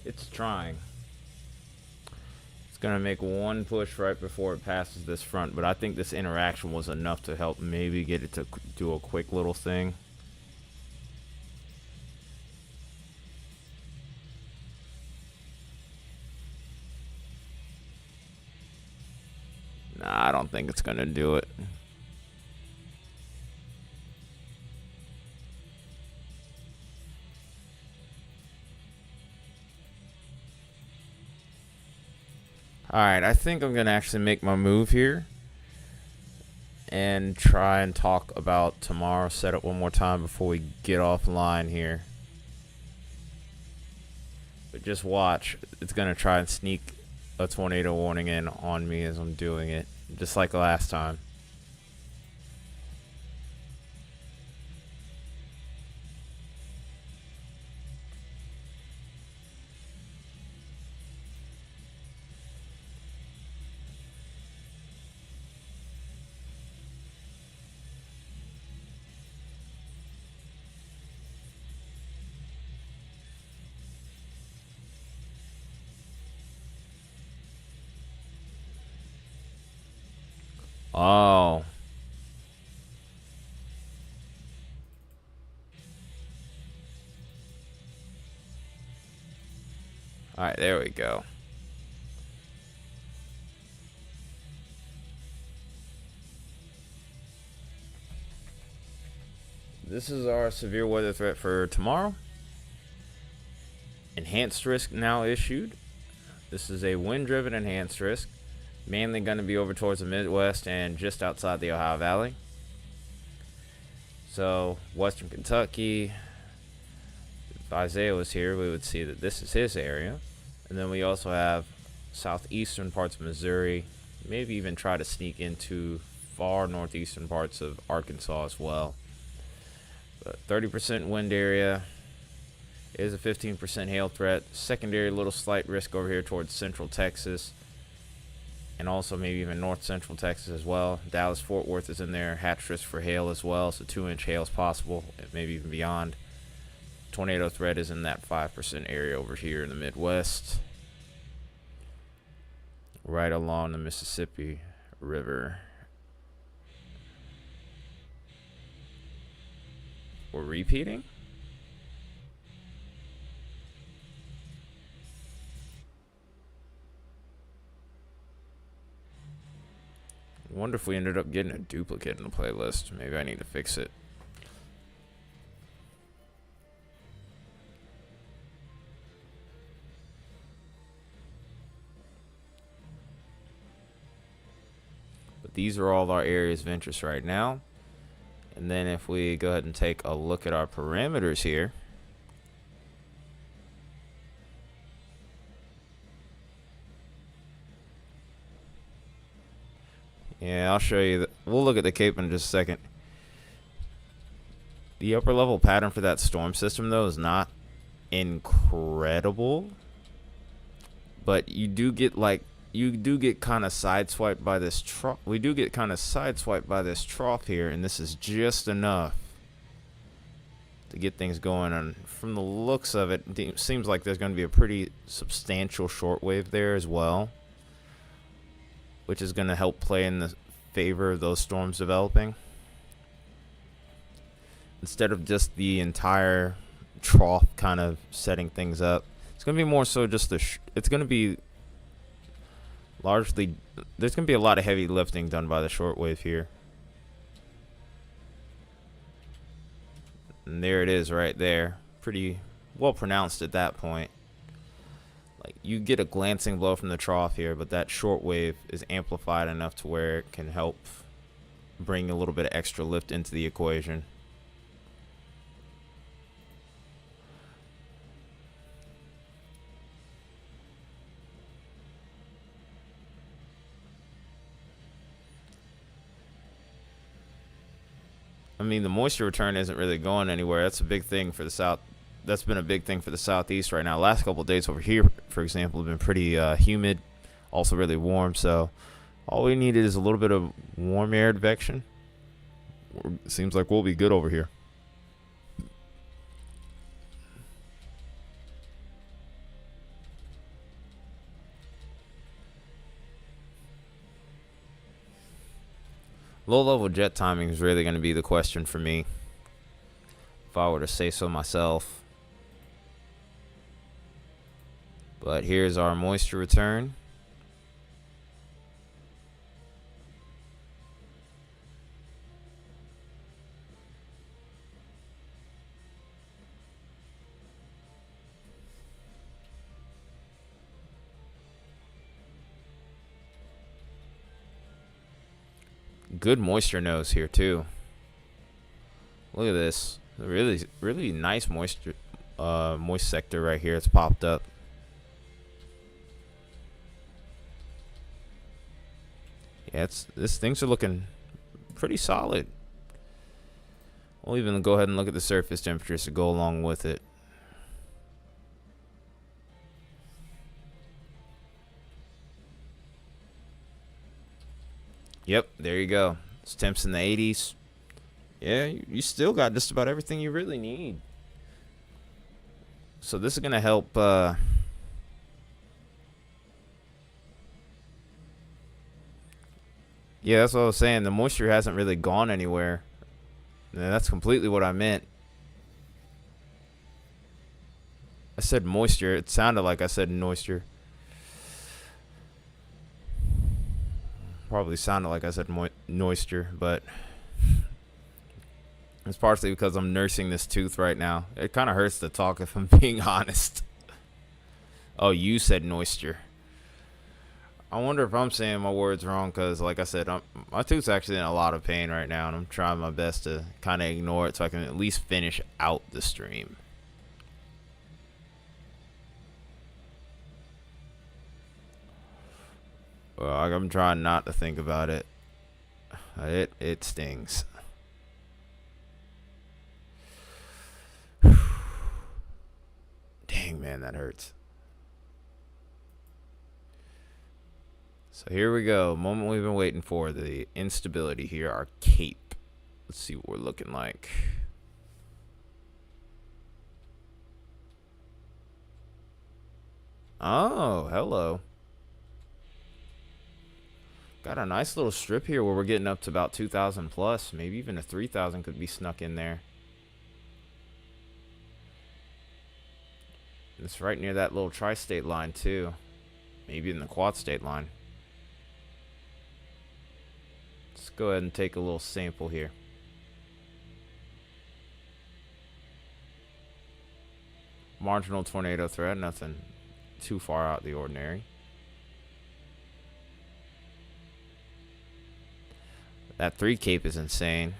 It's trying. It's going to make one push right before it passes this front, but I think this interaction was enough to help maybe get it to do a quick little thing. Nah, I don't think it's going to do it. Alright, I think I'm going to actually make my move here and try and talk about tomorrow. Set it one more time before we get offline here. But just watch. It's going to try and sneak a tornado warning in on me as I'm doing it, just like last time. Oh. Alright, there we go. This is our severe weather threat for tomorrow. Enhanced risk now issued. This is a wind-driven enhanced risk. Mainly going to be over towards the Midwest and just outside the Ohio Valley. So, Western Kentucky. If Isaiah was here, we would see that this is his area. And then we also have southeastern parts of Missouri. Maybe even try to sneak into far northeastern parts of Arkansas as well. But 30% wind area. Is a 15% hail threat. Secondary little slight risk over here towards central Texas. And also maybe even north central Texas as well. Dallas-Fort Worth is in there. Hatch risk for hail as well. So 2-inch hail is possible. Maybe even beyond. Tornado threat is in that 5% area over here in the Midwest. Right along the Mississippi River. We're repeating? I wonder if we ended up getting a duplicate in the playlist. Maybe I need to fix it. But these are all our areas of interest right now. And then if we go ahead and take a look at our parameters here. Yeah, I'll show you. We'll look at the Cape in just a second. The upper level pattern for that storm system, though, is not incredible. But you do get kind of sideswiped by this trough. We do get kind of sideswiped by this trough here, and this is just enough to get things going. And from the looks of it, it seems like there's going to be a pretty substantial shortwave there as well, which is going to help play in the favor of those storms developing. Instead of just the entire trough kind of setting things up, it's going to be more so just it's going to be largely, there's going to be a lot of heavy lifting done by the shortwave here. And there it is right there. Pretty well pronounced at that point. Like, you get a glancing blow from the trough here, but that shortwave is amplified enough to where it can help bring a little bit of extra lift into the equation. I mean, the moisture return isn't really going anywhere. That's a big thing for the south. That's been a big thing for the southeast right now. Last couple of days over here, for example, have been pretty humid, also really warm. So all we needed is a little bit of warm air advection. Seems like we'll be good over here. Low-level jet timing is really going to be the question for me, if I were to say so myself. But here's our moisture return. Good moisture nose here too. Look at this. Really, really nice moisture, moist sector right here. It's popped up. Yeah, this things are looking pretty solid. We'll even go ahead and look at the surface temperatures to go along with it. Yep, there you go. It's temps in the 80s. Yeah, you still got just about everything you really need. So this is going to help. Yeah, that's what I was saying. The moisture hasn't really gone anywhere. And that's completely what I meant. I said moisture. It sounded like I said moisture. Probably sounded like I said moisture, but it's partially because I'm nursing this tooth right now. It kind of hurts to talk if I'm being honest. Oh, you said moisture. I wonder if I'm saying my words wrong because, like I said, my tooth's actually in a lot of pain right now, and I'm trying my best to kind of ignore it so I can at least finish out the stream. Well, I'm trying not to think about it. It stings. Dang, man, that hurts. So here we go. Moment we've been waiting for. The instability here. Our cape. Let's see what we're looking like. Oh, hello. Got a nice little strip here where we're getting up to about 2,000 plus. Maybe even a 3,000 could be snuck in there. It's right near that little tri-state line too. Maybe in the quad state line. Let's go ahead and take a little sample here. Marginal tornado threat, nothing too far out of the ordinary. That 3 cape is insane.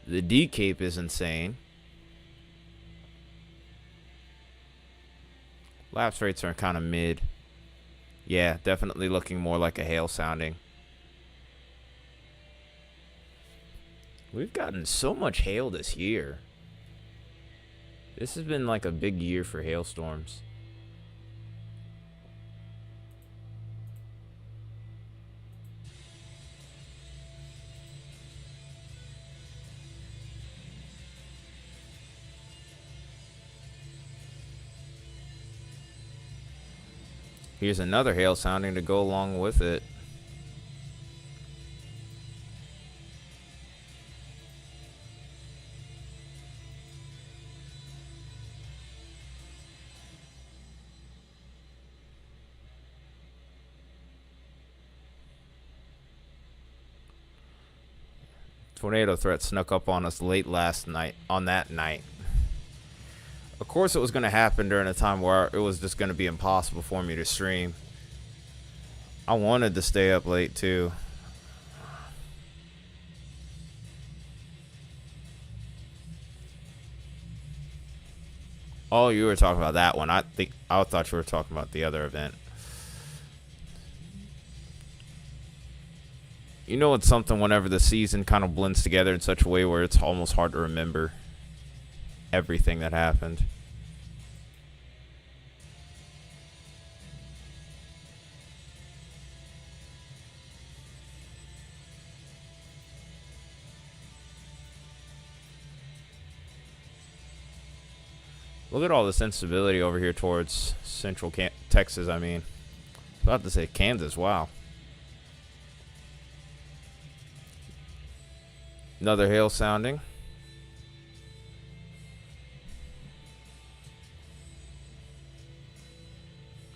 The D cape is insane. Lapse rates are kind of mid. Yeah, definitely looking more like a hail sounding. We've gotten so much hail this year. This has been like a big year for hailstorms. Here's another hail sounding to go along with it. Tornado threat snuck up on us late last night, on that night. Of course it was going to happen during a time where it was just going to be impossible for me to stream. I wanted to stay up late too. Oh, you were talking about that one. I thought you were talking about the other event. You know, it's something whenever the season kind of blends together in such a way where it's almost hard to remember everything that happened. Look at all this instability over here towards central Texas, I mean. I was about to say Kansas, wow. Another hail sounding.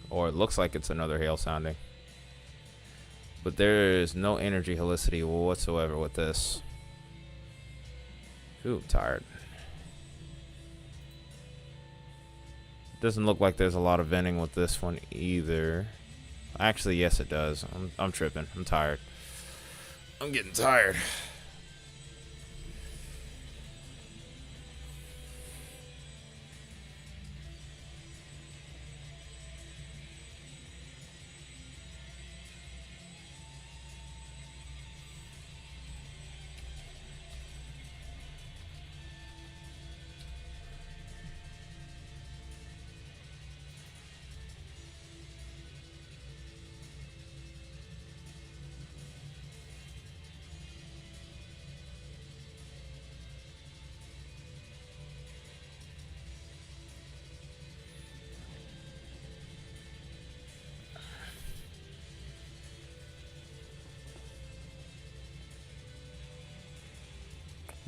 Or it looks like it's another hail sounding. But there is no energy helicity whatsoever with this. Ooh, I'm tired. Doesn't look like there's a lot of venting with this one either. Actually, yes it does. I'm tripping. I'm tired. I'm getting tired.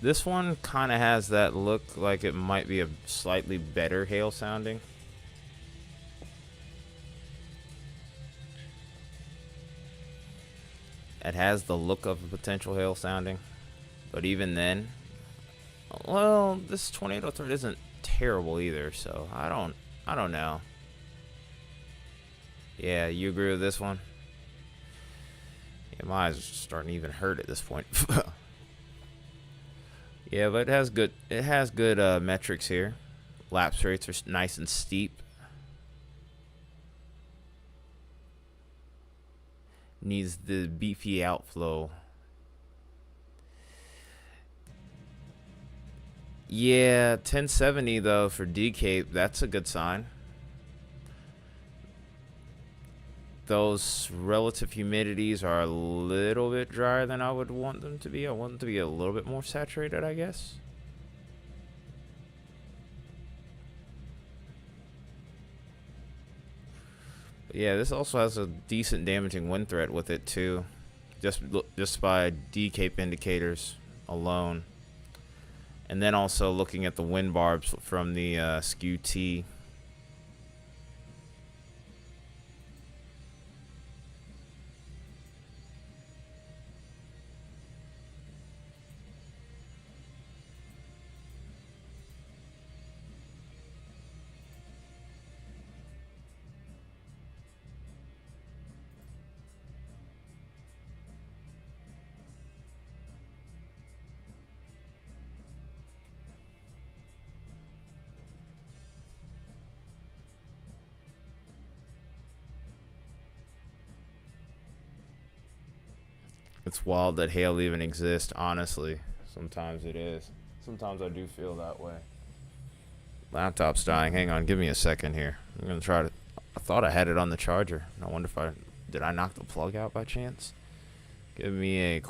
This one kind of has that look like it might be a slightly better hail sounding. It has the look of a potential hail sounding. But even then, well, this tornado threat isn't terrible either, so I don't know. Yeah, you agree with this one? Yeah, my eyes are starting to even hurt at this point. Yeah, but it has good metrics here. Lapse rates are nice and steep. Needs the beefy outflow. Yeah, 1070 though for decape, that's a good sign. Those relative humidities are a little bit drier than I would want them to be. I want them to be a little bit more saturated, I guess. But yeah, this also has a decent damaging wind threat with it too, just by decape indicators alone. And then also looking at the wind barbs from the skew T. It's wild that hail even exists, honestly. Sometimes it is. Sometimes I do feel that way. Laptop's dying. Hang on, give me a second here. I'm gonna try to. I thought I had it on the charger. I wonder if I did. I knock the plug out by chance? Give me a.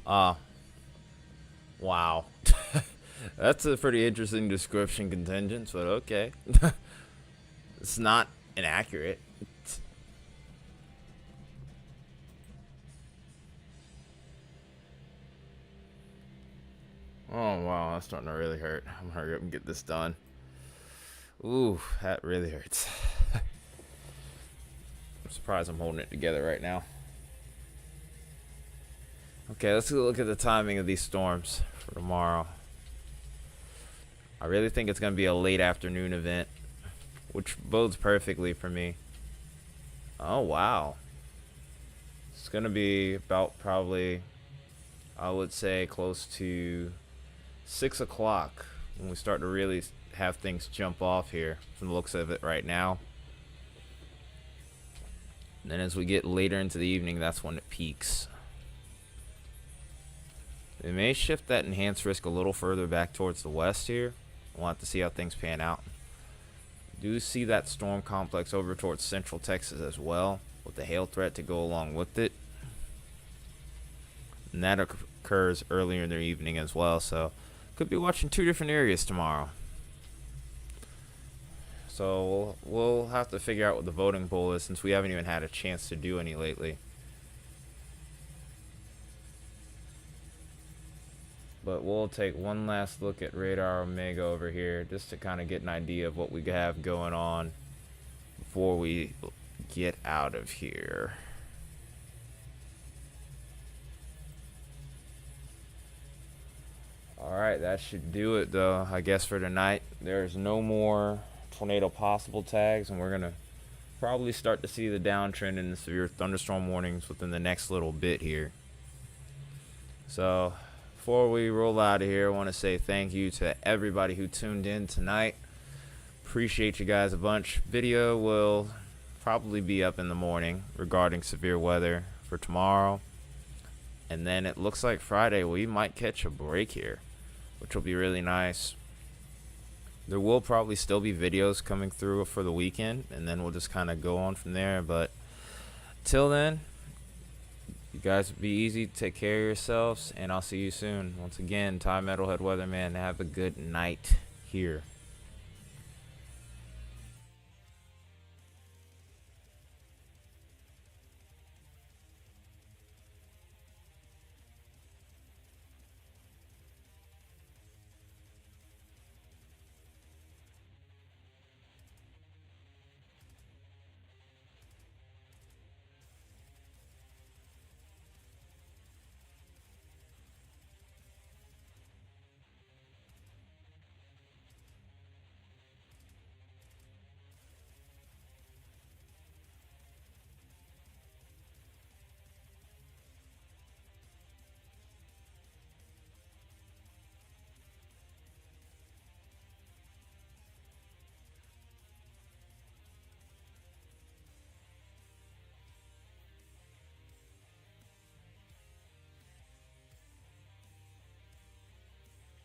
Uh, wow. That's a pretty interesting description, contingents, but okay. It's not inaccurate. Oh, wow, that's starting to really hurt. I'm gonna hurry up and get this done. Ooh, that really hurts. I'm surprised I'm holding it together right now. Okay, let's look at the timing of these storms for tomorrow. I really think it's going to be a late afternoon event, which bodes perfectly for me. Oh, wow. It's going to be about probably, I would say, close to 6 o'clock when we start to really have things jump off here from the looks of it right now. And then as we get later into the evening, that's when it peaks. We may shift that enhanced risk a little further back towards the west here. We'll have to see how things pan out. Do see that storm complex over towards central Texas as well, with the hail threat to go along with it. And that occurs earlier in the evening as well, so could be watching 2 different areas tomorrow. So we'll have to figure out what the voting poll is, since we haven't even had a chance to do any lately. But we'll take one last look at Radar Omega over here, just to kind of get an idea of what we have going on before we get out of here. Alright, that should do it though, I guess, for tonight. There's no more tornado possible tags, and we're going to probably start to see the downtrend in the severe thunderstorm warnings within the next little bit here. So before we roll out of here, I want to say thank you to everybody who tuned in tonight. Appreciate you guys a bunch. Video will probably be up in the morning regarding severe weather for tomorrow. And then it looks like Friday we might catch a break here, which will be really nice. There will probably still be videos coming through for the weekend, and then we'll just kind of go on from there. But till then, you guys be easy, take care of yourselves, and I'll see you soon. Once again, Ty Metalhead Weatherman, have a good night here.